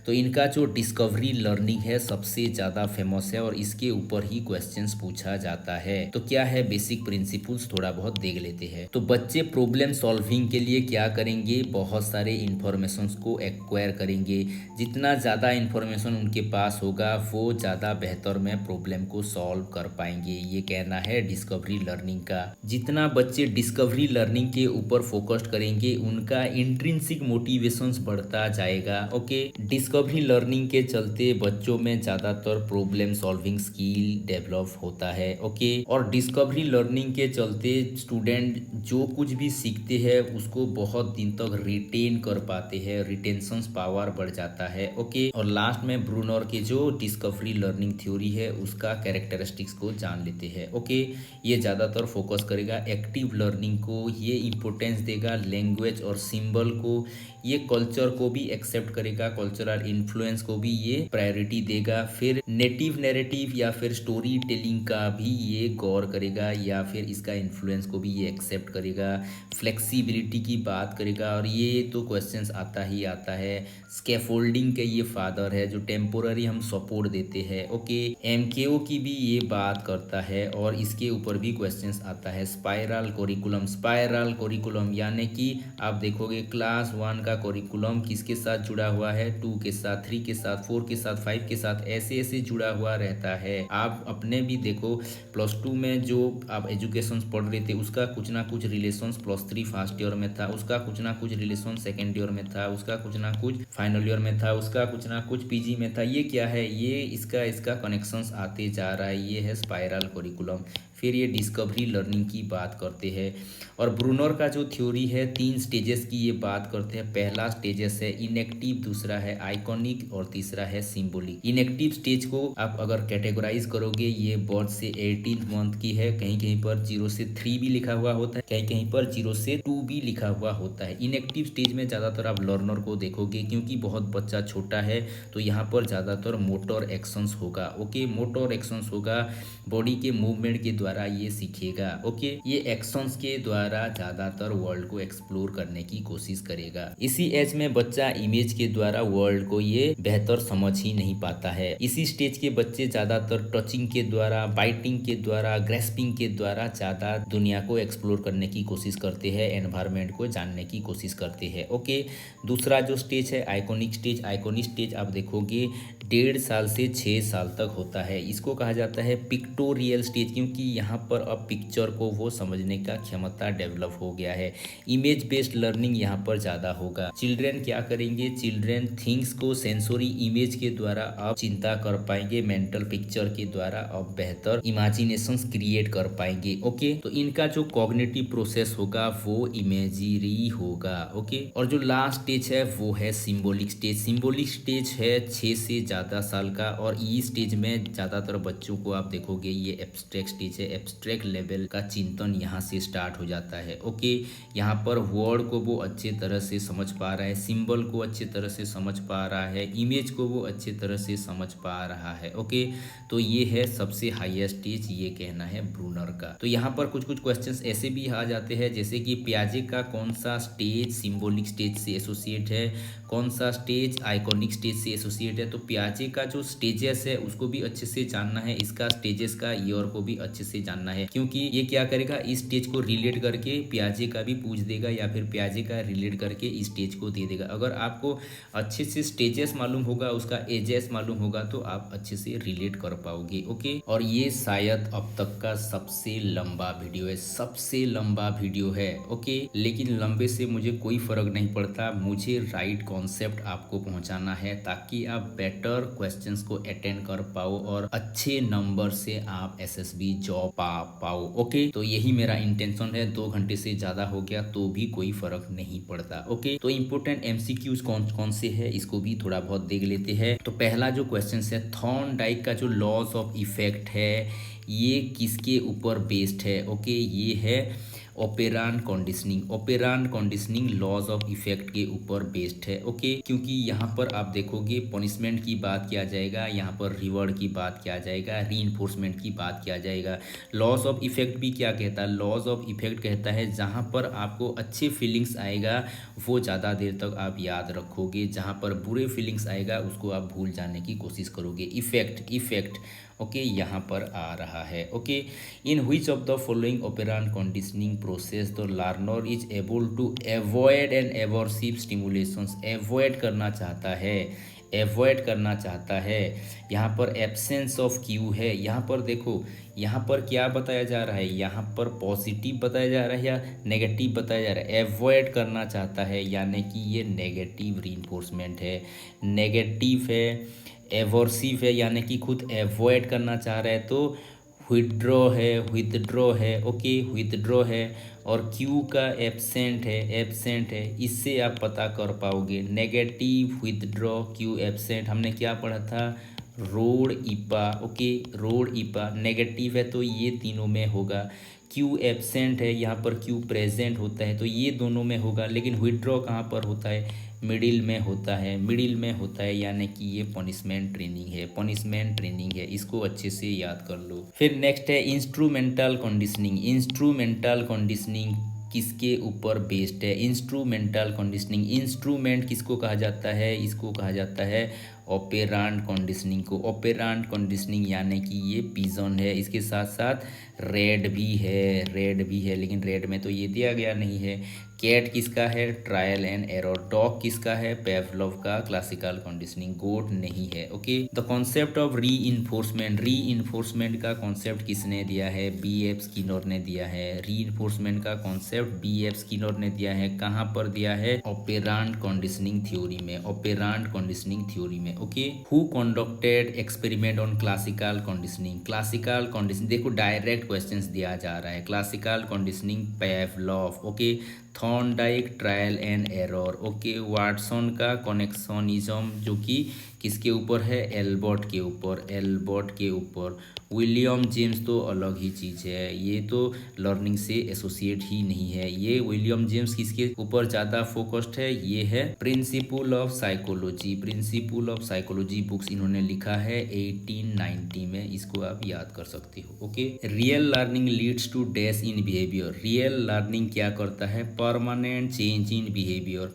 तो इनका जो डिस्कवरी लर्निंग है सबसे ज़्यादा फेमस है, और इसके ऊपर ही क्वेश्चंस पूछा जाता है। तो क्या है बेसिक प्रिंसिपल्स थोड़ा बहुत देख लेते हैं। तो बच्चे प्रॉब्लम सॉल्विंग के लिए क्या करेंगे, बहुत सारे इंफॉर्मेशन को एक्वायर करेंगे। जितना ज़्यादा इंफॉर्मेशन उनके पास होगा वो ज़्यादा बेहतर में प्रॉब्लम को सॉल्व कर पाएंगे, ये कहना है डिस्कवरी लर्निंग का। जितना बच्चे डिस्कवरी लर्निंग के ऊपर फोकस करेंगे उनका इंट्रिंसिक मोटिवेशंस बढ़ता जाएगा। ओके, डिस्कवरी लर्निंग के चलते बच्चों में ज़्यादातर प्रॉब्लम सॉल्विंग स्किल डेवलप होता है। ओके, और डिस्कवरी लर्निंग के चलते स्टूडेंट जो कुछ भी सीखते हैं उसको बहुत दिन तक रिटेन कर पाते हैं, रिटेंशन पावर बढ़ जाता है। ओके, और लास्ट में ब्रूनर के जो डिस्कवरी लर्निंग थ्योरी है उसका कैरेक्टरिस्टिक्स को जान लेते हैं। ओके, ये ज़्यादातर फोकस करेगा एक्टिव लर्निंग को, ये इंपॉर्टेंस देगा लैंग्वेज और सिंबल को, ये कल्चर को भी एक्सेप्ट करेगा, कल्चरल इन्फ्लुएंस को भी ये प्रायोरिटी देगा। फिर नेटिव नैरेटिव या फिर स्टोरी टेलिंग का भी ये गौर करेगा, या फिर इसका इन्फ्लुएंस को भी ये एक्सेप्ट करेगा। फ्लेक्सिबिलिटी की बात करेगा, और ये तो क्वेश्चंस आता ही आता है। स्कैफोल्डिंग के ये फादर है, जो टेम्पोररी हम सपोर्ट देते हैं। ओके, एमकेओ की भी ये बात करता है, और इसके ऊपर भी क्वेश्चंस आता है। स्पाइरल करिकुलम, स्पाइरल करिकुलम यानी कि आप देखोगे क्लास 1 का करिकुलम किसके साथ जुड़ा हुआ है, 2 के साथ, 3 के साथ, 4 के साथ, 5 के साथ, ऐसे ऐसे जुड़ा हुआ रहता है। आप अपने भी देखो +2 में जो आप एजुकेशन पढ़ रहे थे उसका कुछ ना कुछ रिलेशन +3 फर्स्ट ईयर में था, उसका कुछ ना कुछ रिलेशन सेकेंड ईयर में था, उसका कुछ ना कुछ फाइनल ईयर में था, उसका कुछ ना कुछ पीजी में था। ये क्या है, ये इसका कनेक्शंस आते जा रहा है, ये है स्पाइरल करिकुलम। फिर ये डिस्कवरी लर्निंग की बात करते हैं, और ब्रूनर का जो थ्योरी है 3 स्टेजेस की ये बात करते हैं। पहला स्टेजेस है इनएक्टिव, दूसरा है आइकॉनिक, और तीसरा है सिंबॉलिक। इनएक्टिव स्टेज को आप अगर कैटेगराइज करोगे ये बर्थ से 18 मंथ की है, कहीं कहीं पर 0 से 3 भी लिखा हुआ होता है, कहीं कहीं पर 0 से 2 भी लिखा हुआ होता है। इनएक्टिव स्टेज में ज़्यादातर आप लर्नर को देखोगे, क्योंकि बहुत बच्चा छोटा है तो यहाँ पर ज़्यादातर मोटर एक्शंस होगा। ओके, मोटर एक्शंस होगा, बॉडी के मूवमेंट के द्वारा ये सीखेगा। ओके, ये एक्शंस के द्वारा ज्यादातर वर्ल्ड को एक्सप्लोर करने की कोशिश करेगा। इसी एज में बच्चा इमेज के द्वारा वर्ल्ड को ये बेहतर समझ ही नहीं पाता है। इसी स्टेज के बच्चे ज्यादातर टचिंग के द्वारा, बाइटिंग के द्वारा, ग्रेस्पिंग के द्वारा ज्यादा दुनिया को एक्सप्लोर करने की कोशिश करते हैं, एनवायरमेंट को जानने की कोशिश करते हैं। ओके, दूसरा जो स्टेज है आइकॉनिक स्टेज। आइकॉनिक स्टेज आप देखोगे 1.5 साल से 6 साल तक होता है। इसको कहा जाता है पिक्टोरियल स्टेज, क्योंकि यहाँ पर अब पिक्चर को वो समझने का क्षमता डेवलप हो गया है। इमेज बेस्ड लर्निंग यहाँ पर ज़्यादा होगा। चिल्ड्रेन क्या करेंगे, चिल्ड्रेन थिंग्स को सेंसोरी इमेज के द्वारा अब चिंता कर पाएंगे, मेंटल पिक्चर के द्वारा अब बेहतर इमेजिनेशन क्रिएट कर पाएंगे। ओके, तो इनका जो कॉग्निटिव प्रोसेस होगा वो इमेजरी होगा। ओके, और जो लास्ट स्टेज है वो है सिंबॉलिक स्टेज। सिंबॉलिक स्टेज है 6 से ज़्यादा साल का, और इस स्टेज में ज़्यादातर बच्चों को आप देखोगे ये एब्स्ट्रैक्ट स्टेज है। एब्स्ट्रैक्ट लेवल का चिंतन यहाँ से स्टार्ट हो जाता है। ओके, यहाँ पर वर्ड को वो अच्छे तरह से समझ पा रहा है, सिंबल को अच्छे तरह से समझ पा रहा है, इमेज को वो अच्छे तरह से समझ पा रहा है। ओके, तो ये है सबसे हाईएस्ट स्टेज, ये कहना है ब्रूनर का। तो यहाँ पर कुछ कुछ क्वेश्चंस ऐसे भी आ जाते हैं, जैसे कि पियाजे का कौन सा स्टेज सिंबॉलिक स्टेज से एसोसिएट है, कौन सा स्टेज आइकॉनिक स्टेज से एसोसिएट है। तो पियाजे का जो स्टेजेस है उसको भी अच्छे से जानना है, इसका स्टेजेस का ईयर को भी अच्छे से जानना है, क्योंकि ये क्या करेगा, इस स्टेज को रिलेट करके पियाजे का भी पूछ देगा, या फिर पियाजे का रिलेट करके इस स्टेज को दे देगा। अगर आपको अच्छे से स्टेजेस मालूम होगा, उसका एजेस मालूम होगा, तो आप अच्छे से रिलेट कर पाओगे। ओके, और ये शायद अब तक का सबसे लंबा वीडियो है, सबसे लंबा वीडियो है। ओके, लेकिन लंबे से मुझे कोई फर्क नहीं पड़ता, मुझे राइट कॉन्सेप्ट आपको पहुंचाना है, ताकि आप बेटर क्वेश्चंस को अटेंड कर पाओ और अच्छे नंबर से आप एसएसबी जॉब पा पाओ। ओके, तो यही मेरा इंटेंशन है। 2 घंटे से ज्यादा हो गया तो भी कोई फर्क नहीं पड़ता। ओके, तो इंपोर्टेंट एमसीक्यूज कौन कौन से है इसको भी थोड़ा बहुत देख लेते हैं। तो पहला जो क्वेश्चन है, थॉर्नडाइक का जो लॉज ऑफ इफेक्ट है ये किसके ऊपर बेस्ड है। ओके, ये है operant conditioning. Operant conditioning laws of effect के ऊपर बेस्ड है। ओके, क्योंकि यहाँ पर आप देखोगे पनिशमेंट की बात किया जाएगा, यहाँ पर रिवॉर्ड की बात किया जाएगा, रीइंफोर्समेंट की बात किया जाएगा। लॉज ऑफ इफेक्ट भी क्या कहता है, लॉज ऑफ इफेक्ट कहता है जहाँ पर आपको अच्छे फीलिंग्स आएगा वो ज़्यादा देर तक आप याद रखोगे, जहाँ पर बुरे फीलिंग्स आएगा उसको आप भूल जाने की कोशिश करोगे। इफेक्ट ओके, यहाँ पर आ रहा है। Okay, in which of the following operant conditioning process the learner is able to avoid an aversive stimulations. Avoid करना चाहता है, यहाँ पर एब्सेंस ऑफ क्यू है। यहाँ पर देखो, यहाँ पर क्या बताया जा रहा है, यहाँ पर पॉजिटिव बताया जा रहा है या नेगेटिव बताया जा रहा है। अवॉइड करना चाहता है यानी कि ये नेगेटिव रीइंफोर्समेंट है, नेगेटिव है। एवर्सिव है यानी कि खुद अवॉइड करना चाह रहा है, तो विथड्रॉ है। ओके, विथड्रॉ है। और क्यू का एब्सेंट है, इससे आप पता कर पाओगे। नेगेटिव, विथड्रॉ, क्यू एब्सेंट, हमने क्या पढ़ा था, रोड इपा। ओके, रोड इपा नेगेटिव है तो ये तीनों में होगा। क्यू एब्सेंट है, यहाँ पर क्यू प्रेजेंट होता है तो ये दोनों में होगा। लेकिन विथड्रॉ कहाँ पर होता है, मिडिल में होता है, यानी कि ये पनिशमेंट ट्रेनिंग है। इसको अच्छे से याद कर लो। फिर नेक्स्ट है इंस्ट्रूमेंटल कंडीशनिंग किसके ऊपर बेस्ड है। इंस्ट्रूमेंटल कंडीशनिंग, इंस्ट्रूमेंट किसको कहा जाता है, इसको कहा जाता है ऑपेरांट कंडीशनिंग को। ऑपेरांट कंडीशनिंग यानी कि ये पिजन है, इसके साथ साथ रेड भी है, लेकिन रेड में तो ये दिया गया नहीं है। कैट किसका है, ट्रायल एंड एरर। डॉग किसका है, पेवलोव का क्लासिकल कंडीशनिंग। गोट नहीं है। Okay, the concept of reinforcement का कॉन्सेप्ट किसने दिया है, B.F. स्किनर ने दिया है। रीइंफोर्समेंट का कॉन्सेप्ट B.F. स्किनर ने दिया है। कहाँ पर दिया है, ऑपेरांट कंडीशनिंग थ्योरी में। Okay, who conducted experiment on classical conditioning. देखो डायरेक्ट क्वेश्चंस दिया जा रहा है। Classical conditioning Pavlov. Okay, Thorndike trial and error. Okay, Watson का कनेक्शनिज्म जो कि किसके ऊपर है, एल्बर्ट के ऊपर। विलियम जेम्स तो अलग ही चीज़ है, ये तो लर्निंग से एसोसिएट ही नहीं है। ये विलियम जेम्स किसके ऊपर ज़्यादा फोकस्ड है, ये है प्रिंसिपल ऑफ साइकोलॉजी बुक्स इन्होंने लिखा है 1890 में। इसको आप याद कर सकते हो। Okay, real learning leads to dash in behaviour. Real learning क्या करता है, परमानेंट चेंज इन बिहेवियर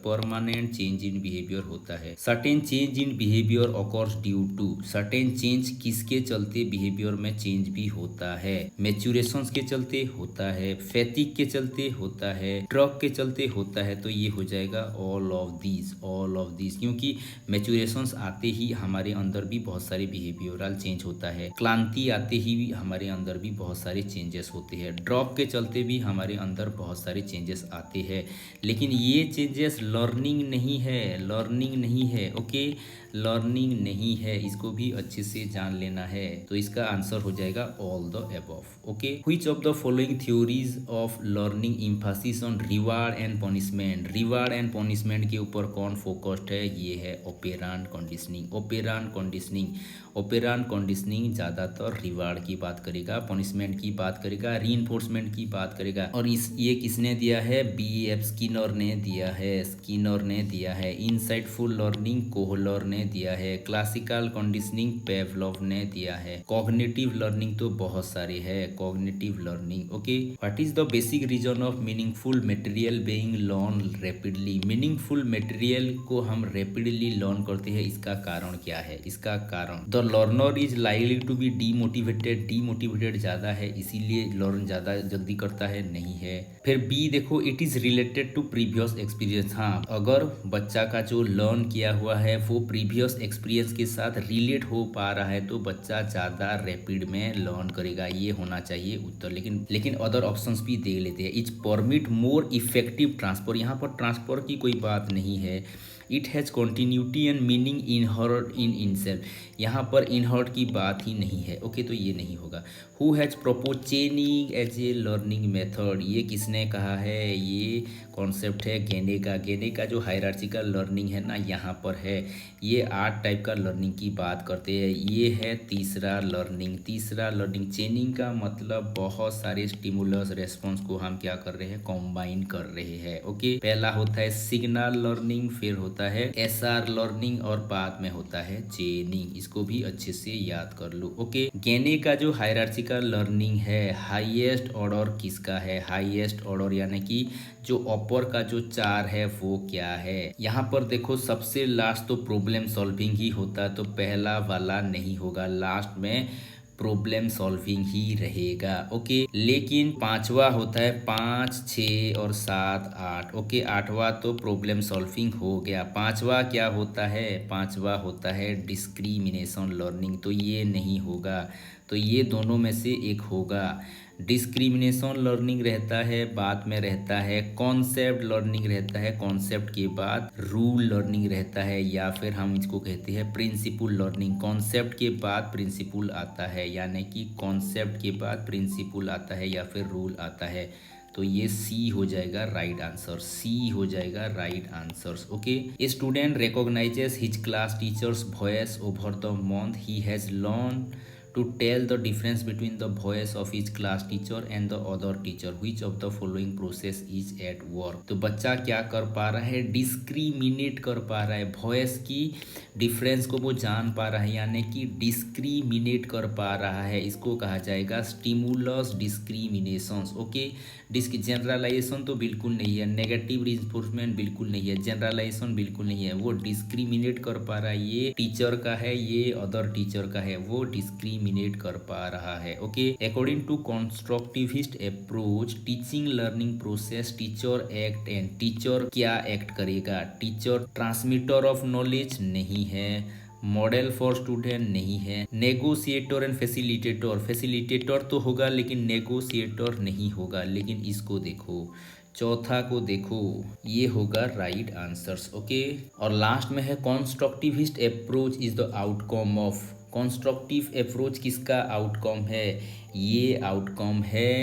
होता है। Certain change in behaviour behaviour occurs due to certain change, किसके चलते बिहेवियर में चेंज भी होता है, मैच्योरेशन के चलते होता है, फैटिक के चलते होता है, ड्रग के चलते होता है। तो ये हो जाएगा ऑल ऑफ दिस, क्योंकि मैच्योरेशन आते ही हमारे अंदर भी बहुत सारे बिहेवियरल चेंज होता है, क्लांति आते ही भी हमारे अंदर भी बहुत सारे चेंजेस होते हैं, ड्रॉप के चलते भी हमारे अंदर बहुत सारे चेंजेस आते हैं। लेकिन ये चेंजेस लर्निंग नहीं है, ओके, लर्निंग नहीं है, इसको भी अच्छे से जान लेना है। तो इसका आंसर हो जाएगा all the above, okay. Which of the following theories of learning emphasis on reward and punishment, reward and punishment के ऊपर कौन फोकस्ड है, ये है ऑपेरांट कंडीशनिंग ज़्यादातर रिवार्ड की बात करेगा, पनिशमेंट की बात करेगा, रीइंफोर्समेंट की बात करेगा। और ये किसने दिया है, B.F. स्किनर ने दिया है। इनसाइटफुल लर्निंग कोहलर ने दिया है, क्लासिकल कंडीशनिंग पेवलोव ने दिया है, कॉग्निटिव लर्निंग तो बहुत सारे है, cognitive learning, okay. What is the basic reason of meaningful material being learn rapidly, meaningful material को हम रैपिडली लर्न करते हैं, इसका कारण क्या है, इसका कारण the learner is likely to be demotivated ज़्यादा है, इसीलिए लर्न ज़्यादा जल्दी करता है, नहीं है। फिर बी देखो, it is related to previous experience, हाँ, अगर बच्चा का जो लर्न किया हुआ है वो प्रीवियस एक्सपीरियंस के साथ रिलेट हो पा रहा है तो बच्चा ज़्यादा रैपिड में लर्न करेगा, ये होना चाहिए उत्तर। लेकिन अदर ऑप्शंस भी दे लेते हैं। It's permit more effective transfer, यहाँ पर ट्रांसफर की कोई बात नहीं है। It has continuity and meaning inherent in itself, यहाँ पर इनहर्ट की बात ही नहीं है, ओके, तो ये नहीं होगा। Who has propose chaining as a learning method, ये किसने कहा है, ये कॉन्सेप्ट है गेने का जो हायरार्चिकल लर्निंग है ना, यहाँ पर है। ये 8 टाइप का लर्निंग की बात करते हैं, ये है तीसरा लर्निंग। चेनिंग का मतलब बहुत सारे स्टिमुलस रेस्पॉन्स को हम क्या कर रहे हैं, कॉम्बाइन कर रहे हैं, ओके। पहला होता है सिग्नल लर्निंग, फिर होता है SR लर्निंग और बाद में होता है चेनिंग, इसको भी अच्छे से याद कर लो, ओके। गेने का जो हायरार्चिकल लर्निंग है, हाईएस्ट ऑर्डर किसका है, हाईएस्ट ऑर्डर यानी कि जो अपर का जो 4 है वो क्या है। यहाँ पर देखो सबसे लास्ट तो प्रॉब्लम सॉल्विंग ही होता है, तो पहला वाला नहीं होगा, लास्ट में प्रॉब्लम सॉल्विंग ही रहेगा, ओके। लेकिन 5वां होता है 5, 6 और 7, 8, ओके। 8वां तो प्रॉब्लम सॉल्विंग हो गया। 5वां क्या होता है, 5वां होता है डिस्क्रिमिनेशन लर्निंग, तो ये नहीं होगा, तो ये दोनों में से एक होगा। डिस्क्रिमिनेशन लर्निंग रहता है, बाद में रहता है कॉन्सेप्ट लर्निंग रहता है, कॉन्सेप्ट के बाद रूल लर्निंग रहता है, या फिर हम इसको कहते हैं प्रिंसिपल लर्निंग। कॉन्सेप्ट के बाद प्रिंसिपल आता है, यानी कि कॉन्सेप्ट के बाद प्रिंसिपल आता है या फिर रूल आता है, तो ये सी हो जाएगा right answer, okay. A student recognises his class teachers voice over the month, he has learn to tell the difference between the voice of each class teacher and the other teacher, which of the following process is at work। तो बच्चा क्या कर पा रहा है, discriminate कर पा रहा है, वॉइस की डिफरेंस को वो जान पा रहा है, यानी कि डिस्क्रिमिनेट कर पा रहा है, इसको कहा जाएगा स्टिमुलस डिस्क्रिमिनेशंस, ओके। जनरलाइजेशन तो बिल्कुल नहीं है, नेगेटिव रिइंफोर्समेंट बिल्कुल नहीं है, जनरलाइजेशन बिल्कुल नहीं है, वो डिस्क्रिमिनेट कर पा रहा है, ये टीचर का है, ये अदर टीचर का है, वो डिस्क्रिमिनेट कर पा रहा है, okay. According to constructivist approach teaching learning process, teacher act and teacher क्या एक्ट करेगा, टीचर ट्रांसमीटर ऑफ नॉलेज नहीं है, मॉडल फॉर स्टूडेंट नहीं है, नेगोशिएटर एंड फैसिलिटेटर तो होगा लेकिन नेगोशिएटर नहीं होगा। लेकिन इसको देखो, चौथा को देखो, ये होगा राइट आंसर्स, ओके। और लास्ट में है constructivist approach is the outcome of, constructive approach किसका आउटकम है, ये आउटकम है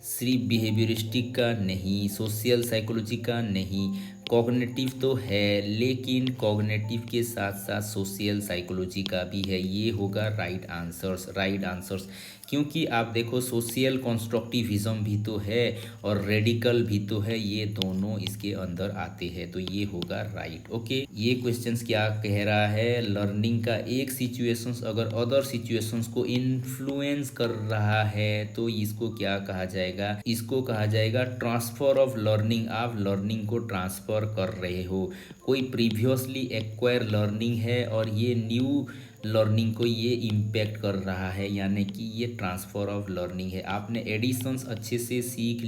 सिर्फ बिहेवियरिस्टिक का नहीं, सोशल साइकोलॉजी का नहीं, कॉग्निटिव तो है लेकिन कॉग्निटिव के साथ साथ सोशल साइकोलॉजी का भी है, ये होगा राइट आंसर्स। क्योंकि आप देखो सोशल कंस्ट्रक्टिविज्म भी तो है और रेडिकल भी तो है, ये दोनों इसके अंदर आते हैं, तो ये होगा राइट, ओके। ये क्वेश्चंस क्या कह रहा है, लर्निंग का एक सिचुएशंस अगर अदर सिचुएशंस को इन्फ्लुएंस कर रहा है तो इसको क्या कहा जाएगा, इसको कहा जाएगा ट्रांसफर ऑफ लर्निंग। आप लर्निंग को ट्रांसफर ट्रांसफ़र कर रहे हो। कोई प्रीवियसली एक्वायर लर्निंग है और ये न्यू लर्निंग को ये इम्पैक्ट कर रहा है, यानी कि ये ट्रांसफ़र ऑफ लर्निंग है। आपने एडिशंस अच्छे से सीख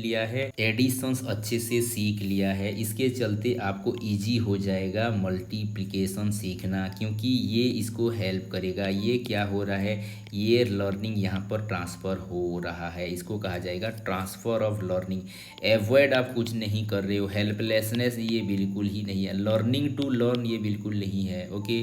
लिया है, इसके चलते आपको इजी हो जाएगा मल्टीप्लिकेशन सीखना, क्योंकि ये इसको हेल्प करेगा। ये क्या हो रहा है, ये लर्निंग यहाँ पर ट्रांसफ़र हो रहा है, इसको कहा जाएगा ट्रांसफ़र ऑफ लर्निंग। एवॉइड आप कुछ नहीं कर रहे हो, हेल्पलेसनेस ये बिल्कुल ही नहीं है, लर्निंग टू लर्न ये बिल्कुल नहीं है। ओके,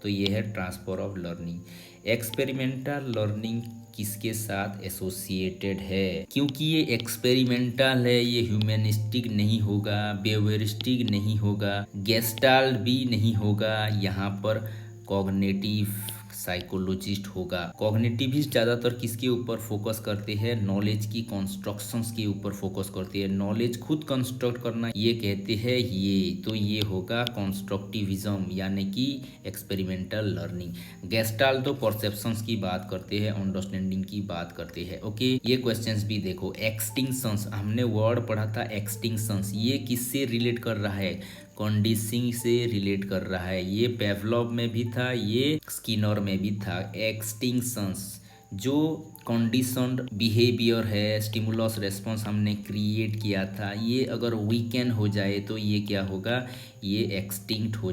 तो ये है transfer of learning. Experimental learning किसके साथ एसोसिएटेड है, क्योंकि ये एक्सपेरिमेंटल है, ये ह्यूमनिस्टिक नहीं होगा, बिहेवियरिस्टिक नहीं होगा, गेस्टाल्ट भी नहीं होगा, यहाँ पर कॉग्निटिव साइकोलॉजिस्ट होगा। कॉग्निटिविस्ट ज़्यादातर किसके ऊपर फोकस करते हैं, नॉलेज की कंस्ट्रक्शंस के ऊपर फोकस करते हैं, नॉलेज खुद कंस्ट्रक्ट करना ये कहते हैं ये, तो ये होगा कंस्ट्रक्टिविज्म यानी कि एक्सपेरिमेंटल लर्निंग। गेस्टाल्ट तो परसेप्शंस की बात करते हैं, अंडरस्टैंडिंग की बात करते हैं। ओके, ये क्वेश्चंस भी देखो। एक्सटिंक्शंस, हमने वर्ड पढ़ा था एक्सटिंक्शंस, ये किससे रिलेट कर रहा है, कंडीशनिंग से रिलेट कर रहा है। ये पेवलॉव में भी था, ये स्किनर में भी था। एक्सटिंक्शंस जो कंडीशनड बिहेवियर है, स्टिमुलस रेस्पॉन्स हमने क्रिएट किया था, ये अगर वीकेंड हो जाए तो ये क्या होगा, ये एक्सटिंक्ट हो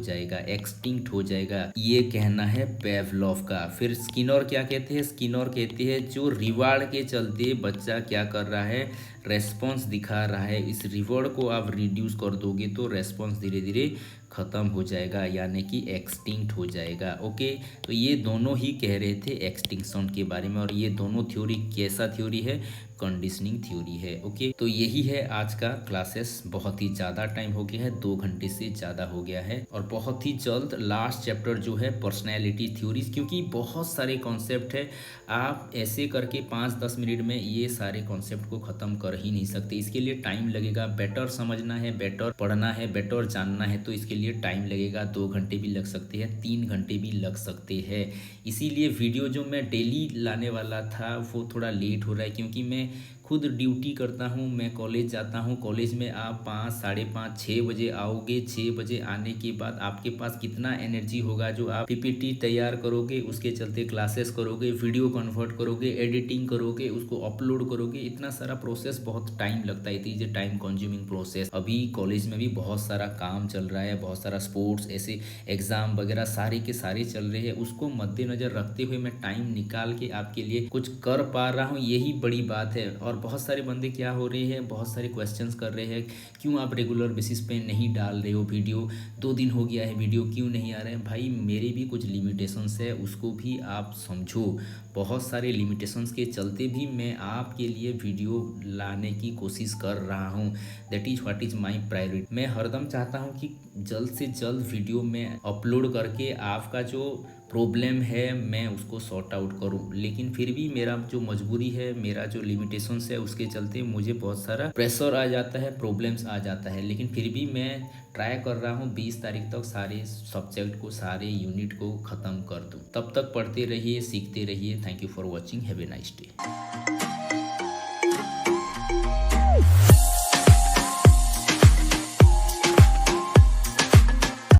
जाएगा, ये कहना है पेवलॉव का। फिर स्किनर क्या कहते हैं, स्किनर कहते हैं जो रिवार्ड के चलते बच्चा क्या कर रहा है, रेस्पॉन्स दिखा रहा है, इस रिवॉर्ड को आप रिड्यूस कर दोगे तो रेस्पॉन्स धीरे धीरे ख़त्म हो जाएगा, यानी कि एक्सटिंक्ट हो जाएगा। ओके, तो ये दोनों ही कह रहे थे एक्सटिंक्शन के बारे में, और ये दोनों थ्योरी कैसा थ्योरी है, कंडीशनिंग थ्योरी है। ओके, तो यही है आज का क्लासेस। बहुत ही ज़्यादा टाइम हो गया है, 2 घंटे से ज़्यादा हो गया है, और बहुत ही जल्द लास्ट चैप्टर जो है पर्सनैलिटी थ्योरीज, क्योंकि बहुत सारे कॉन्सेप्ट है, आप ऐसे करके 5-10 मिनट में ये सारे कॉन्सेप्ट को ख़त्म कर ही नहीं सकते, इसके लिए टाइम लगेगा। बेटर समझना है, बेटर पढ़ना है, बेटर जानना है, तो इसके लिए टाइम लगेगा। 2 घंटे भी लग सकते हैं, 3 घंटे भी लग सकते हैं। इसीलिए वीडियो जो मैं डेली लाने वाला था वो थोड़ा लेट हो रहा है, क्योंकि मैं खुद ड्यूटी करता हूँ, मैं कॉलेज जाता हूँ। कॉलेज में आप 5, 5:30, 6 बजे आओगे। 6 बजे आने के बाद आपके पास कितना एनर्जी होगा जो आप पीपीटी तैयार करोगे, उसके चलते क्लासेस करोगे, वीडियो कन्वर्ट करोगे, एडिटिंग करोगे, उसको अपलोड करोगे, इतना सारा प्रोसेस बहुत टाइम लगता है। It is a time consuming process. अभी कॉलेज में भी बहुत सारा काम चल रहा है, बहुत सारा स्पोर्ट्स, ऐसे एग्ज़ाम वगैरह सारे के सारे चल रहे हैं, उसको मद्देनज़र रखते हुए मैं टाइम निकाल के आपके लिए कुछ कर पा रहा हूँ, यही बड़ी बात है। और बहुत सारे बंदे क्या हो रहे हैं, बहुत सारे क्वेश्चंस कर रहे हैं, क्यों आप रेगुलर बेसिस पे नहीं डाल रहे हो वीडियो, 2 दिन हो गया है वीडियो क्यों नहीं आ रहे हैं। भाई मेरे भी कुछ लिमिटेशंस है, उसको भी आप समझो। बहुत सारे लिमिटेशंस के चलते भी मैं आपके लिए वीडियो लाने की कोशिश कर रहा हूँ। That is what is my priority. मैं हरदम चाहता हूँ कि जल्द से जल्द वीडियो में अपलोड करके आपका जो प्रॉब्लम है मैं उसको सॉर्ट आउट करूं, लेकिन फिर भी मेरा जो मजबूरी है, मेरा जो लिमिटेशंस है, उसके चलते मुझे बहुत सारा प्रेशर आ जाता है, प्रॉब्लम्स आ जाता है, लेकिन फिर भी मैं ट्राई कर रहा हूं 20 तारीख तक सारे सब्जेक्ट को, सारे यूनिट को ख़त्म कर दूं। तब तक पढ़ते रहिए, सीखते रहिए। Thank you for watching, have a nice day.